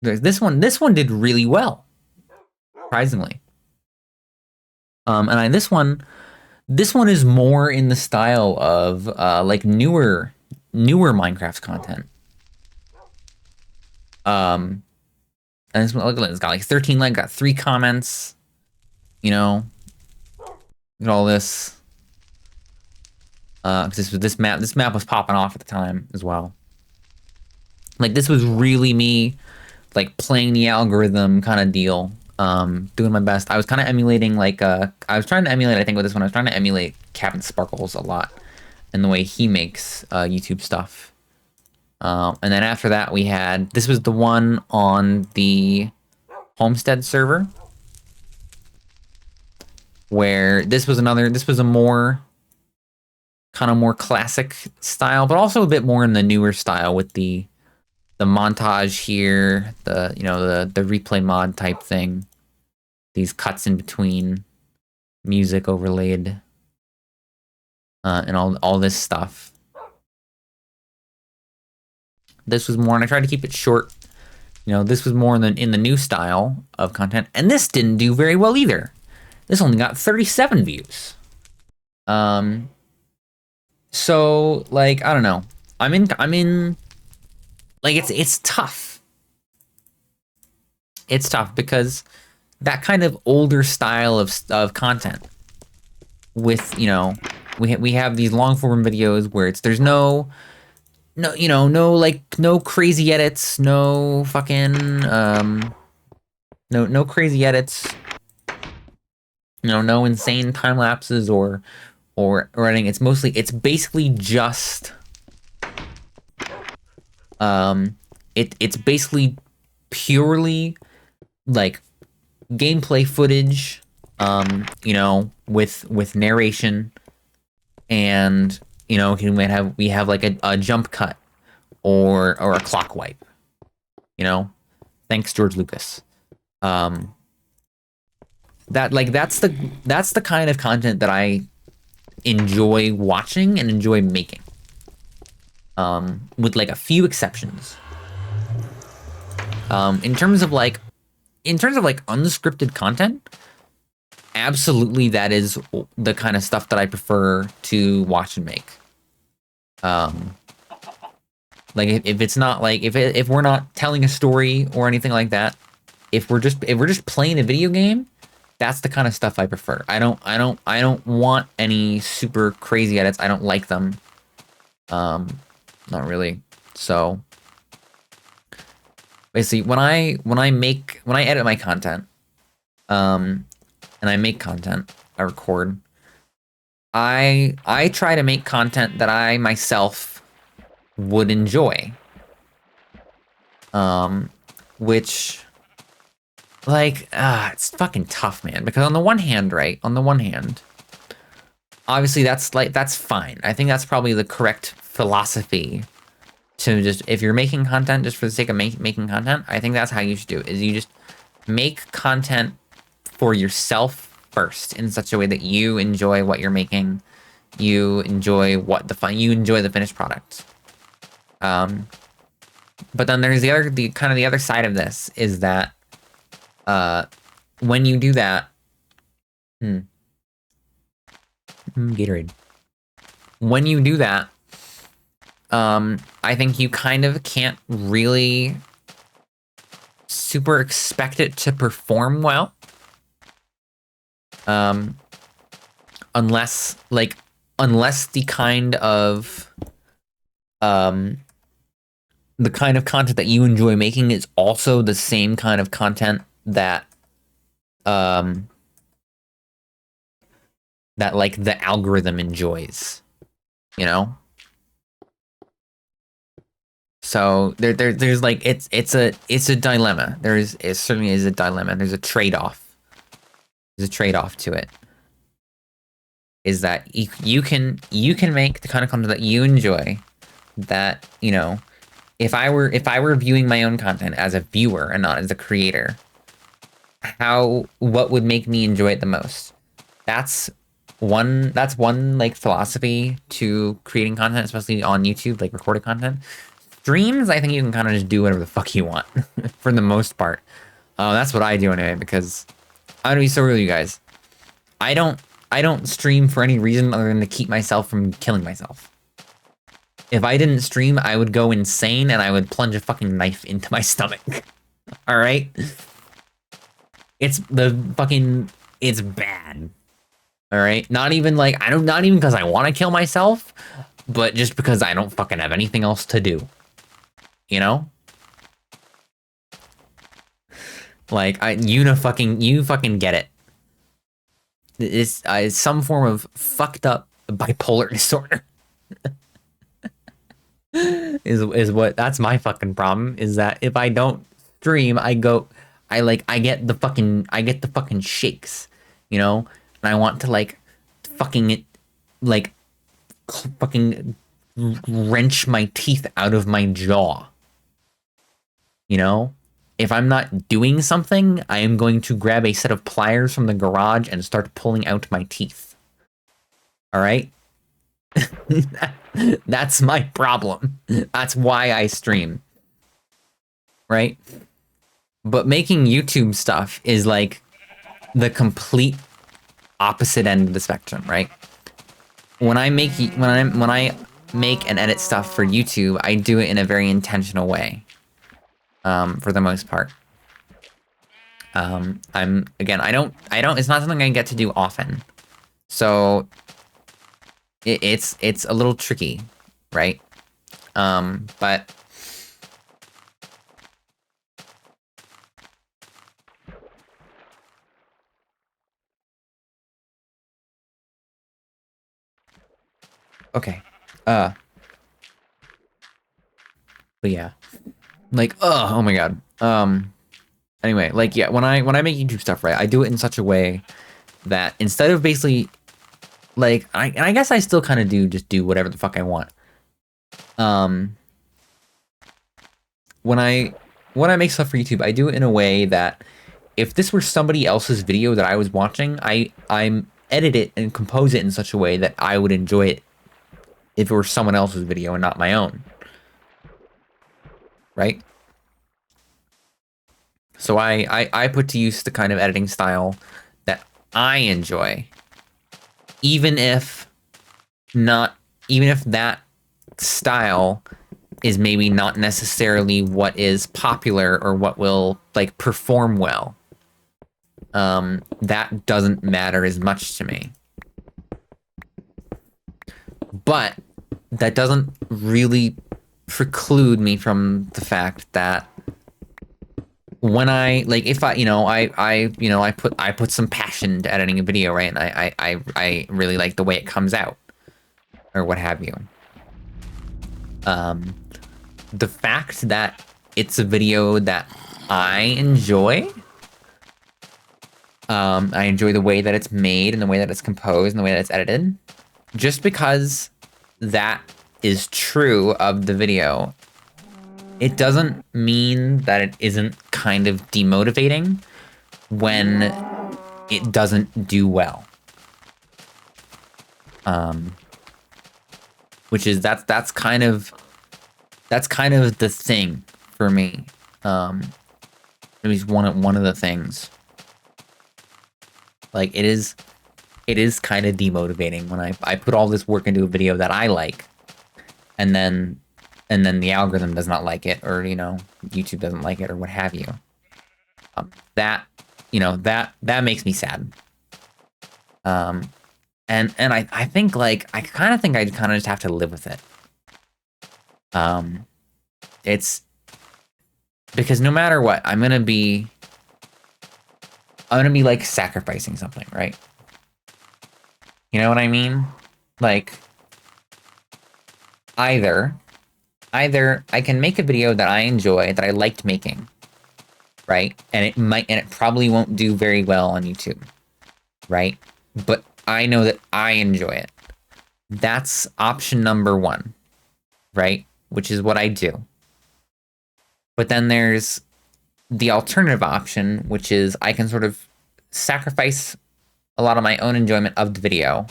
Speaker 1: This one did really well, surprisingly. And this one is more in the style of like newer Minecraft content. And this one, look at it, it's got like 13 likes, got 3 comments. You know, look at all this. Because this map was popping off at the time as well. Like this was really me, like playing the algorithm kind of deal. Doing my best. I was kind of emulating like I was trying to emulate. I think with this one, I was trying to emulate Captain Sparkles a lot, and the way he makes YouTube stuff. And then after that, we had this was the one on the Homestead server, where this was a more kind of more classic style, but also a bit more in the newer style with the montage here, the replay mod type thing, these cuts in between, music overlaid, and all this stuff. This was more, and I tried to keep it short. This was more in the new style of content, and this didn't do very well either. This only got 37 views. So like I don't know. I'm in. Like it's tough. It's tough because that kind of older style of content with, we have these long form videos where there's no crazy edits, no fucking no crazy edits, no insane time lapses or anything. It's basically just it's basically purely like gameplay footage, with narration, and we have like a jump cut or a clock wipe. Thanks George Lucas. That's the kind of content that I enjoy watching and enjoy making. With like a few exceptions. In terms of unscripted content, absolutely that is the kind of stuff that I prefer to watch and make. Like if it's not like if we're not telling a story or anything like that, if we're just playing a video game, that's the kind of stuff I prefer. I don't want any super crazy edits. I don't like them. Not really. So basically when I edit my content, and I make content, I record, I try to make content that I myself would enjoy. Which like it's fucking tough, man, because on the one hand, obviously that's fine. I think that's probably the correct philosophy to just, if you're making content just for the sake of making content, I think that's how you should do it, is you just make content for yourself first in such a way that you enjoy what you're making, you enjoy the finished product. But then there's the other side of this is that when you do that, Gatorade. When you do that, I think you kind of can't really super expect it to perform well. Unless the kind of content that you enjoy making is also the same kind of content that like the algorithm enjoys, So there's like it's a dilemma. It certainly is a dilemma. There's a trade-off. There's a trade-off to it. Is that you can make the kind of content that you enjoy, that, if I were viewing my own content as a viewer and not as a creator, what would make me enjoy it the most? That's one like philosophy to creating content, especially on YouTube, like recorded content. Streams, I think you can kind of just do whatever the fuck you want for the most part. That's what I do anyway, because I'm gonna be so real, you guys. I don't stream for any reason other than to keep myself from killing myself. If I didn't stream, I would go insane and I would plunge a fucking knife into my stomach. All right? It's bad. All right, not even like not even because I want to kill myself, but just because I don't fucking have anything else to do. You know? Like you fucking get it. It's some form of fucked up bipolar disorder. is what that's my fucking problem, is that if I don't stream, I get the fucking shakes, you know? And I want to like fucking wrench my teeth out of my jaw. You know? If I'm not doing something, I am going to grab a set of pliers from the garage and start pulling out my teeth. All right? That's my problem. That's why I stream. Right? But making YouTube stuff is like the complete opposite end of the spectrum, right? When I make and edit stuff for YouTube, I do it in a very intentional way. For the most part. I don't, it's not something I get to do often. So it's a little tricky, right? But okay. But yeah. Like, oh my god. Anyway, like, yeah, when I make YouTube stuff, right, I do it in such a way that instead of basically like, I guess I still kind of do whatever the fuck I want. When I make stuff for YouTube, I do it in a way that if this were somebody else's video that I was watching, I'm edit it and compose it in such a way that I would enjoy it if it were someone else's video and not my own. Right? So I put to use the kind of editing style that I enjoy. Even if that style is maybe not necessarily what is popular or what will like perform well. That doesn't matter as much to me. But that doesn't really preclude me from the fact that when I like, if I put some passion to editing a video, right? And I really like the way it comes out or what have you. The fact that it's a video that I enjoy, I enjoy the way that it's made and the way that it's composed and the way that it's edited. Just because that is true of the video, it doesn't mean that it isn't kind of demotivating when it doesn't do well. Which is that's kind of the thing for me. At least one of the things. Like it is kind of demotivating when I put all this work into a video that I like, and then the algorithm does not like it, or YouTube doesn't like it, or what have you. That makes me sad. And I think like I kind of just have to live with it. It's because no matter what, I'm gonna be like sacrificing something, right? You know what I mean? Like either I can make a video that I enjoy, that I liked making, right? And it probably won't do very well on YouTube, right? But I know that I enjoy it. That's option number one, right? Which is what I do. But then there's the alternative option, which is I can sort of sacrifice a lot of my own enjoyment of the video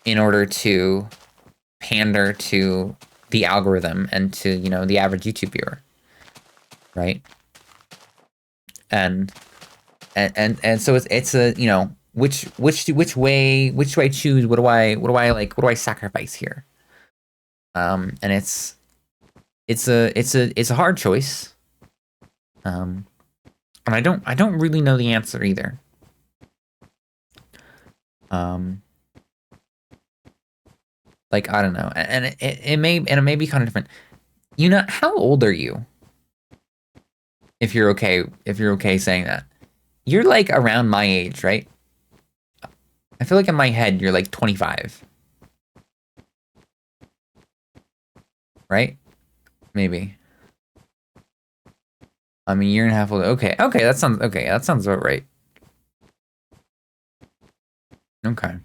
Speaker 1: in order to pander to the algorithm and to, the average YouTube viewer. Right? And so it's a, which way do I choose? What do I sacrifice here? And it's a hard choice. And I don't really know the answer either. Um, like I don't know, and it may be kind of different. You know, how old are you? If you're okay saying that, you're like around my age, right? I feel like in my head you're like 25, right? Maybe. I'm a year and a half old. Okay, okay, that sounds okay. That sounds about right. Okay.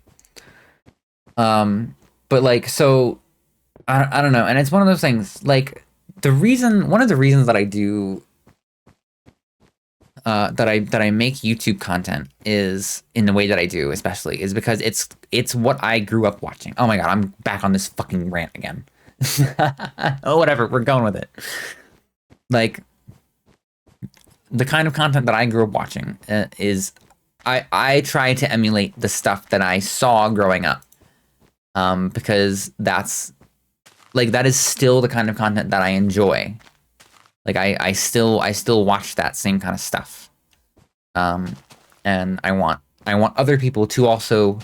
Speaker 1: Um, but like, so I don't know, and it's one of those things. Like one of the reasons that I do that I make YouTube content is in the way that I do, especially, is because it's what I grew up watching. Oh my God, I'm back on this fucking rant again. Oh, whatever, we're going with it. Like the kind of content that I grew up watching is I try to emulate the stuff that I saw growing up. Because that's like that is still the kind of content that I enjoy. Like I still watch that same kind of stuff. Um, and I want other people to also,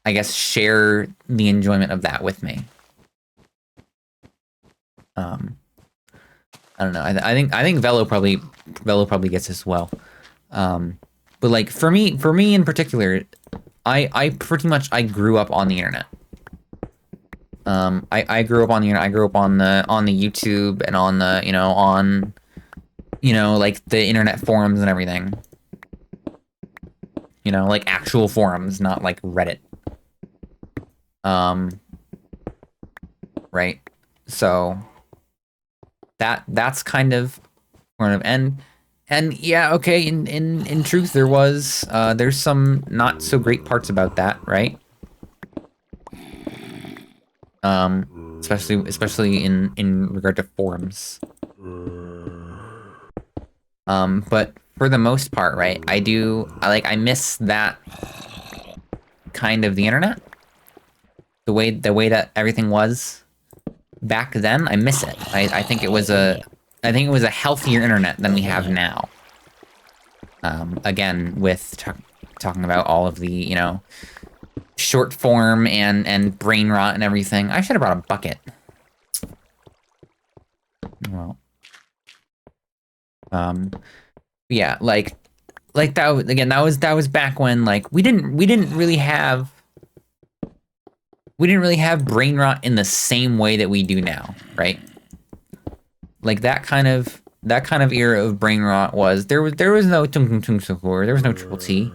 Speaker 1: I guess, share the enjoyment of that with me. Um, I don't know. I think Velo probably gets this well. But like for me in particular, I pretty much I grew up on the internet. I grew up on the internet. I grew up on the YouTube and on the like the internet forums and everything. You know, like actual forums, not like Reddit. Um, right. So that's kind of and yeah, okay, in truth there's some not so great parts about that, right? Especially in regard to forums. But for the most part, right, I miss that kind of the internet. The way that everything was back then, I miss it. I think it was I think it was a healthier internet than we have now. Again, with talking about all of the, short form and brain rot and everything. I should have brought a bucket. Well, um, yeah, like that was, again, that was back when like we didn't really have brain rot in the same way that we do now, right? Like that kind of era of brain rot was there was no tung tung tung sukur, there was no triple T,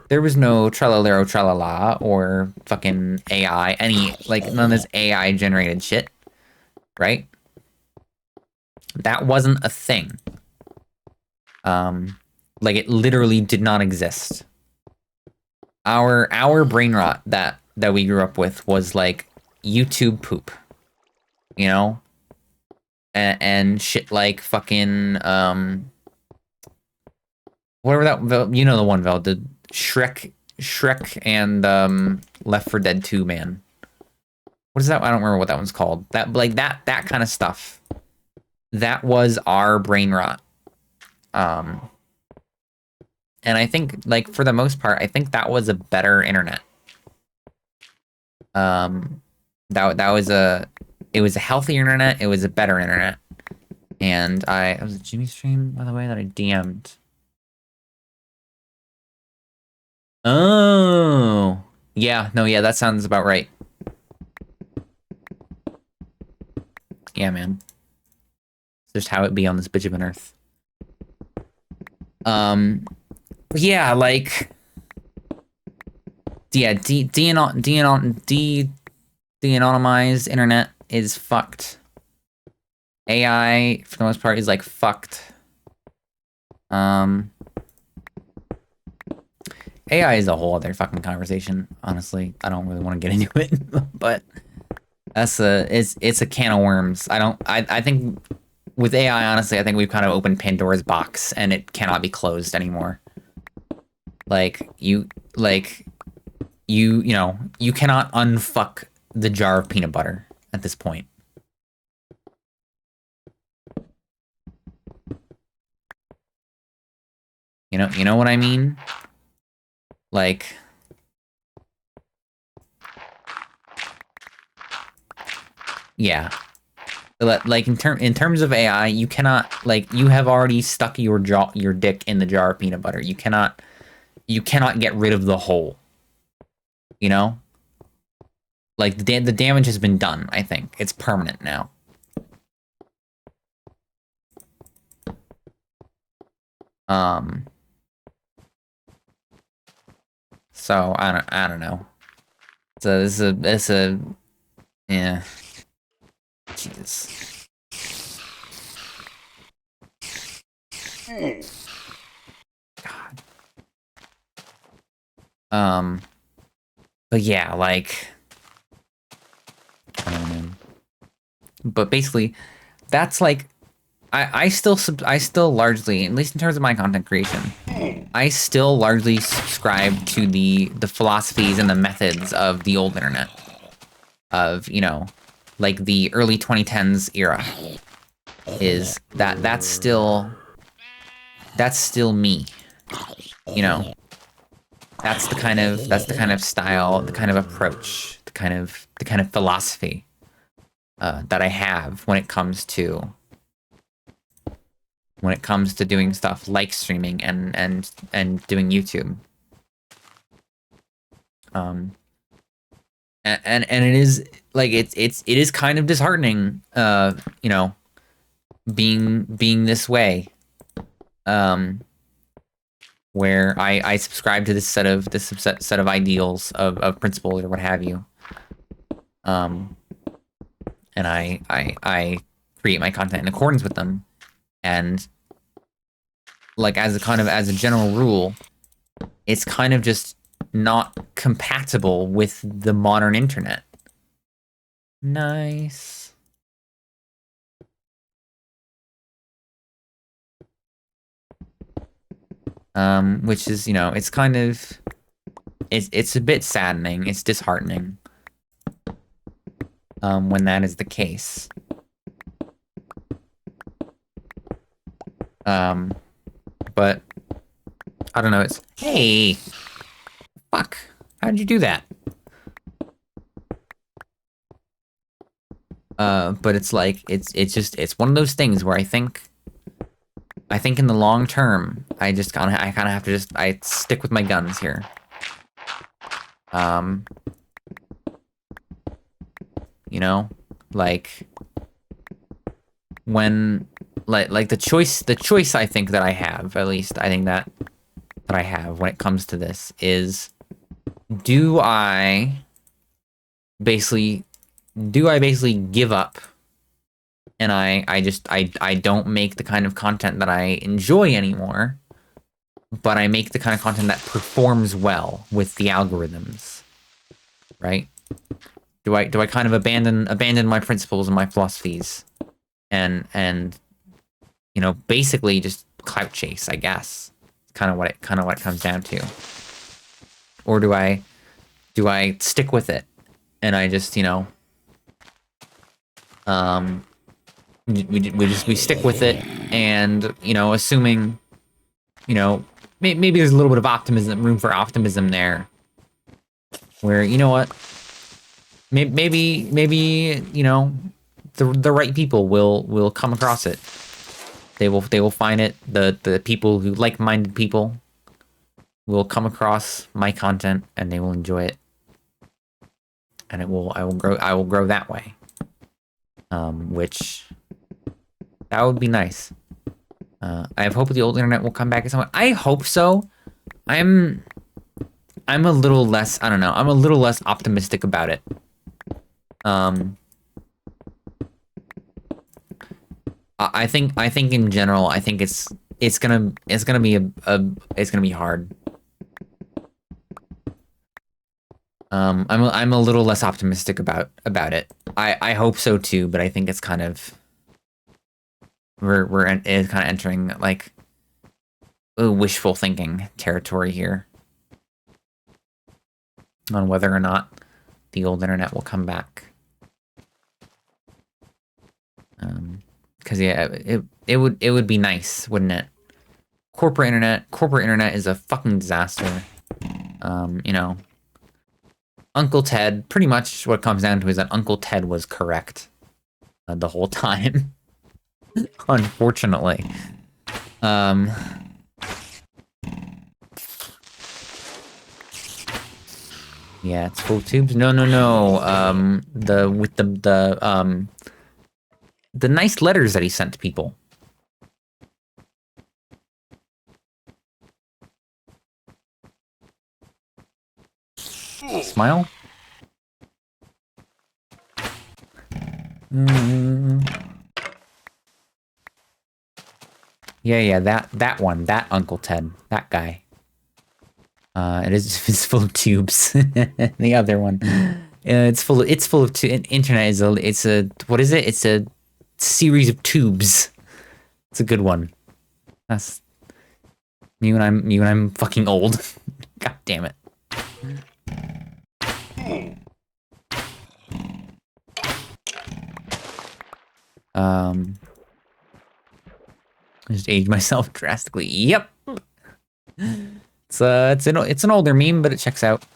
Speaker 1: there was no tralalero tralala or fucking AI, any like none of this AI generated shit, right? That wasn't a thing. Like it literally did not exist. Our brain rot that we grew up with was like YouTube poop, you know, and shit like fucking whatever that you know the one Vel the Shrek and Left 4 Dead 2 man. What is that? I don't remember what that one's called. That like that kind of stuff. That was our brain rot. Um, and I think like for the most part, I think that was a better internet. Um, that was it was a healthier internet. It was a better internet. And it was a Jimmy stream, by the way, that I DM'd. Oh, yeah, no, yeah, that sounds about right. Yeah, man. It's just how it be on this bitch of an earth. Yeah, like, yeah, de-anonymized internet is fucked. AI, for the most part, is like fucked. AI is a whole other fucking conversation, honestly. I don't really want to get into it, but it's a can of worms. I think with AI, honestly, I think we've kind of opened Pandora's box and it cannot be closed anymore. Like you cannot unfuck the jar of peanut butter at this point. You know what I mean? Like Yeah. Like in terms of AI, you cannot, like, you have already stuck your dick in the jar of peanut butter. You cannot get rid of the hole. You know? Like the damage has been done, I think. It's permanent now. So I don't know. So it's a yeah. Jesus. God. But yeah, like, I don't know. But basically, that's like, I still largely, at least in terms of my content creation, I still largely subscribe to the philosophies and the methods of the old internet, of, you know, like the early 2010s era. Is that's still me, you know. That's the kind of style, the kind of approach, the kind of philosophy that I have when it comes to doing stuff like streaming and doing YouTube. And it is like it is kind of disheartening, you know, being this way, where I subscribe to this set of ideals, of principles or what have you, and I create my content in accordance with them, and like as a general rule, it's kind of just not compatible with the modern internet. Nice. Which is, you know, it's kind of, it's a bit saddening. It's disheartening, when that is the case. But I don't know. It's, hey, fuck, how'd you do that? But it's like, it's one of those things where I think in the long term, I kind of have to I stick with my guns here. You know, like, when, like the choice I think that I have, at least I think that I have when it comes to this, is, do I basically give up, and I don't make the kind of content that I enjoy anymore, but I make the kind of content that performs well with the algorithms, right? Do I kind of abandon my principles and my philosophies, and you know, basically just clout chase, I guess. Kind of what it comes down to. Or do I stick with it, and I just, you know, we stick with it, and, you know, assuming, you know, maybe there's a little bit of room for optimism there, where, you know what, maybe you know, the right people will come across it. They will find it. The people who, like-minded people, will come across my content, and they will enjoy it, and I will grow that way. Which, that would be nice. I hope the old internet will come back at some point. I hope so. I'm a little less, I don't know, I'm a little less optimistic about it. I think in general, I think it's gonna be hard. I'm a little less optimistic about it. I hope so too, but I think it's kind of, it's kind of entering, like, wishful thinking territory here on whether or not the old internet will come back. Because yeah, it would be nice, wouldn't it? Corporate internet is a fucking disaster. You know, Uncle Ted, pretty much what it comes down to is that Uncle Ted was correct. the whole time. Unfortunately. Yeah, it's full of tubes. No. The nice letters that he sent to people. Smile. Yeah, that one, that Uncle Ted, that guy. It's full of tubes. The other one, it's full of internet is what is it? It's a series of tubes. It's a good one. That's me when I'm fucking old. God damn it. I just aged myself drastically. Yep. It's an older meme, but it checks out.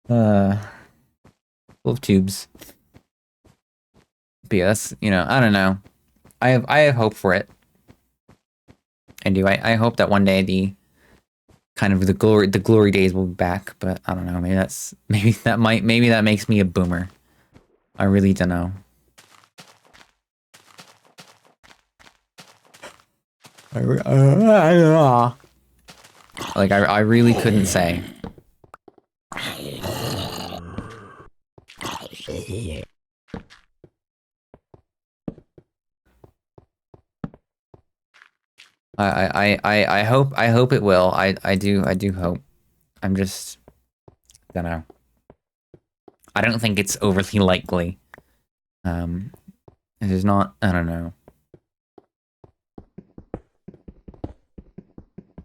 Speaker 1: Full of tubes. But yeah, that's, I don't know. I have hope for it. I do. I hope that one day the glory days will be back, but I don't know. Maybe that makes me a boomer. I really don't know. I really couldn't say. I hope it will. I do hope. I'm just, don't know. I don't think it's overly likely. It is not, I don't know.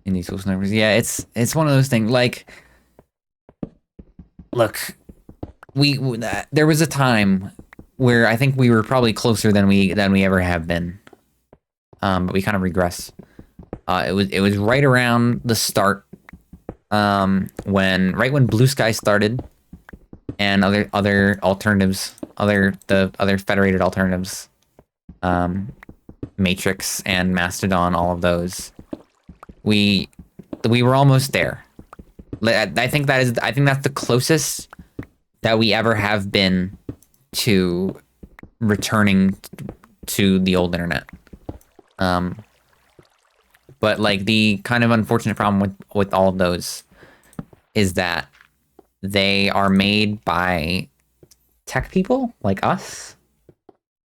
Speaker 1: In these social numbers. Yeah, it's one of those things, like, look, there was a time where I think we were probably closer than we ever have been. But we kind of regress. It was right around the start, when Blue Sky started, and other alternatives, the other federated alternatives, Matrix and Mastodon, all of those. We were almost there. I think that's the closest that we ever have been to returning to the old internet. But like the kind of unfortunate problem with all of those is that they are made by tech people like us,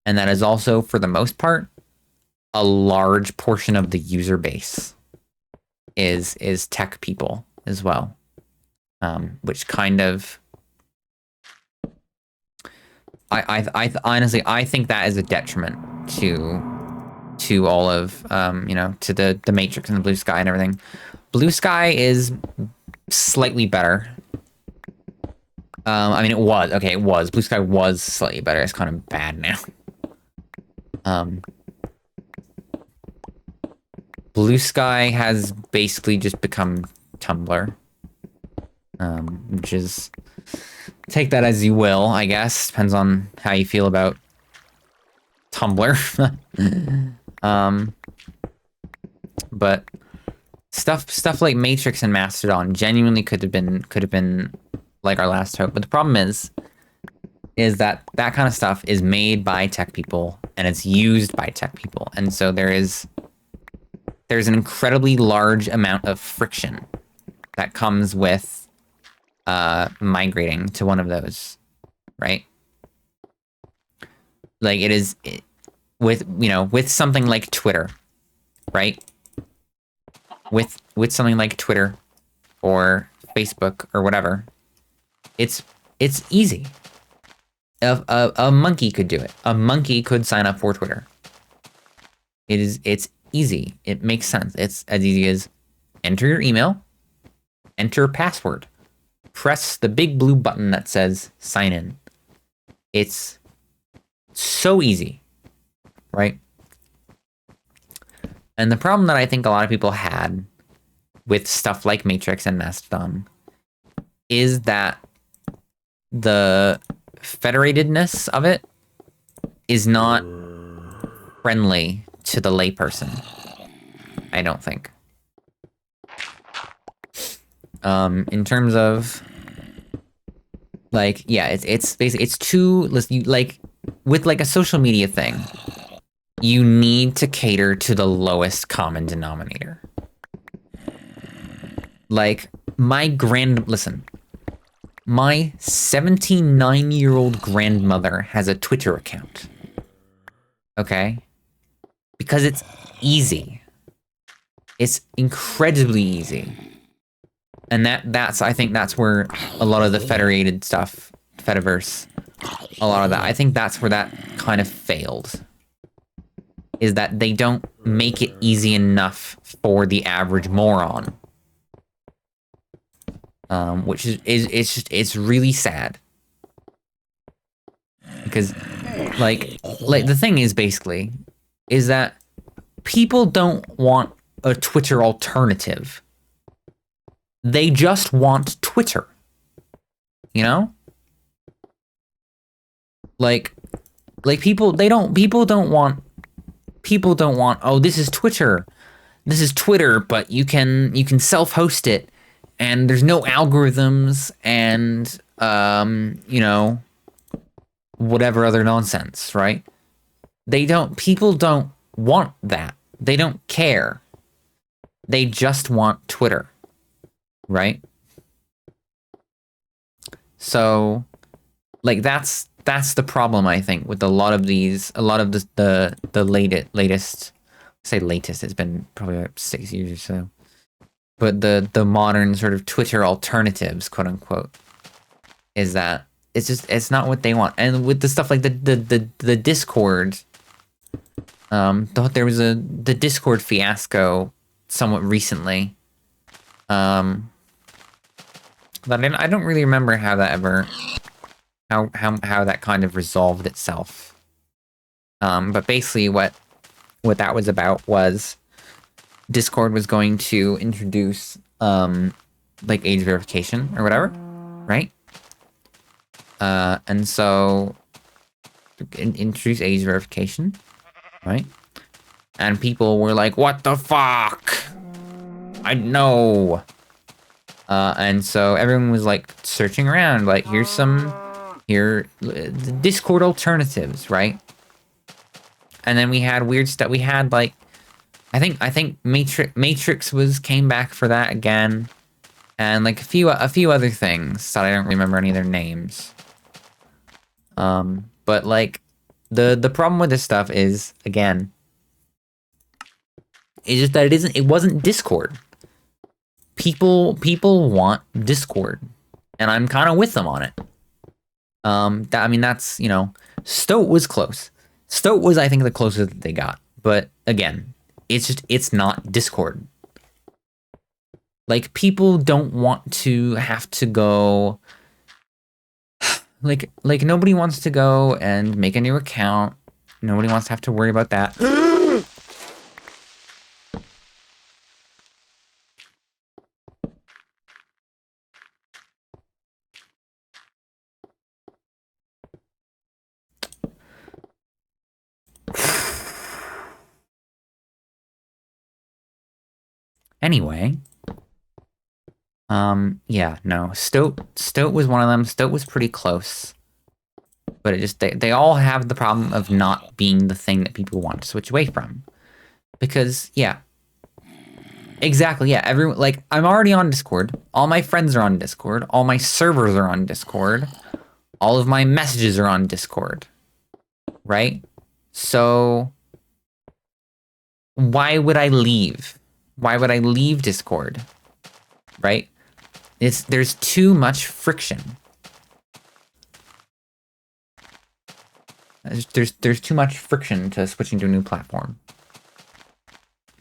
Speaker 1: and that is also, for the most part, a large portion of the user base is tech people as well, which kind of, I honestly, I think that is a detriment to all of, to the Matrix and the Blue Sky and everything. Blue Sky is slightly better. I mean, it was. Blue Sky was slightly better. It's kind of bad now. Blue Sky has basically just become Tumblr. Which is, take that as you will, I guess. Depends on how you feel about Tumblr. But stuff like Matrix and Mastodon genuinely could have been like our last hope. But the problem is that kind of stuff is made by tech people and it's used by tech people. And so there's an incredibly large amount of friction that comes with migrating to one of those, right? Like with something like Twitter, right? With something like Twitter or Facebook or whatever, it's easy. A monkey could do it. A monkey could sign up for Twitter. It's easy. It makes sense. It's as easy as enter your email, enter a password, press the big blue button that says sign in. It's so easy, right? And the problem that I think a lot of people had with stuff like Matrix and Mastodon is that the federatedness of it is not friendly to the layperson. I don't think. In terms of like, yeah, it's basically it's too like with like a social media thing. You need to cater to the lowest common denominator. Like my 79-year-old grandmother has a Twitter account. Okay? Because it's easy. It's incredibly easy. And I think that's where a lot of the federated stuff, Fediverse, a lot of that, I think that's where that kind of failed. Is that they don't make it easy enough for the average moron. Which it's really sad. Because like the thing is basically is that people don't want a Twitter alternative. They just want Twitter. You know? Like people don't want, oh, this is Twitter. This is Twitter, but you can self-host it and there's no algorithms and you know, whatever other nonsense, right? People don't want that. They don't care. They just want Twitter, right? So, like that's the problem, I think, with a lot of the latest, say latest, it's been probably like 6 years or so, but the modern sort of Twitter alternatives, quote unquote, is that it's not what they want. And with the stuff like the Discord, there was the Discord fiasco somewhat recently, but I don't really remember how that ever, how that kind of resolved itself. But basically what that was about was Discord was going to introduce like age verification or whatever, right? And so introduce age verification, right? And people were like, what the fuck? I know. And so everyone was like searching around, like here's the Discord alternatives, right? And then we had weird stuff. We had like, I think Matrix came back for that again, and like a few other things that I don't remember any of their names. But like the problem with this stuff is, again, it's just that it wasn't Discord. People want Discord, and I'm kind of with them on it. I mean, that's, you know, Stoat was close. Stoat was, I think, the closest that they got. But again, it's not Discord. Like, people don't want to have to go, like nobody wants to go and make a new account. Nobody wants to have to worry about that. Anyway, yeah, no, Stoat was one of them. Stoat was pretty close, but it just, they all have the problem of not being the thing that people want to switch away from, because, yeah, exactly, yeah, everyone, like, I'm already on Discord, all my friends are on Discord, all my servers are on Discord, all of my messages are on Discord, right? So why would I leave? Why would I leave Discord? Right? There's too much friction. There's too much friction to switching to a new platform.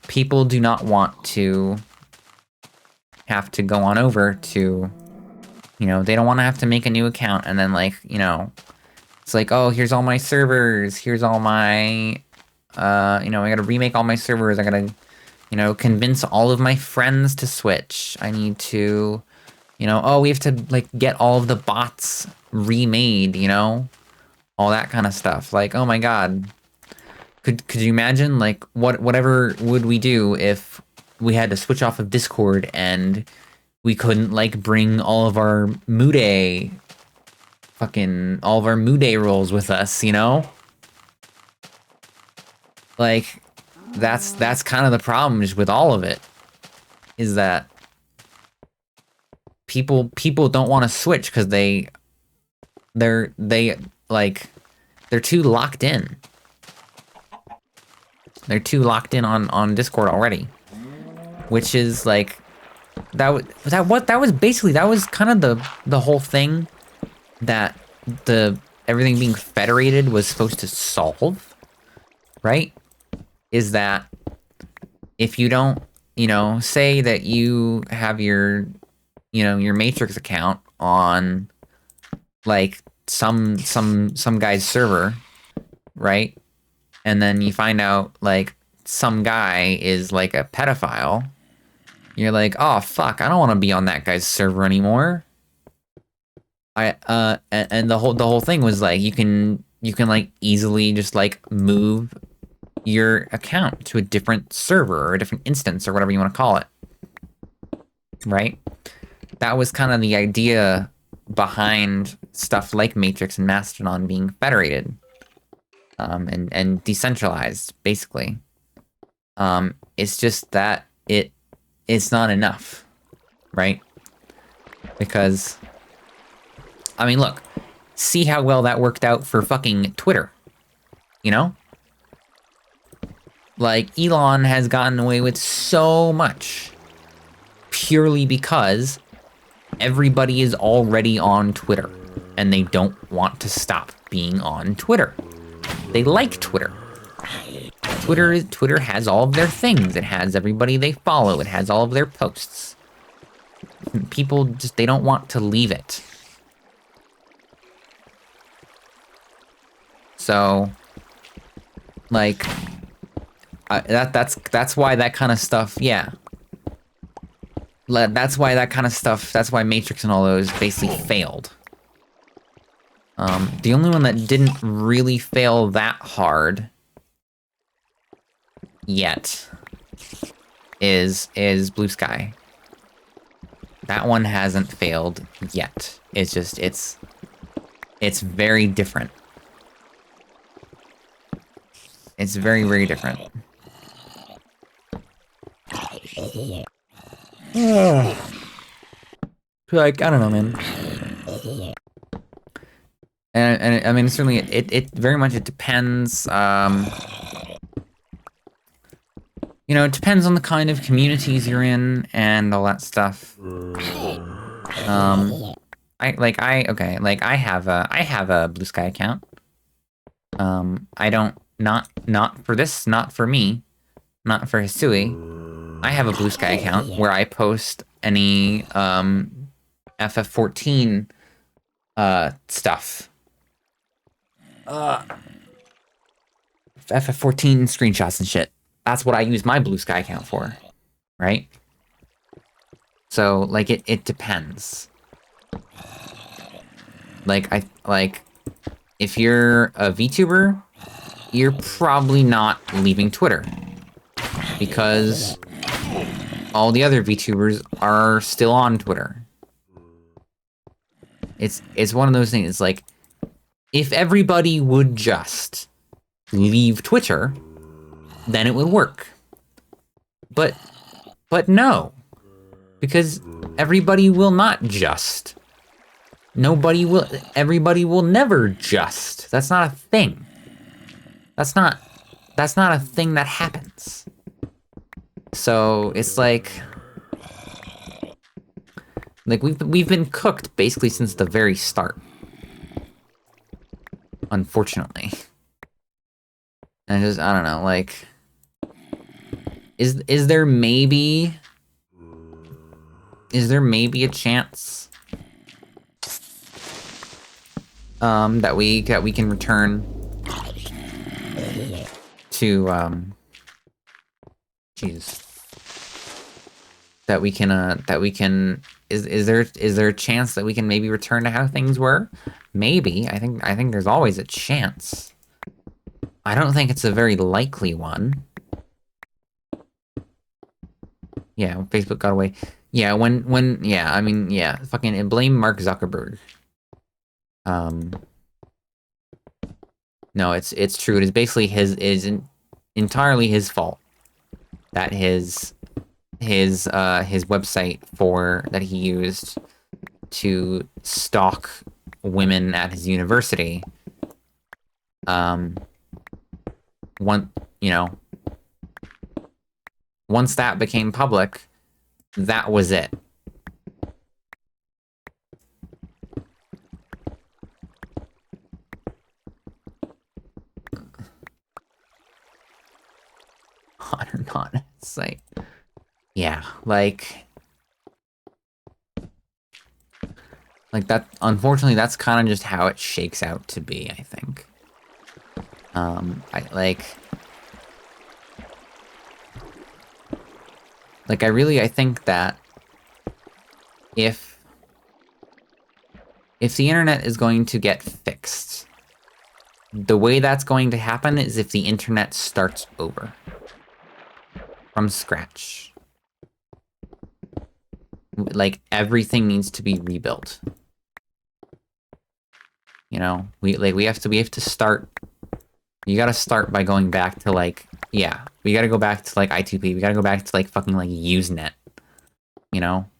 Speaker 1: People do not want to have to go on over to, you know, they don't want to have to make a new account and then, like, you know, it's like, oh, here's all my servers, here's all my, you know, I gotta remake all my servers, I gotta, you know, convince all of my friends to switch. I need to, you know, oh, we have to, like, get all of the bots remade, you know? all that kind of stuff. Like, oh my God, could you imagine like whatever would we do if we had to switch off of Discord and we couldn't like bring all of our Mude rolls with us, you know? Like that's kind of the problem just with all of it, is that people don't want to switch because they're too locked in. They're too locked in on Discord already, which is like that was kind of the whole thing that everything being federated was supposed to solve, right? Is that if you don't, say that you have your Matrix account on like some guy's server, right? And then you find out like some guy is like a pedophile. You're like, oh fuck, I don't want to be on that guy's server anymore. And the whole thing was like you can like easily just like move your account to a different server or a different instance or whatever you want to call it. Right? That was kind of the idea behind stuff like Matrix and Mastodon being federated. And decentralized, basically. It's just that it's not enough, right? Because, I mean, look, see how well that worked out for fucking Twitter, you know? Like, Elon has gotten away with so much purely because everybody is already on Twitter, and they don't want to stop being on Twitter. They like Twitter. Twitter has all of their things. It has everybody they follow. It has all of their posts. People just, they don't want to leave it. So, like, that's why that kind of stuff, yeah. That's why that kind of stuff, that's why Matrix and all those basically failed. The only one that didn't really fail that hard yet is Blue Sky. That one hasn't failed yet. It's just, it's very different. It's very, very different. Like, I don't know, man. And I mean, certainly, it very much, it depends, it depends on the kind of communities you're in and all that stuff. I have a Blue Sky account. I don't, not for this, not for me, not for Hisui. I have a Blue Sky account where I post any, FF14, stuff. FF14 screenshots and shit. That's what I use my Blue Sky account for, right? So, like, it depends. Like, if you're a VTuber, you're probably not leaving Twitter. Because all the other VTubers are still on Twitter. It's one of those things, it's like, if everybody would just leave Twitter, then it would work. But no. Because everybody will not just. Everybody will never just. That's not a thing. That's not a thing that happens. So it's like we've been cooked basically since the very start. Unfortunately. And I don't know, like, is there maybe a chance that we can return to Jesus, that we can is there a chance that we can maybe return to how things were? Maybe. I think there's always a chance. I don't think it's a very likely one. Yeah, Facebook got away. Yeah, yeah, I mean, yeah, fucking blame Mark Zuckerberg. No, it's true. It is basically entirely his fault that his website that he used to stalk women at his university. You know, once that became public, that was it. On or not site. Yeah, like that. Unfortunately, that's kind of just how it shakes out to be, I think. I think that if the internet is going to get fixed, the way that's going to happen is if the internet starts over from scratch. Like, everything needs to be rebuilt. You know, we have to start. You gotta start by going back to, like, yeah, we gotta go back to, like, I2P. We gotta go back to, like, fucking, like, Usenet. You know?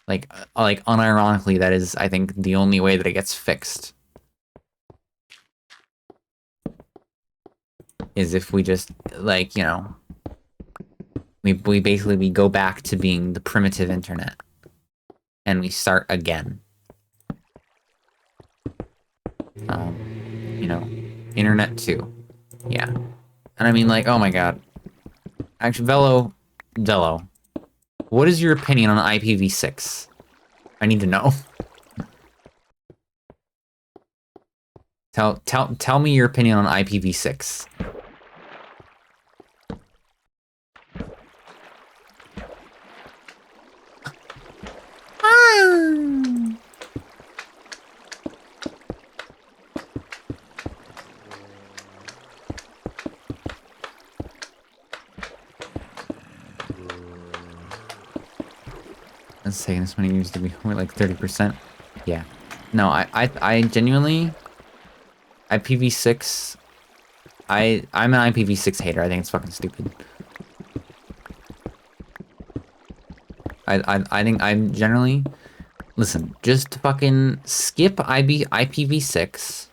Speaker 1: Like, unironically, that is, I think, the only way that it gets fixed. Is if we just, like, you know, we basically go back to being the primitive internet. And we start again. You know, internet 2. Yeah. And I mean, like, oh my god. Actually, Velo, what is your opinion on IPv6? I need to know. Tell me your opinion on IPv6. It's taking this many years to be like 30%. Yeah. No, I genuinely IPv6. I'm an IPv6 hater. I think it's fucking stupid. I think I'm generally listen, just fucking skip IPv6.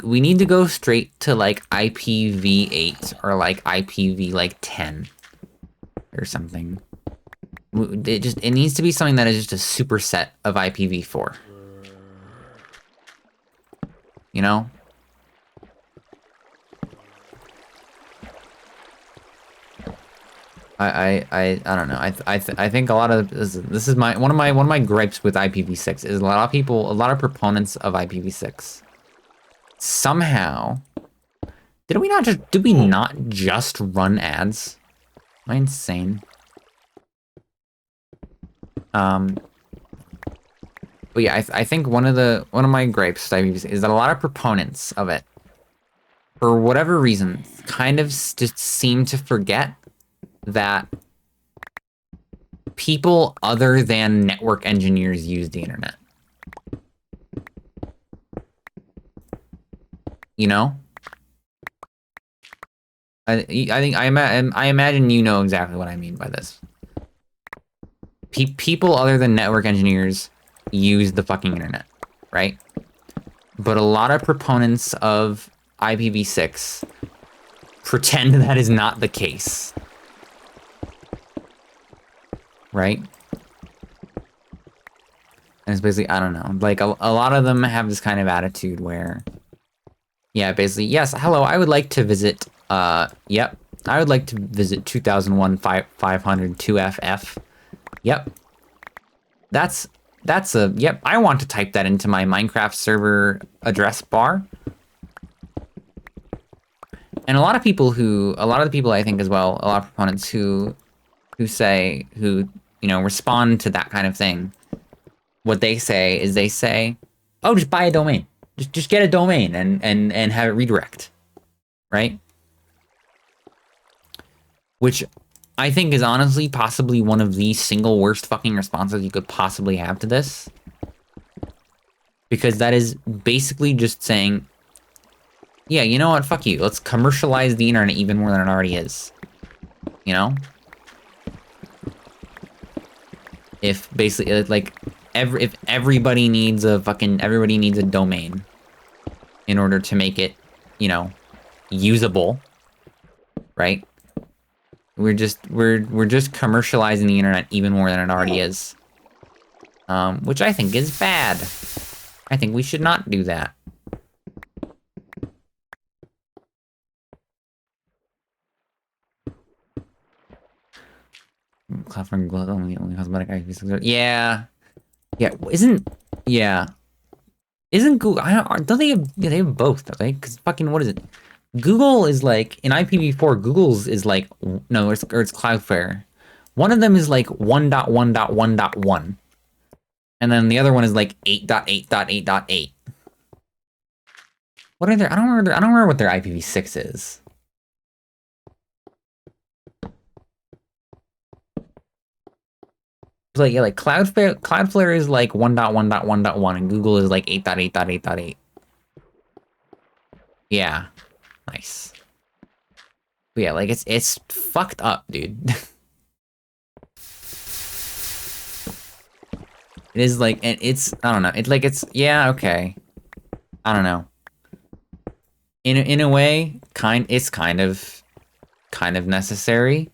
Speaker 1: We need to go straight to like IPv8 or like IPv like 10 or something. It needs to be something that is just a superset of IPv4. You know? I don't know. I think a lot of this is one of my gripes with IPv6 is a lot of proponents of IPv6 somehow did we not just run ads? Am I insane? But yeah, I think one of my gripes with IPv6 is that a lot of proponents of it, for whatever reason, kind of just seem to forget that people other than network engineers use the internet. You know? I imagine you know exactly what I mean by this. People other than network engineers use the fucking internet, right? But a lot of proponents of IPv6 pretend that is not the case. Right? And it's basically, I don't know, like a lot of them have this kind of attitude where, yeah, basically, yes, hello, I would like to visit, yep, I would like to visit 2001 502FF. Yep. That's yep, I want to type that into my Minecraft server address bar. And a lot of the people I think as well, a lot of proponents who respond to that kind of thing. What they say is oh, just buy a domain. Just get a domain and have it redirect. Right? Which I think is honestly possibly one of the single worst fucking responses you could possibly have to this. Because that is basically just saying, yeah, you know what? Fuck you. Let's commercialize the internet even more than it already is. You know? If basically, like, if everybody needs a domain in order to make it, usable, right? We're just commercializing the internet even more than it already is. Which I think is bad. I think we should not do that. Platform only cosmetic IPs. Yeah. Isn't Google, don't they have, yeah, they have both, don't they? Because fucking, what is it? Google is like, in IPv4, Google's is like, no, it's Cloudflare. One of them is like 1.1.1.1. And then the other one is like 8.8.8.8. What are their, I don't remember what their IPv6 is. It's like, yeah, like Cloudflare is like 1.1.1.1 and Google is like 8.8.8.8. Yeah. Nice. But yeah, like it's fucked up, dude. It is like, and it's, I don't know. It's like, yeah, okay. I don't know. In a way, it's kind of necessary.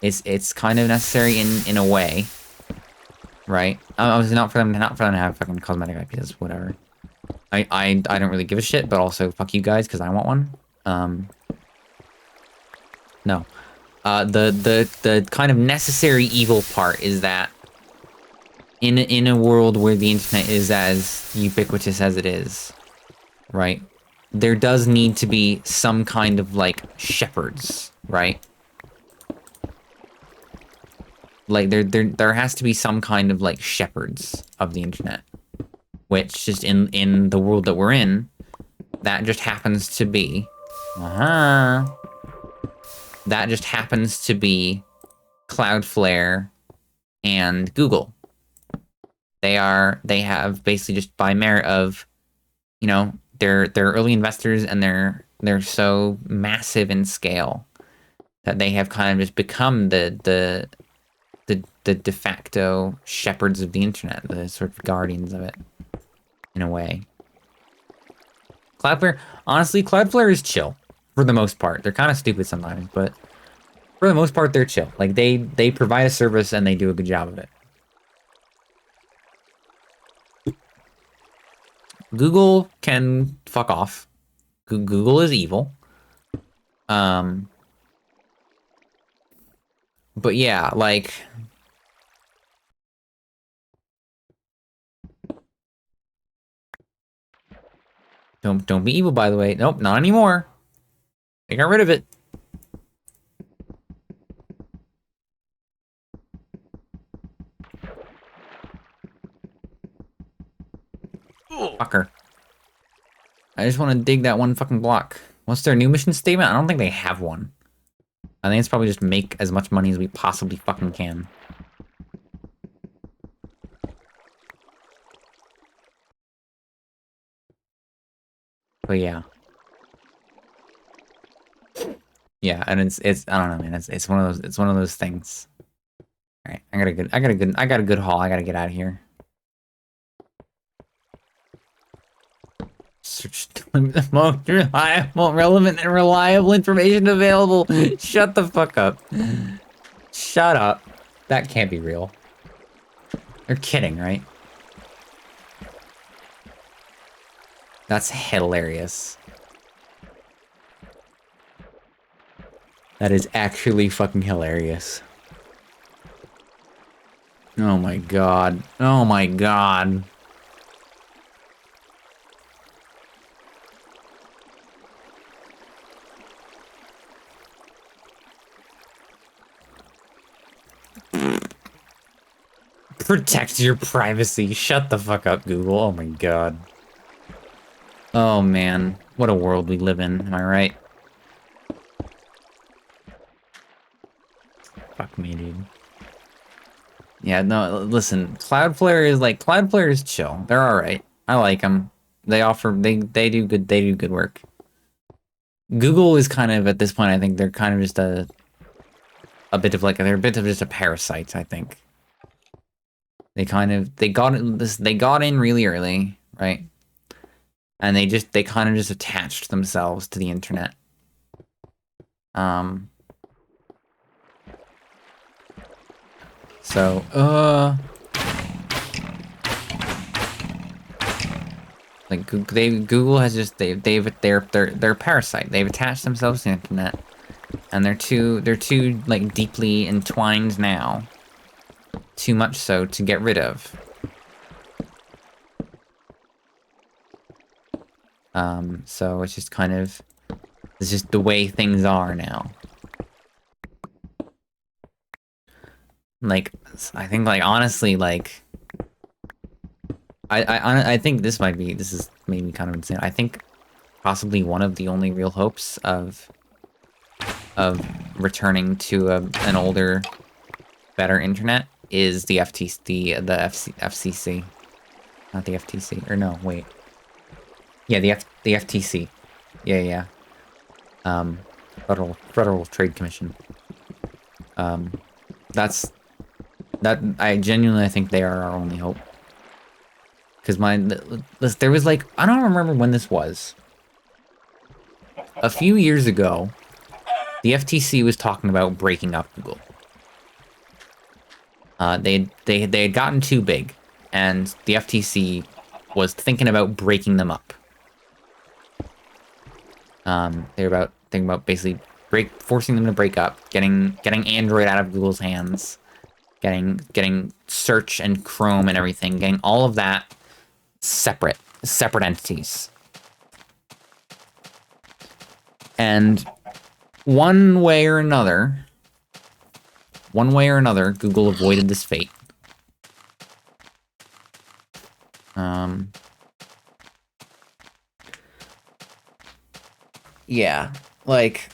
Speaker 1: It's kind of necessary in a way, right? Obviously not for them to have fucking cosmetic IPs, whatever. I don't really give a shit, but also fuck you guys because I want one. No. The kind of necessary evil part is that in a world where the internet is as ubiquitous as it is, right? There does need to be some kind of like shepherds, right? Like there has to be some kind of like shepherds of the internet, which just in the world that we're in, that just happens to be, that just happens to be Cloudflare and Google. They have basically just by merit of, they're early investors and they're so massive in scale that they have kind of just become the de facto shepherds of the internet, the sort of guardians of it, in a way. Cloudflare is chill for the most part. They're kind of stupid sometimes, but for the most part, they're chill. Like they provide a service and they do a good job of it. Google can fuck off. Google is evil. But yeah, like, don't be evil, by the way. Nope, not anymore. They got rid of it. Fucker. I just want to dig that one fucking block. What's their new mission statement? I don't think they have one. I think it's probably just make as much money as we possibly fucking can. But yeah. Yeah, and it's I don't know, man. It's one of those things. All right, I got a good haul. I gotta get out of here. Search the most reliable, relevant, and reliable information available. Shut the fuck up. Shut up. That can't be real. You're kidding, right? That's hilarious. That is actually fucking hilarious. Oh my god. Oh my god. Protect your privacy. Shut the fuck up, Google. Oh my god. Oh man, what a world we live in, am I right? Fuck me, dude. Yeah, no, listen, Cloudflare is chill. They're alright. I like them. They do good work. Google is kind of, at this point, I think they're kind of just they're a bit of just a parasite, I think. They got in really early, right? And they kind of just attached themselves to the internet. So, like Google has just they're a parasite. They've attached themselves to the internet, and they're too like deeply entwined now. Too much so to get rid of. So it's just the way things are now. Like, I think, like, honestly, like, I think this is maybe kind of insane. I think possibly one of the only real hopes of returning to an older, better internet is the FCC, not the FTC, or no, wait, yeah, the FTC, yeah, Federal Trade Commission. I genuinely think they are our only hope. Because there was like, I don't remember when this was. A few years ago, the FTC was talking about breaking up Google. They had gotten too big, and the FTC was thinking about breaking them up. They were thinking about basically forcing them to break up, getting Android out of Google's hands, getting search and Chrome and everything, getting all of that separate entities. And one way or another, Google avoided this fate. Yeah, like,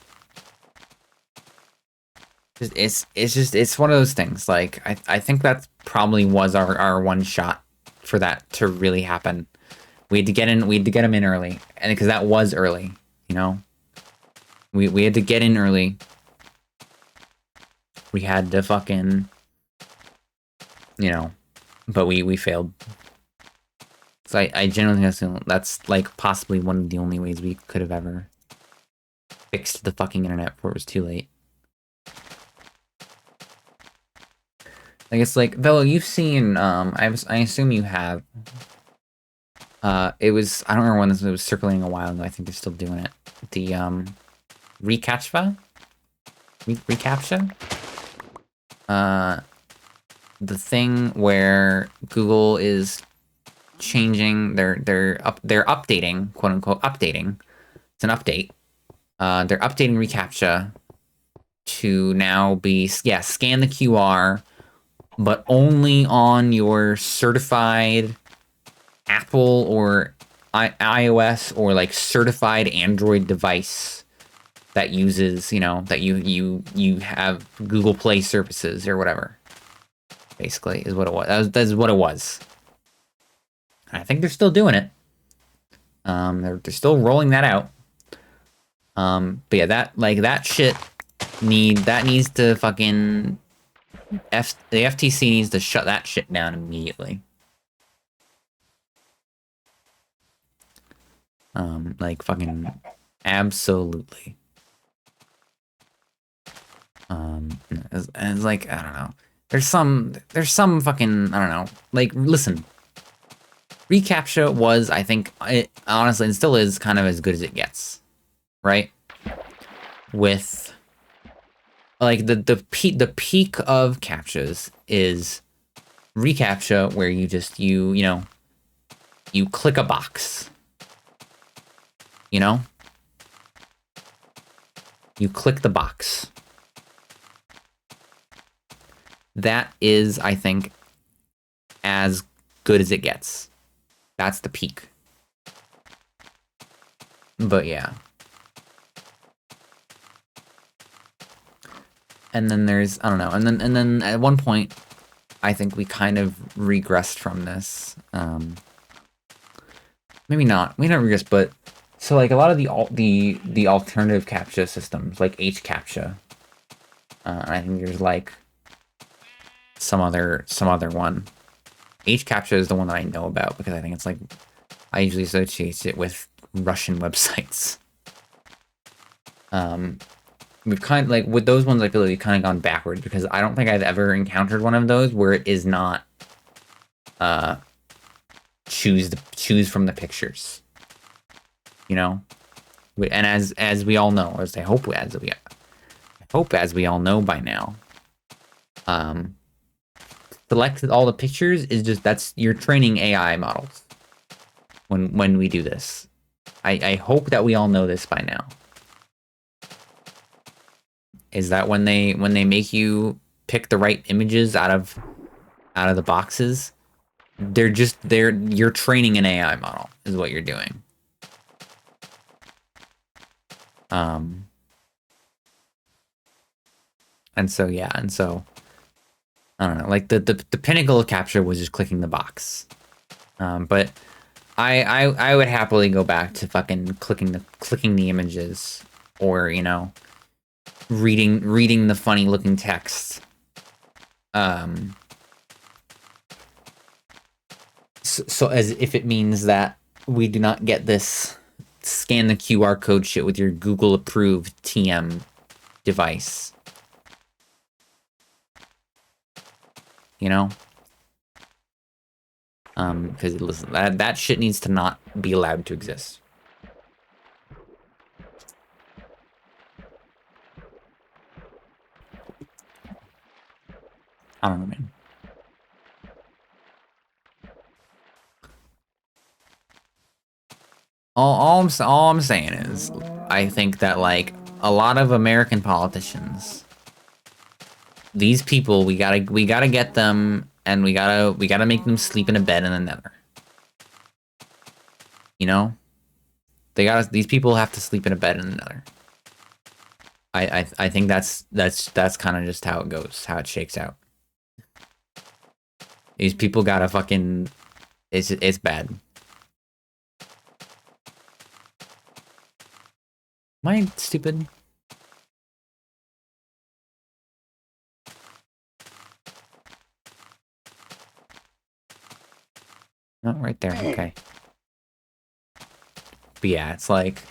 Speaker 1: it's one of those things. Like, I think that probably was our one shot for that to really happen. We had to get them in early, and because that was early, you know. We had to get in early. We had to fucking, you know, but we failed. So I genuinely assume that's like possibly one of the only ways we could have ever fixed the fucking internet before it was too late. I guess, like, Velo, you've seen, I assume you have. It was, I don't remember when this was circulating a while ago. I think they're still doing it. The, reCAPTCHA? reCAPTCHA? The thing where Google is changing they're updating, quote unquote updating. It's an update. They're updating reCAPTCHA to now be, scan the QR, but only on your certified Apple or iOS or like certified Android device that uses, you know, that you have Google Play services or whatever. Basically, is what it was. That's what it was. I think they're still doing it. They're still rolling that out. But yeah, that shit needs to fucking the FTC needs to shut that shit down immediately. Like fucking absolutely. It's like, I don't know. There's some fucking, I don't know. Like, listen. reCAPTCHA was, I think, honestly, and still is kind of as good as it gets. Right? With, like, the peak of CAPTCHAs is reCAPTCHA, where you just, you know, you click a box. You know? You click the box. That is, I think, as good as it gets. That's the peak. But yeah. And then there's, I don't know, and then at one point, I think we kind of regressed from this. Maybe not regressed, but so like a lot of the alternative CAPTCHA systems, like HCAPTCHA, I think there's like some other one. HCAPTCHA is the one that I know about because I think it's like I usually associate it with Russian websites. We've kind of like with those ones, I feel like we've kind of gone backwards because I don't think I've ever encountered one of those where it is not choose from the pictures, you know. And as we all know, as we all know by now, select all the pictures is just that's you're training AI models when we do this. I hope that we all know this by now. Is that when they make you pick the right images out of the boxes, you're training an AI model is what you're doing. And so yeah, I don't know, like the pinnacle of CAPTCHA was just clicking the box. But I would happily go back to fucking clicking the images, or you know, reading the funny looking text. So as if it means that we do not get this scan the QR code shit with your Google approved TM device. You know? Because listen, that shit needs to not be allowed to exist. I don't know, man. All I'm saying is, I think that like a lot of American politicians, these people, we gotta get them, and we gotta make them sleep in a bed in the nether. You know, these people have to sleep in a bed in the nether. I think that's kind of just how it goes, how it shakes out. These people gotta fucking, it's bad. Am I stupid? No, right there. Okay. But yeah, it's like,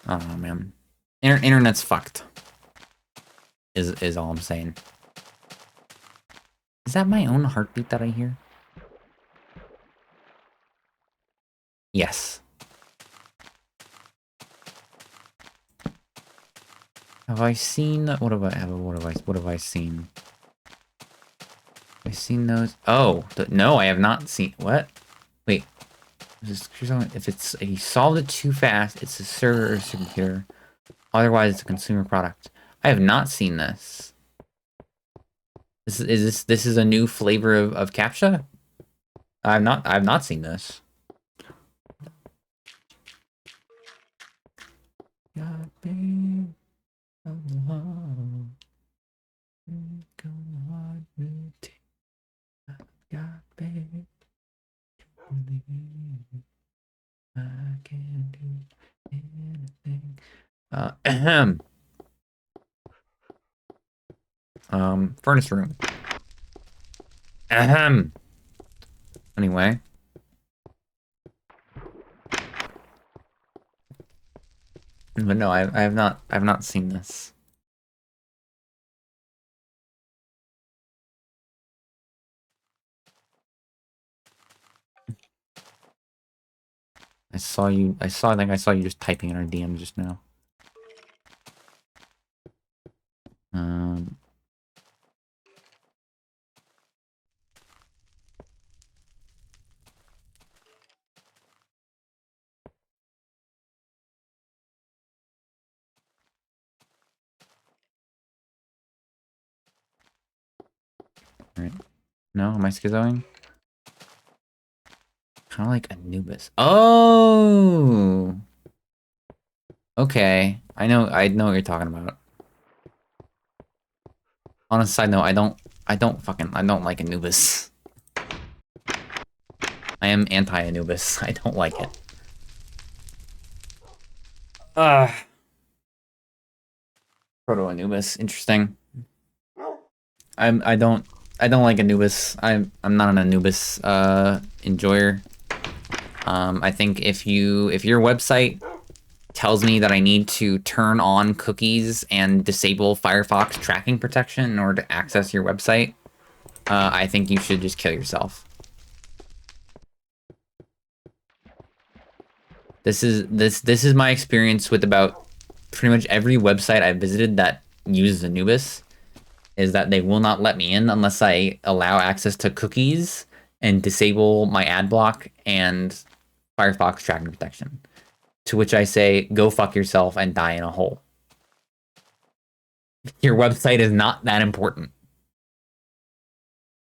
Speaker 1: I don't know, man. Internet's fucked. Is all I'm saying. Is that my own heartbeat that I hear? Yes. Have I seen? What have I seen? Have I seen those? Oh, no, I have not seen. What? Wait. If you solved it too fast, it's a server or supercomputer. Otherwise, it's a consumer product. I have not seen this. This is a new flavor of CAPTCHA? I've not seen this. I can do anything. Ahem. Furnace room. Ahem. Anyway. But no, I have not seen this. I think I saw you just typing in our DM just now. Right. No, am I schizoing? Kind of like Anubis. Oh! Okay. I know what you're talking about. On a side note, I don't like Anubis. I am anti-Anubis. I don't like it. Ah. Proto-Anubis, interesting. I'm I don't I don't like Anubis. I'm not an Anubis enjoyer. I think if your website tells me that I need to turn on cookies and disable Firefox tracking protection in order to access your website, I think you should just kill yourself. This is my experience with about pretty much every website I've visited that uses Anubis, is that they will not let me in unless I allow access to cookies and disable my ad block and Firefox tracking protection. To which I say, go fuck yourself and die in a hole. Your website is not that important.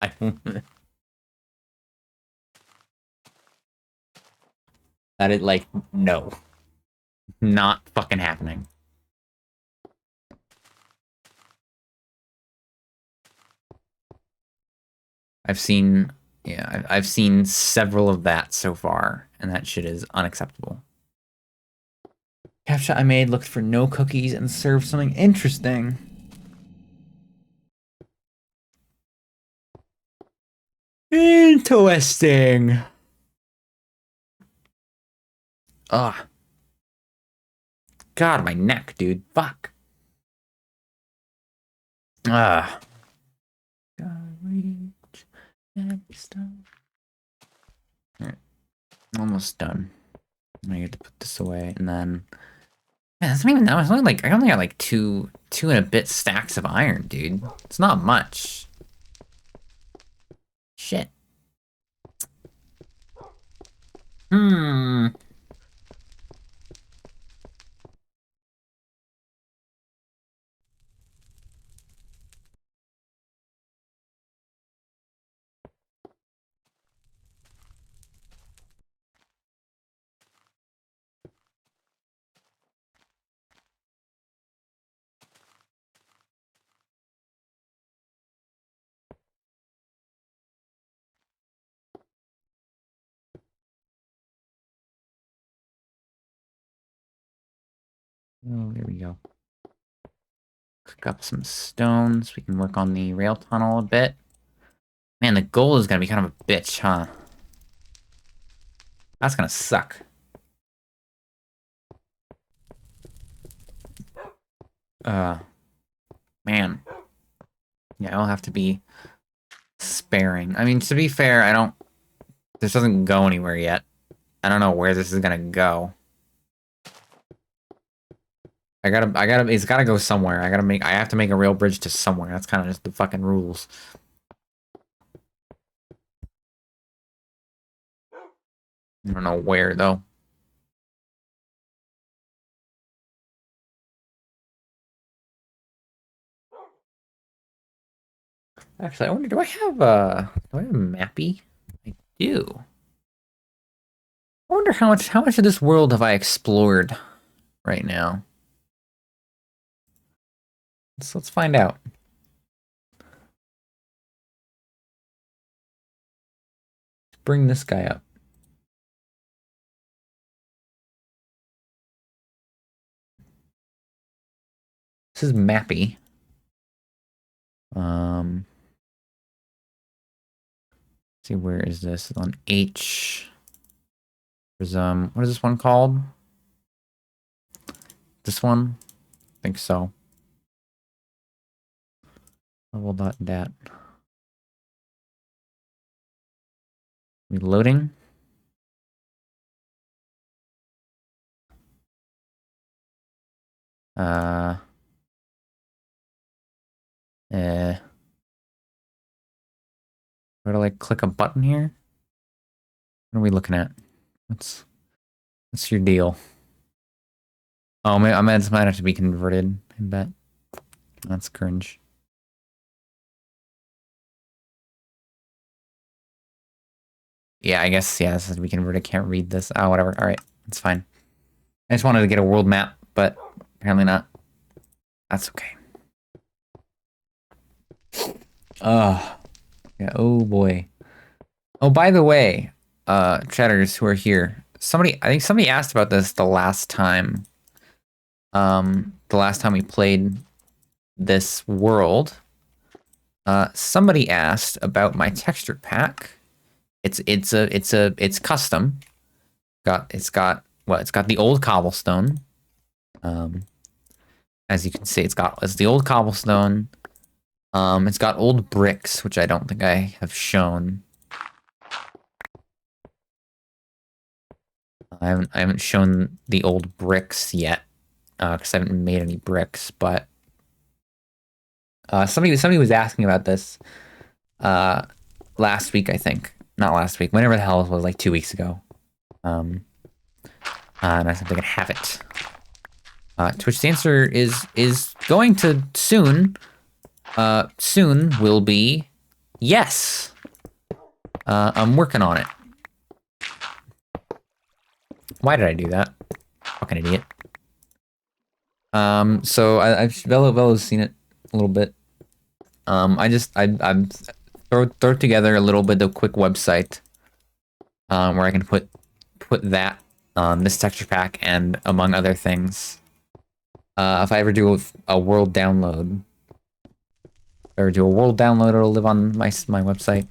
Speaker 1: I, that is like, no. Not fucking happening. I've seen, yeah, I've seen several of that so far, and that shit is unacceptable. Captcha I made looked for no cookies and served something interesting. Interesting. Ugh. God, my neck, dude. Fuck. Ugh. God, reach every stop. Alright, almost done. I get to put this away, and then man, that's not even that much. Only like I only got like two and a bit stacks of iron, dude. It's not much. Shit. Hmm. Oh, there we go. Cook up some stones. We can work on the rail tunnel a bit. Man, the goal is gonna be kind of a bitch, huh? That's gonna suck. Uh, man. Yeah, I'll have to be sparing. I mean, to be fair, I don't... This doesn't go anywhere yet. I don't know where this is gonna go. It's gotta go somewhere. I have to make a rail bridge to somewhere. That's kind of just the fucking rules. I don't know where, though. Actually, I wonder, do I have a mappy? I do. I wonder how much of this world have I explored right now? Let's find out. Let's bring this guy up. This is mappy. See, where is this? On H. There's what is this one called? This one? I think so. Level.dat. Reloading. Uh eh. Where do I click a button here? What are we looking at? What's your deal? Oh, I might have to be converted, I bet. That's cringe. Yeah, I guess, yeah, this is, I can't read this. Oh, whatever. All right, it's fine. I just wanted to get a world map, but apparently not. That's okay. Yeah, oh boy. Oh, by the way, chatters who are here, I think somebody asked about this the last time. The last time we played this world. Somebody asked about my texture pack. It's custom. It's got the old cobblestone. As you can see, it's the old cobblestone. It's got old bricks, which I don't think I have shown. I haven't shown the old bricks yet, because I haven't made any bricks. But somebody was asking about this last week, I think. Not last week. Whenever the hell it was, like 2 weeks ago. And I said they can have it. Twitch the answer is going to soon. Soon will be yes. I'm working on it. Why did I do that? Fucking idiot. So I've Velo's seen it a little bit. I'm throw together a little bit of quick website, where I can put that this texture pack and among other things. If I ever do a world download, it'll live on my website.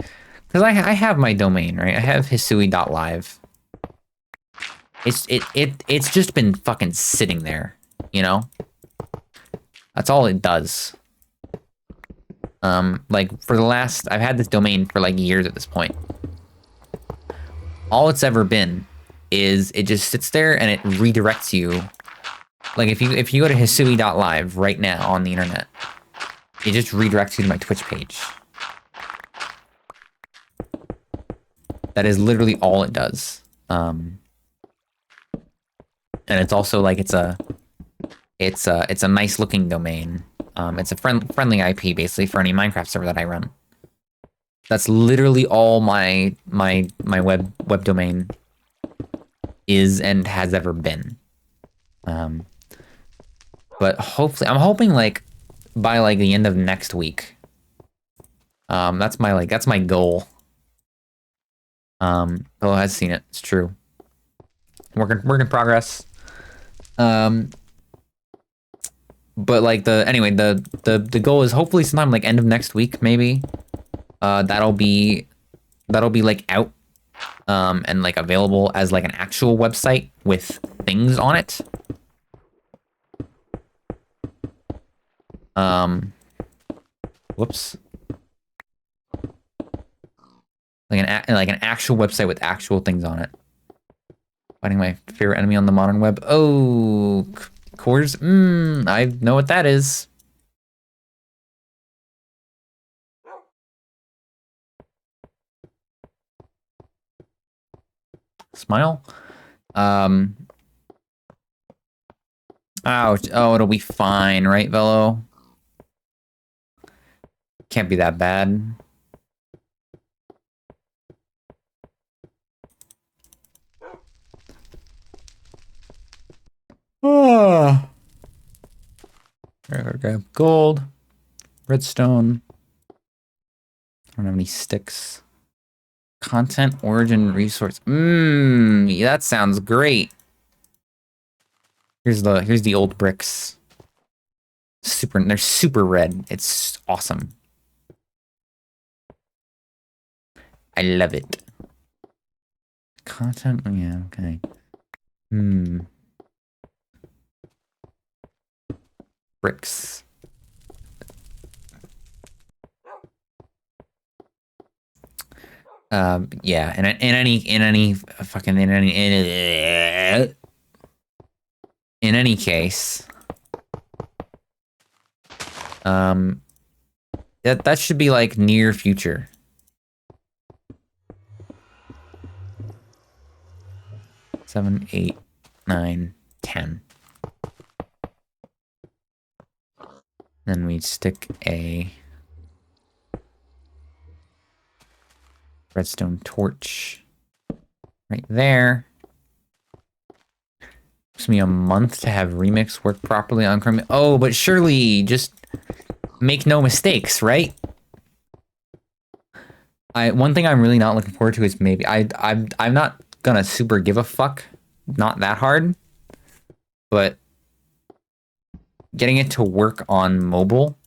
Speaker 1: Because I have my domain, right? I have hisui.live. It's just been fucking sitting there, you know? That's all it does. Like I've had this domain for like years at this point. All it's ever been is it just sits there and it redirects you. Like if you go to hisui.live right now on the internet, it just redirects you to my Twitch page. That is literally all it does. And it's also like it's a nice looking domain. It's a friendly IP basically for any Minecraft server that I run. That's literally all my web domain is and has ever been. But hopefully, I'm hoping like by like the end of next week. That's my goal. Bill has seen it. It's true. Work in progress. But like the goal is hopefully sometime like end of next week maybe. That'll be like out and like available as like an actual website with things on it. Whoops. Like an actual website with actual things on it. Finding my favorite enemy on the modern web. Oh, cores. I know what that is. Smile. Ouch. Oh, it'll be fine, right, Velo? Can't be that bad. Oh. Okay. Gold. Redstone. I don't have any sticks. Content, origin, resource. That sounds great. Here's the old bricks. They're super red. It's awesome. I love it. Content, yeah, okay. Bricks. Yeah, in any case, that should be like near future. 7, 8, 9, 10. Then we stick a redstone torch Right there. Takes me a month to have Remix work properly on Chrome. Oh, but surely just make no mistakes, right? One thing I'm really not looking forward to is maybe I'm not gonna super give a fuck, not that hard, but getting it to work on mobile.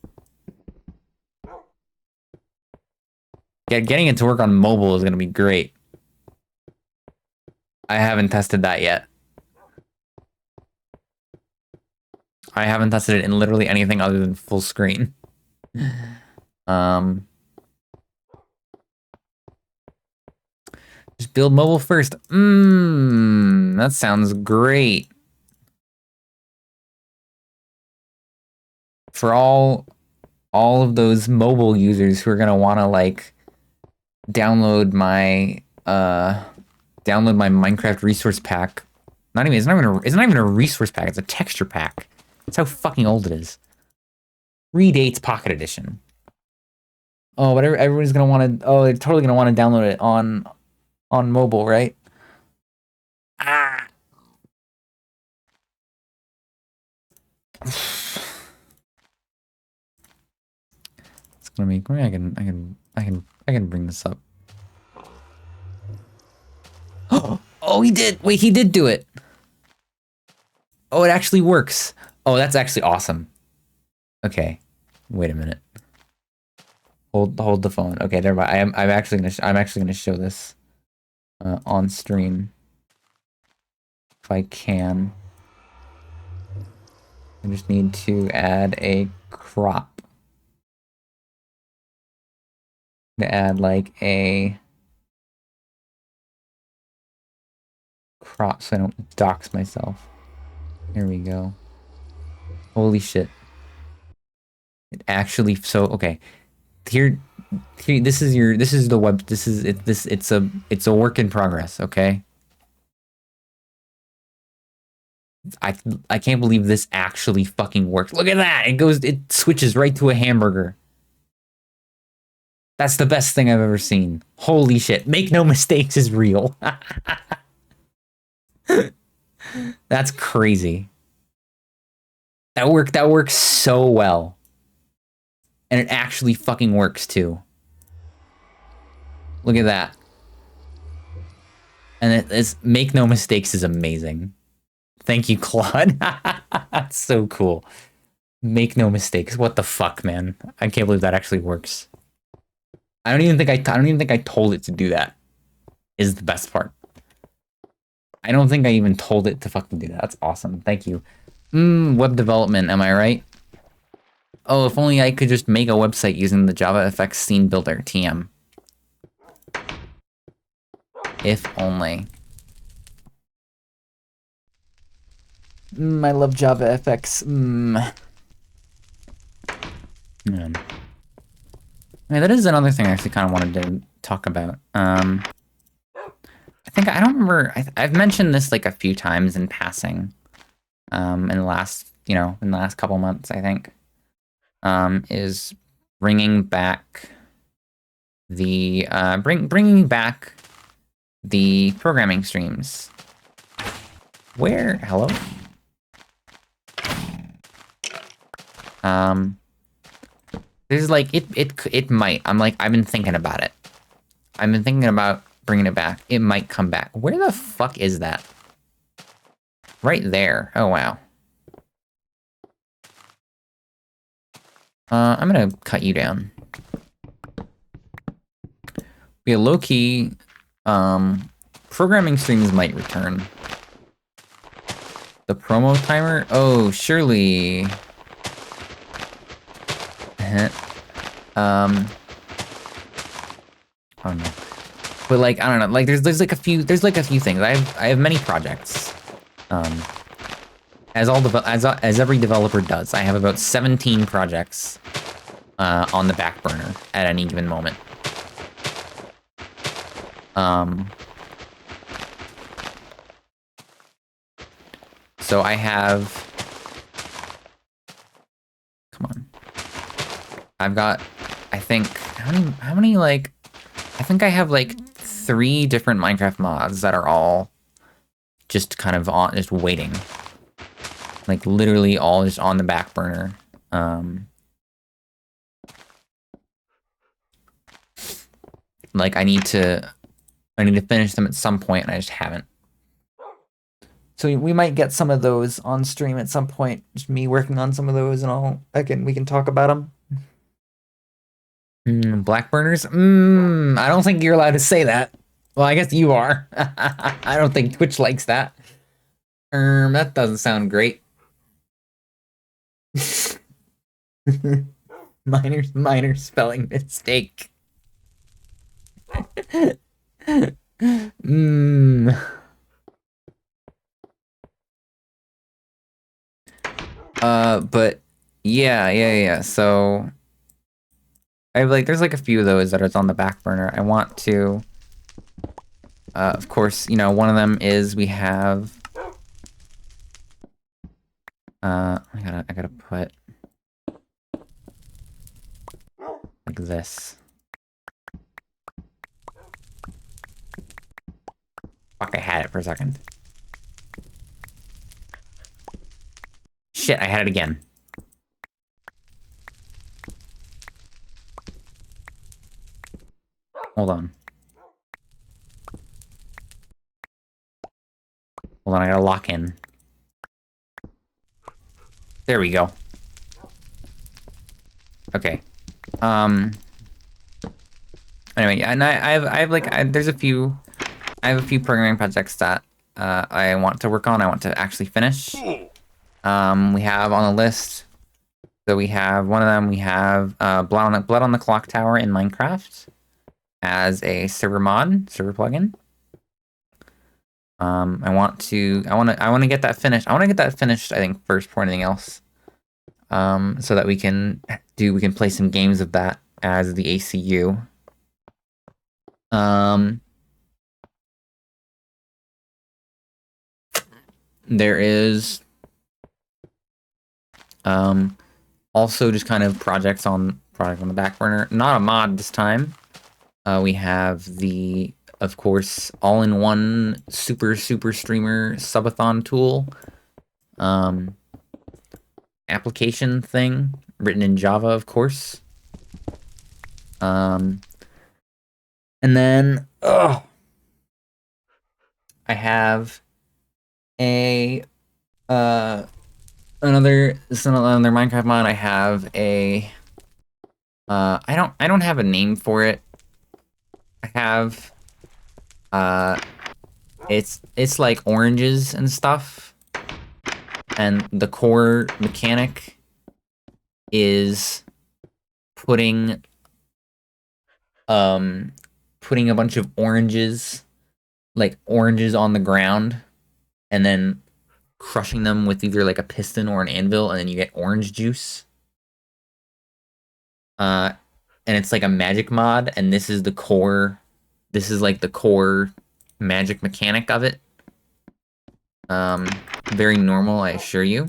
Speaker 1: Getting it to work on mobile is gonna be great. I haven't tested that yet. I haven't tested it in literally anything other than full screen. Just build mobile first. That sounds great. For all of those mobile users who are gonna want to like download my Minecraft resource pack. It's not even a resource pack, it's a texture pack. That's how fucking old it is. Redates Pocket Edition. Oh, but everyone's gonna want to. Oh, they're totally gonna want to download it on mobile, right? Ah. It's gonna be. Maybe I can bring this up. Oh, he did. Wait, he did do it. Oh, it actually works. Oh, that's actually awesome. Okay, wait a minute. Hold the phone. Okay, there. I'm actually gonna show this on stream if I can. I just need to add a crop. To add like a crop so I don't dox myself. Here we go. Holy shit. It actually okay. Here this is the web it's a work in progress, okay? I can't believe this actually fucking works. Look at that. It switches right to a hamburger. That's the best thing I've ever seen. Holy shit. Make no mistakes is real. That's crazy. That works so well. And it actually fucking works too. Look at that. And it's make no mistakes is amazing. Thank you, Claude. That's so cool. Make no mistakes. What the fuck, man? I can't believe that actually works. I don't even think I told it to do that. Is the best part. I don't think I even told it to fucking do that. That's awesome. Thank you. Web development, am I right? Oh, if only I could just make a website using the JavaFX scene builder, TM. If only. I love JavaFX. Man. Yeah, that is another thing I actually kind of wanted to talk about. I don't remember. I've mentioned this like a few times in passing. In the last couple months, I think. Is bringing back the bringing back the programming streams. Where? Hello? There's like it might. I've been thinking about it. I've been thinking about bringing it back. It might come back. Where the fuck is that? Right there. Oh wow. I'm gonna cut you down. Yeah, low-key, programming streams might return. The promo timer? Oh, surely. Oh no. But like, I don't know, like there's like a few things. I have many projects. As every developer does. I have about 17 projects on the back burner at any given moment. So I have, come on. I've got, I think, how many like, I think I have like 3 different Minecraft mods that are all just kind of just waiting. Like literally all just on the back burner. Like I need to finish them at some point and I just haven't. So we might get some of those on stream at some point. Just me working on some of those and we can talk about them. Black burners? I don't think you're allowed to say that. Well, I guess you are. I don't think Twitch likes that. That doesn't sound great. minor spelling mistake. But yeah. So I have there's like a few of those that are on the back burner. I want to, of course, you know, one of them is we have, I gotta put like this. Fuck, I had it for a second. Shit, I had it again. Hold on. Hold on, I gotta lock in. There we go. Okay. Anyway, and I have there's a few, I have a few programming projects that I want to work on. I want to actually finish. We have on the list. So we have one of them. We have Blood on the Clock Tower in Minecraft as a server plugin. I want to get that finished. I want to get that finished, I think, first before anything else. So that we can play some games of that as the ACU. There is also just kind of projects on the back burner. Not a mod this time. We have the, of course, all-in-one super streamer subathon tool application thing written in Java, of course. And then I have another Minecraft mod. I have a I don't have a name for it. I have it's like oranges and stuff, and the core mechanic is putting a bunch of oranges on the ground and then crushing them with either like a piston or an anvil, and then you get orange juice. And it's like a magic mod, and this is the core. This is like the core magic mechanic of it. Very normal, I assure you.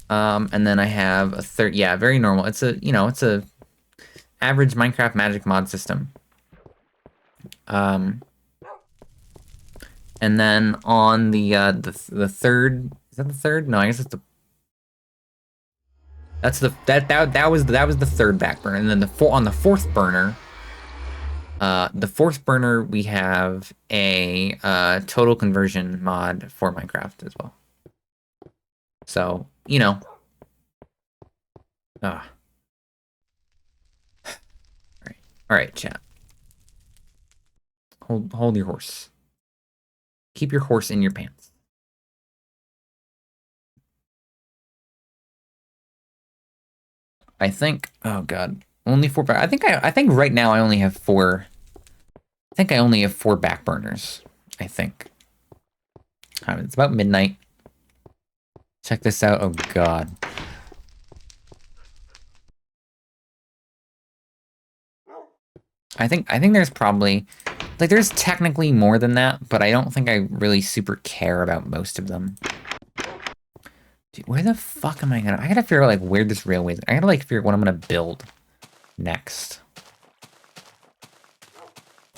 Speaker 1: And then I have a third. Yeah, very normal. It's a average Minecraft magic mod system. And then on the third, is that the third? No, I guess it's that was the third back burner. And then on the fourth burner, we have a total conversion mod for Minecraft as well. So, you know. All right, chat. Hold your horse. Keep your horse in your pants. I think, oh god, only 4 back. I think right now I only have 4. I think I only have 4 back burners. I think. It's about midnight. Check this out. Oh god. I think there's probably, like, there's technically more than that, but I don't think I really super care about most of them. Dude, where the fuck am I gonna... I gotta figure out, like, where this railway is. I gotta, like, figure out what I'm gonna build next.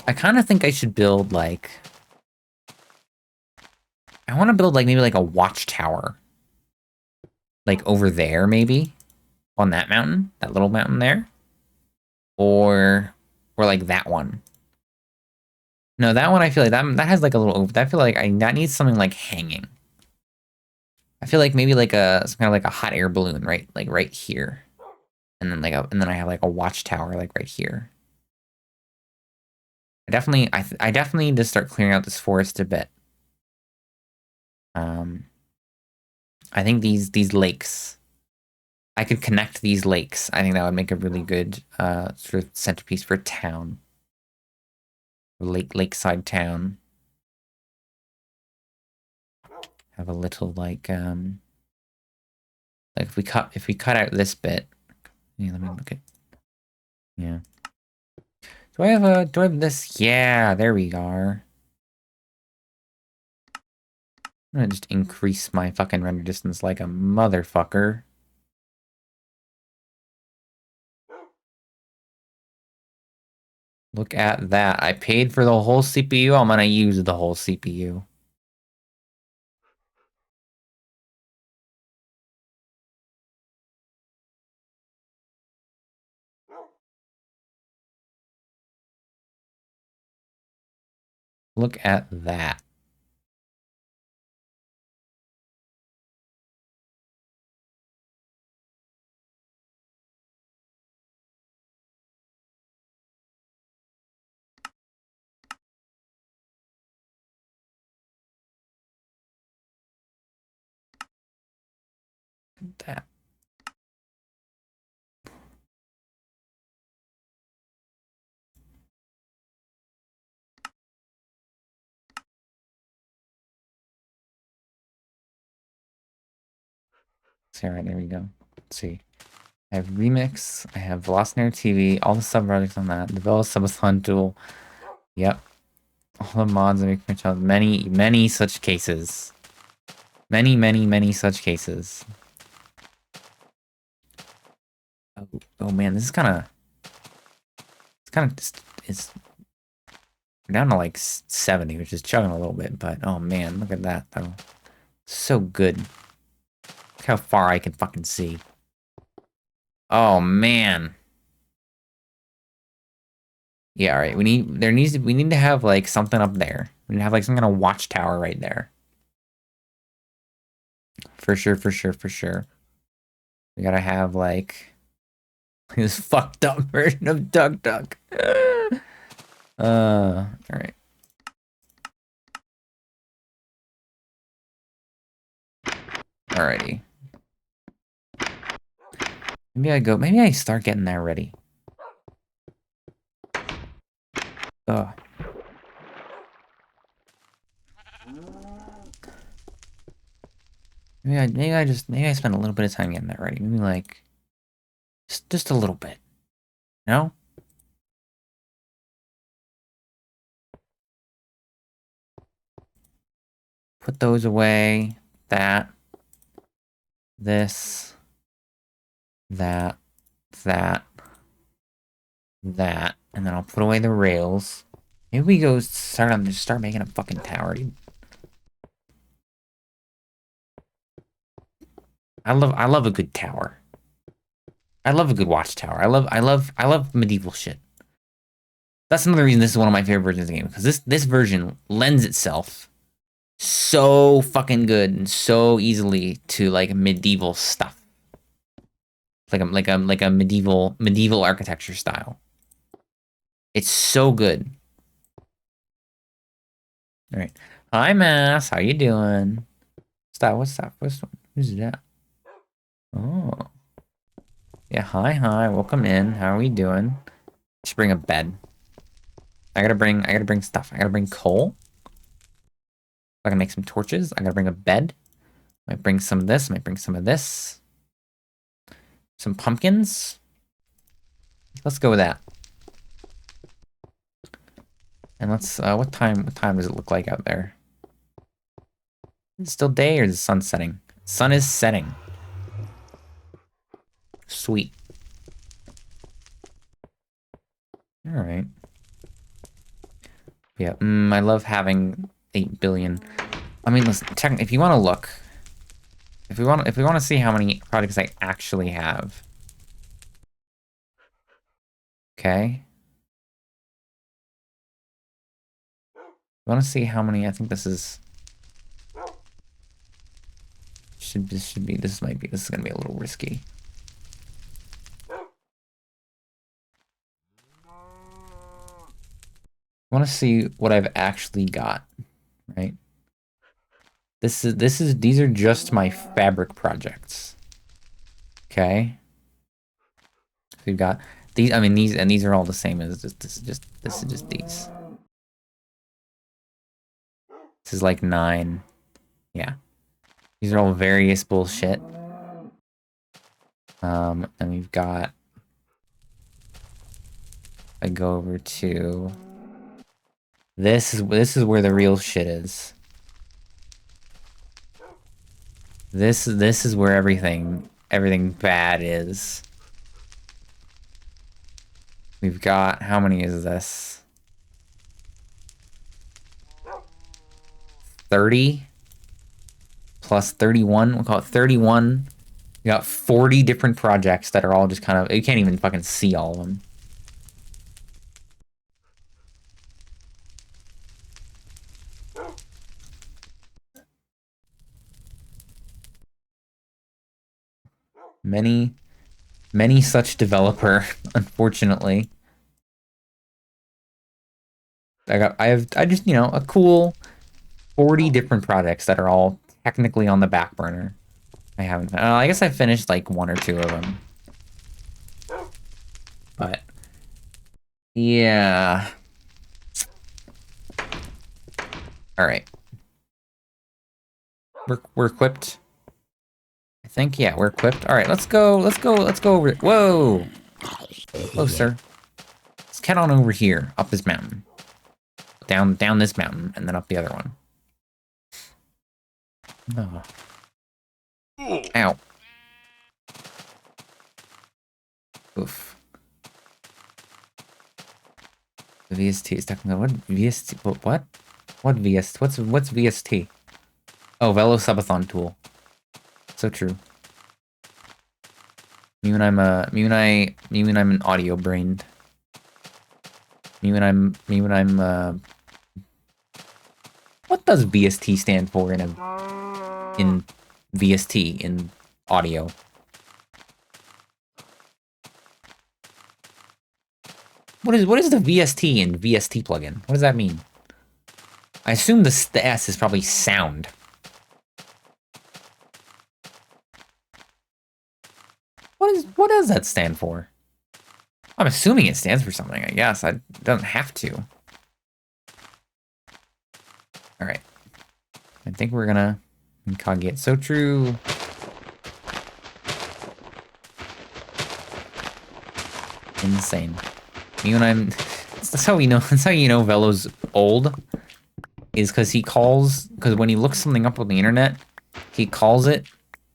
Speaker 1: I kind of think I should build, like... I want to build, like, maybe, like, a watchtower. Like, over there, maybe? On that mountain? That little mountain there? Or like, that one. No, that one I feel like that has like a little. I feel like that needs something like hanging. I feel like maybe like some kind of like a hot air balloon, right? Like right here, and then I have like a watchtower like right here. I definitely need to start clearing out this forest a bit. I think these lakes. I could connect these lakes. I think that would make a really good sort of centerpiece for a town. Lakeside town. Have a little like if we cut out this bit. Yeah, let me look at. Yeah. Do I have this? Yeah, there we are. I'm gonna just increase my fucking render distance like a motherfucker. Look at that. I paid for the whole CPU. I'm gonna use the whole CPU. Look at that. That. See, all right, there we go. Let's see. I have Remix, I have Velocinator TV, all the subreddits on that, develop subathon tool. Yep. All the mods that make my child. Many such cases. Many such cases. Oh man, this is it's down to like 70, which is chugging a little bit, but oh man, look at that though. So good. Look how far I can fucking see. Oh man. Yeah, all right. We need to have like something up there. We need to have like some kind of watchtower right there. For sure, for sure, for sure. We gotta have like this fucked up version of Duck Duck. All right. Alrighty. Maybe I start getting that ready. Ugh. Maybe I spend a little bit of time getting that ready. Maybe like just a little bit. No? Put those away. That. This. That. That. That. And then I'll put away the rails. Maybe we go start making a fucking tower, dude. I love a good tower. I love a good watchtower. I love medieval shit. That's another reason this is one of my favorite versions of the game, because this version lends itself so fucking good and so easily to like medieval stuff. Like a medieval architecture style. It's so good. All right. Hi, Mass. How you doing? What's that? Who's that? Oh. Yeah, hi. Welcome in. How are we doing? Should bring a bed. I gotta bring stuff. I gotta bring coal. I gotta make some torches. I gotta bring a bed. Might bring some of this. Might bring some of this. Some pumpkins. Let's go with that. And let's what time does it look like out there? Is it still day or is the sun setting? Sun is setting. Sweet. All right. Yeah, I love having 8 billion. I mean, listen, if you want to look, if we want to see how many projects I actually have, okay? I want to see how many. I think this is this is gonna be a little risky. I want to see what I've actually got, right? These are just my fabric projects. Okay. We've got these, I mean these are all the same as this is just these. This is like 9. Yeah. These are all various bullshit. And we've got, I go over to this is where the real shit is. This is where everything bad is. We've got, how many is this? 30 plus 31. We'll call it 31. We got 40 different projects that are all just kind of, you can't even fucking see all of them. Many such developer, unfortunately. I just, you know, a cool 40 different projects that are all technically on the back burner. I haven't, I guess I finished like 1 or 2 of them. But yeah. All right. We're equipped. I think, yeah, we're equipped. All right, let's go over. Whoa. Hello, sir. Let's head on over here, up this mountain. Down this mountain, and then up the other one. Oh. Ow. Oof. The VST is technical. What VST? What? What VST? What's VST? Oh, Velo Subathon tool. So true. Me when I'm an audio brained. Me when I'm what does VST stand for in VST in audio? What is the VST in VST plugin? What does that mean? I assume the S is probably sound. What does that stand for? I'm assuming it stands for something, I guess. It doesn't have to. Alright. I think we're gonna incogate. So true. Insane. Me when I'm that's how you know Velo's old. Is because because when he looks something up on the internet, he calls it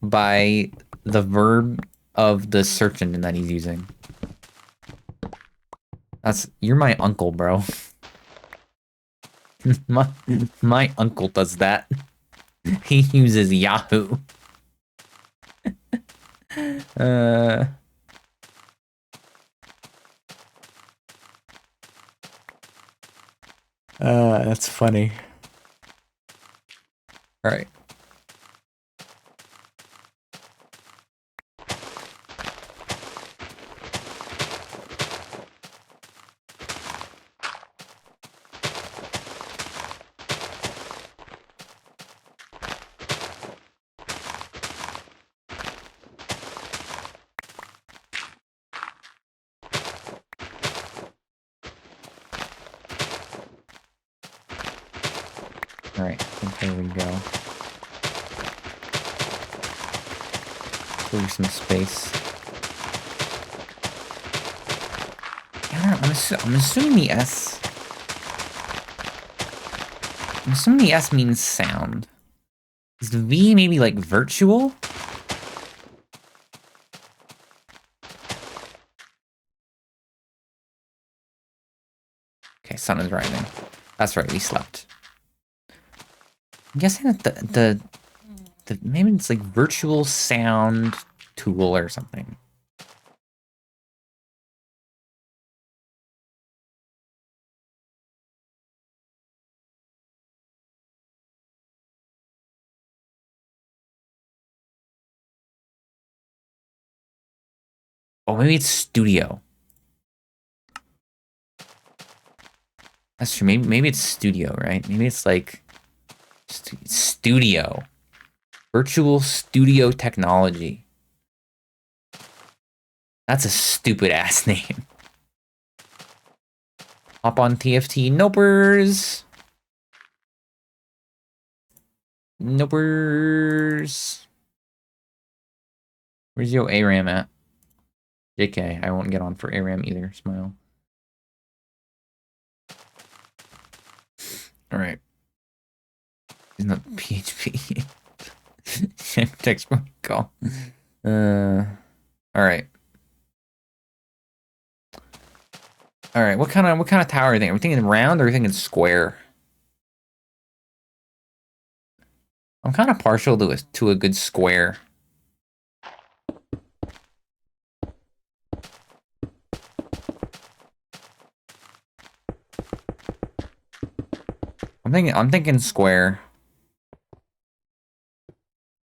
Speaker 1: by the verb of the search engine that he's using. You're my uncle, bro. my uncle does that. He uses Yahoo. That's funny. All right. All right, I think there we go. Leave some space. I don't know, I'm assuming the S. I'm assuming the S means sound. Is the V maybe like virtual? Okay, sun is rising. That's right, we slept. I'm guessing that the maybe it's like virtual sound tool or something. Oh, maybe it's studio. That's true. Maybe it's studio, right? Maybe it's like studio. Virtual studio technology. That's a stupid ass name. Hop on TFT. Nopers. Nopers. Where's your ARAM at? JK, I won't get on for ARAM either. Smile. Alright. It's not PHP. Textbook call. Alright. Alright, what kind of tower are you thinking? Are we thinking round or are we thinking square? I'm kind of partial to a good square. I'm thinking square.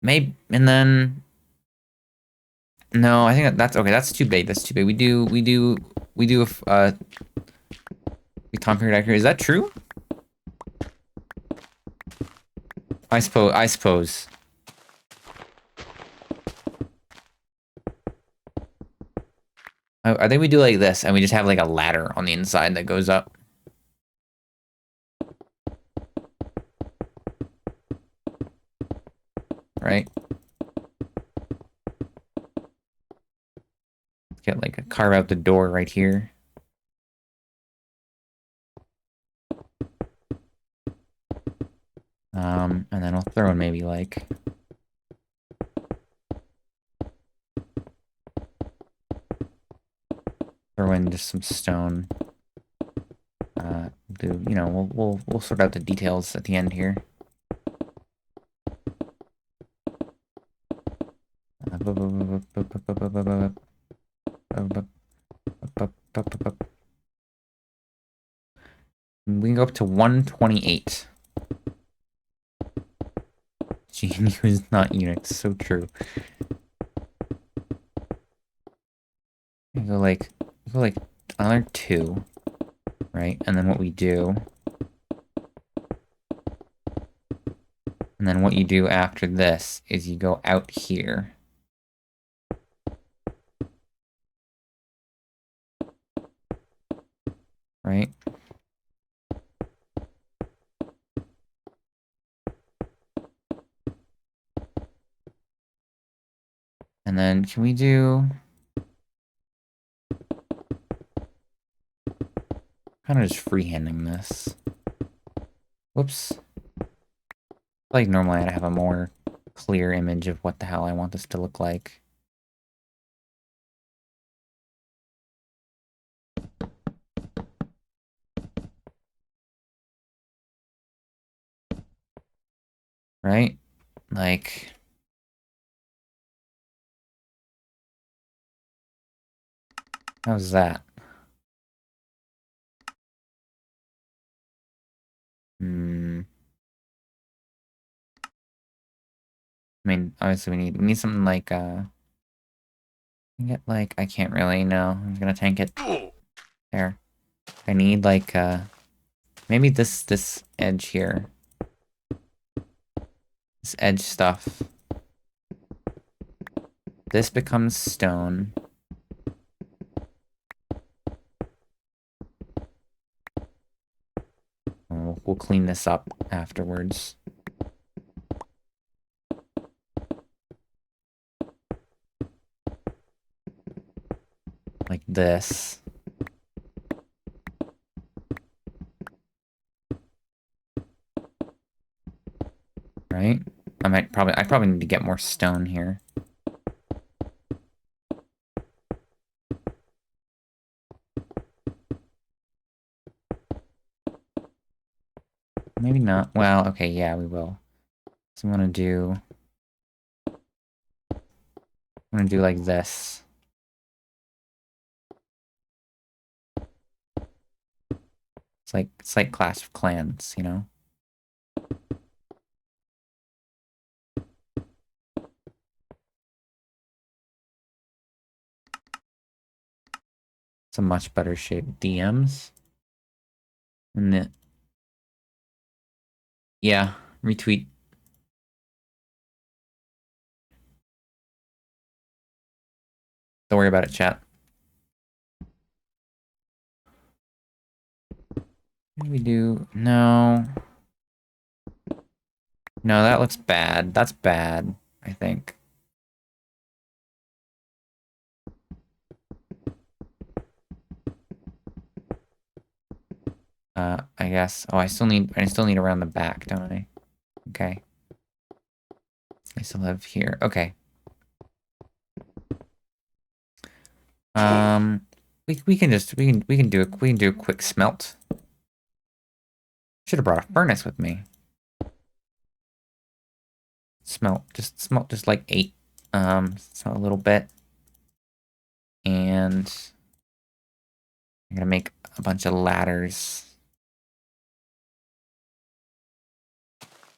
Speaker 1: Maybe, and then no, I think that's okay. That's too big. That's too big. We do time period accurate. Is that true? I suppose. I think we do like this, and we just have like a ladder on the inside that goes up. Right? Let's get like a carve out the door right here. And then I'll throw in maybe like throw in just some stone. We'll sort out the details at the end here. We can go up to 128. GNU is not Unix, so true. Go like another 2, right? And then what we do, and then what you do after this is you go out here. Right? And then can we do kind of just freehanding this? Whoops. Like normally I'd have a more clear image of what the hell I want this to look like. Right? Like, how's that? I mean, obviously we need something like get like I can't really know. I'm gonna tank it. There. I need like maybe this edge here. This edge stuff. This becomes stone. We'll clean this up afterwards. Like this. Right? I'm at I probably need to get more stone here. Maybe not. Well, okay, yeah, we will. So I'm gonna do like this. It's like Clash of Clans, you know? It's a much better shape. DMs. And it, yeah, retweet. Don't worry about it, chat. What do we do? No. No, that looks bad. That's bad, I think. I guess. Oh, I still need around the back, don't I? Okay. I still have here. Okay. We can do a quick smelt. Should have brought a furnace with me. Smelt just like 8. Smelt a little bit. And I'm gonna make a bunch of ladders.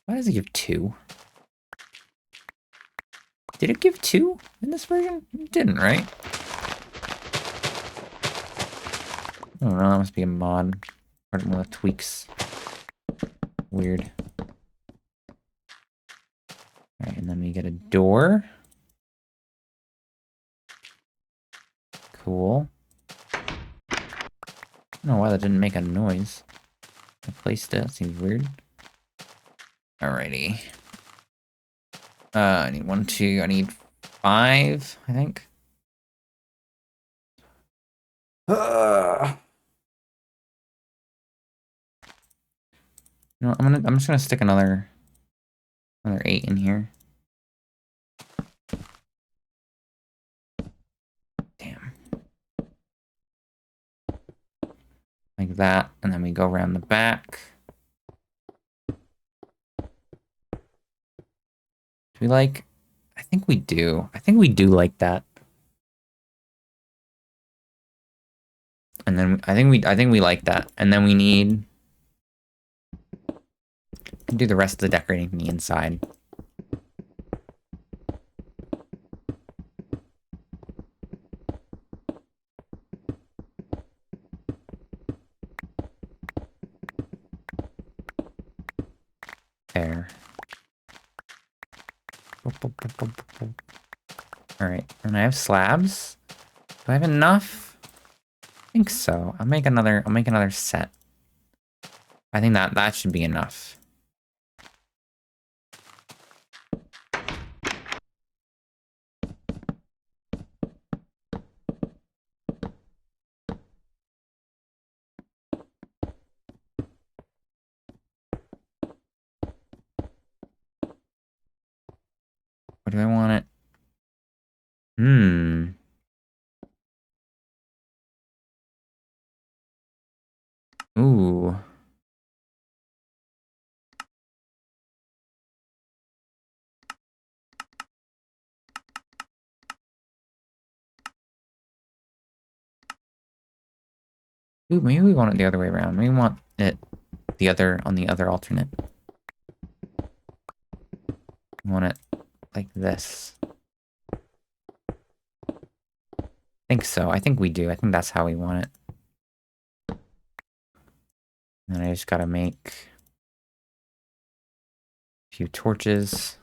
Speaker 1: Why does it give 2? Did it give 2 in this version? It didn't, right? I don't know, that must be a mod. Or one of the tweaks. Weird. Alright, and then we get a door. Cool. I don't know why that didn't make a noise. I placed it, seems weird. Alrighty. I need 1, 2, I need 5, I think. No, I'm just gonna stick another 8 in here. Damn. Like that, and then we go around the back. Do we like? I think we do. I think we do like that. And then I think we like that. And then we need can do the rest of the decorating from the inside. There. Alright, and I have slabs. Do I have enough? I think so. I'll make another set. I think that should be enough. Where do I want it? Ooh. Ooh, maybe we want it the other way around. Maybe we want it on the other alternate. We want it like this. I think so. I think we do. I think that's how we want it. And I just gotta make a few torches.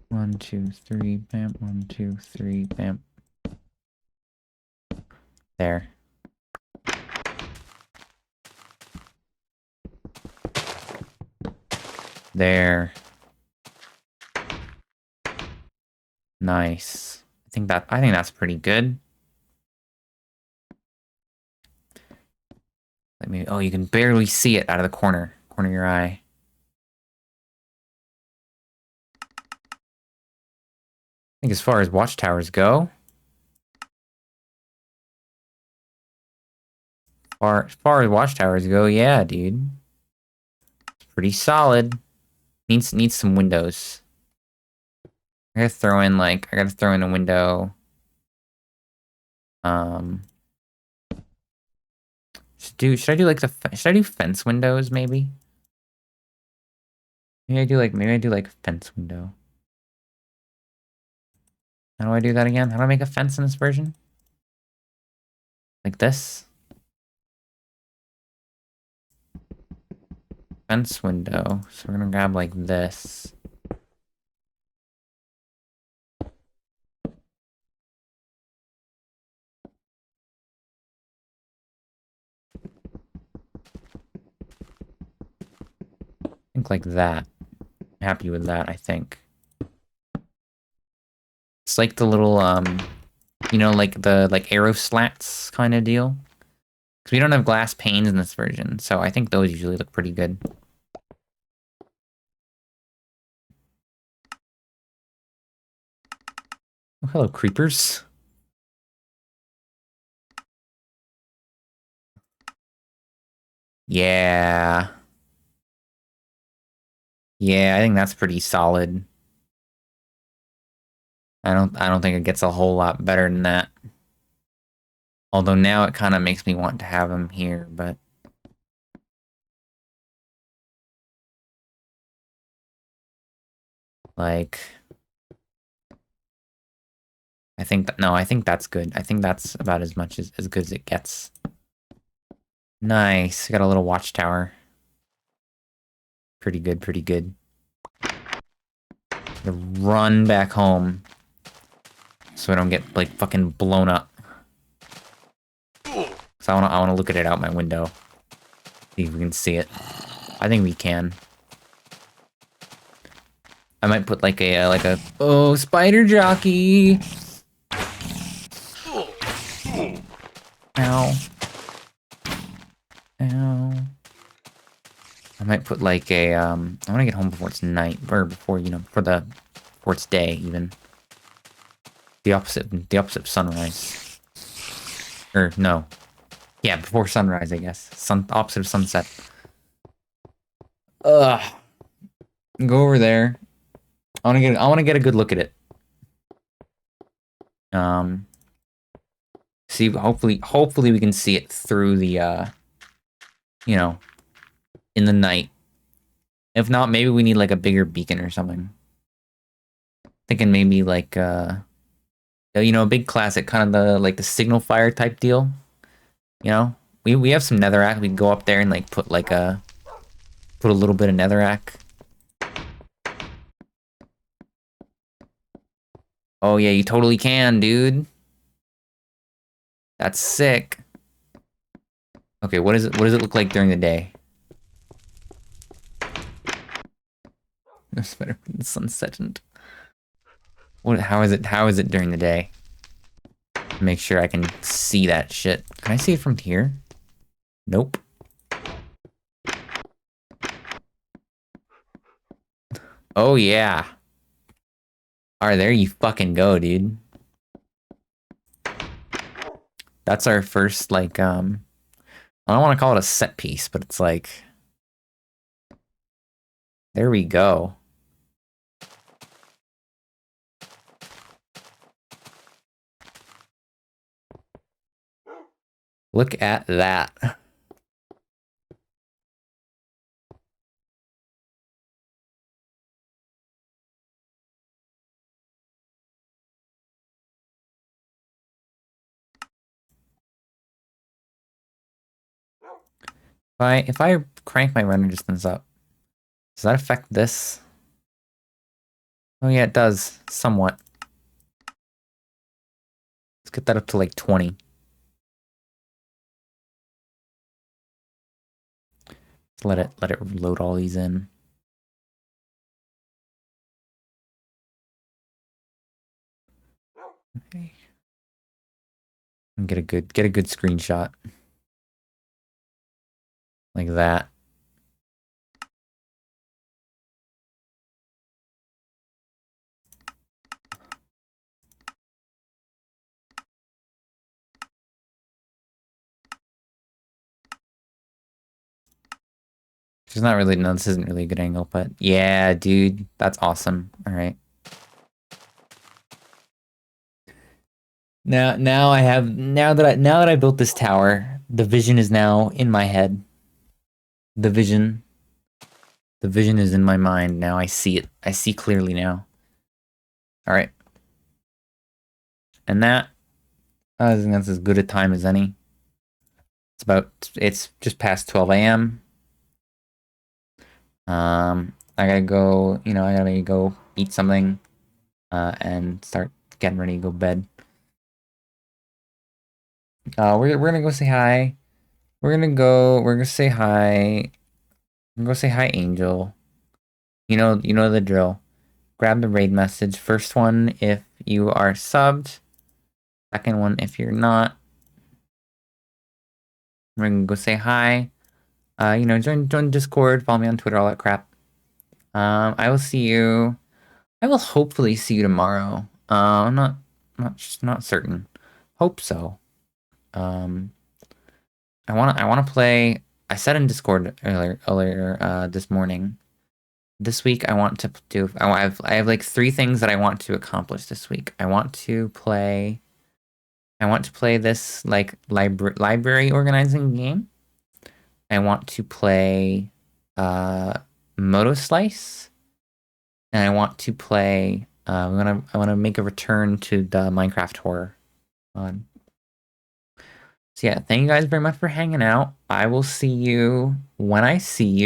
Speaker 1: One, two, three, bam. 1, 2, 3, bam. There. There. Nice. I think that's pretty good. Oh, you can barely see it out of the corner of your eye. I think as far as watchtowers go, as far as watchtowers go, yeah, dude. It's pretty solid. Needs some windows. I gotta throw in a window. Um, should I do like should I do fence windows maybe? Maybe I do like fence window. How do I do that again? How do I make a fence in this version? Like this? Fence window. So we're gonna grab like this. I think like that. I'm happy with that, I think. It's like the little like the arrow slats kind of deal. Because we don't have glass panes in this version, so I think those usually look pretty good. Oh, hello, creepers. Yeah. Yeah, I think that's pretty solid. I don't think it gets a whole lot better than that. Although now it kind of makes me want to have them here, but like I think that's good. I think that's about as much as good as it gets. Nice. Got a little watchtower. Pretty good, pretty good. To run back home so I don't get like fucking blown up. So I wanna look at it out my window. See if we can see it. I think we can. I might put like a oh, spider jockey. Ow. Ow. I might put like I want to get home before it's night, or before, before it's day even. The opposite of sunrise. Or no. Yeah, before sunrise, I guess. Opposite of sunset. Ugh. Go over there. I want to get a good look at it. Um See, hopefully we can see it through the you know, in the night. If not, maybe we need like a bigger beacon or something. Thinking maybe like a big classic, kind of the signal fire type deal. You know, we have some netherrack. We can go up there and like put a little bit of netherrack. Oh yeah, you totally can, dude. That's sick. Okay, what does it look like during the day? It's better when the sun's setting. How is it during the day? Make sure I can see that shit. Can I see it from here? Nope. Oh yeah. Alright, there you fucking go, dude. That's our first like I don't want to call it a set piece, but it's like there we go. Look at that. If I crank my render distance up, does that affect this? Oh yeah, it does, somewhat. Let's get that up to like 20. Let it load all these in. Okay. And get a good screenshot. Like that. She's not really, no, this isn't really a good angle, but yeah, dude, that's awesome. All right. Now I have, now that I built this tower, the vision is now in my head. The vision, the vision is in my mind now. I see it. I see clearly now. All right. And that, I think that's as good a time as any. It's just past 12 a.m. I gotta go, I gotta go eat something, and start getting ready to go to bed. We're gonna go say hi. We're gonna say hi. I'm gonna go say hi, Angel. You know the drill. Grab the raid message. First one if you are subbed. Second one if you're not. We're gonna go say hi. Join Discord, follow me on Twitter, all that crap. I will see you. I will hopefully see you tomorrow. I'm not certain. Hope so. I wanna play. I said in Discord earlier this morning. This week I want to do. I have like 3 things that I want to accomplish this week. I want to play. I want to play this like library organizing game. I want to play Moto Slice, and I want to play. I want to make a return to the Minecraft horror on. So yeah, thank you guys very much for hanging out. I will see you when I see you.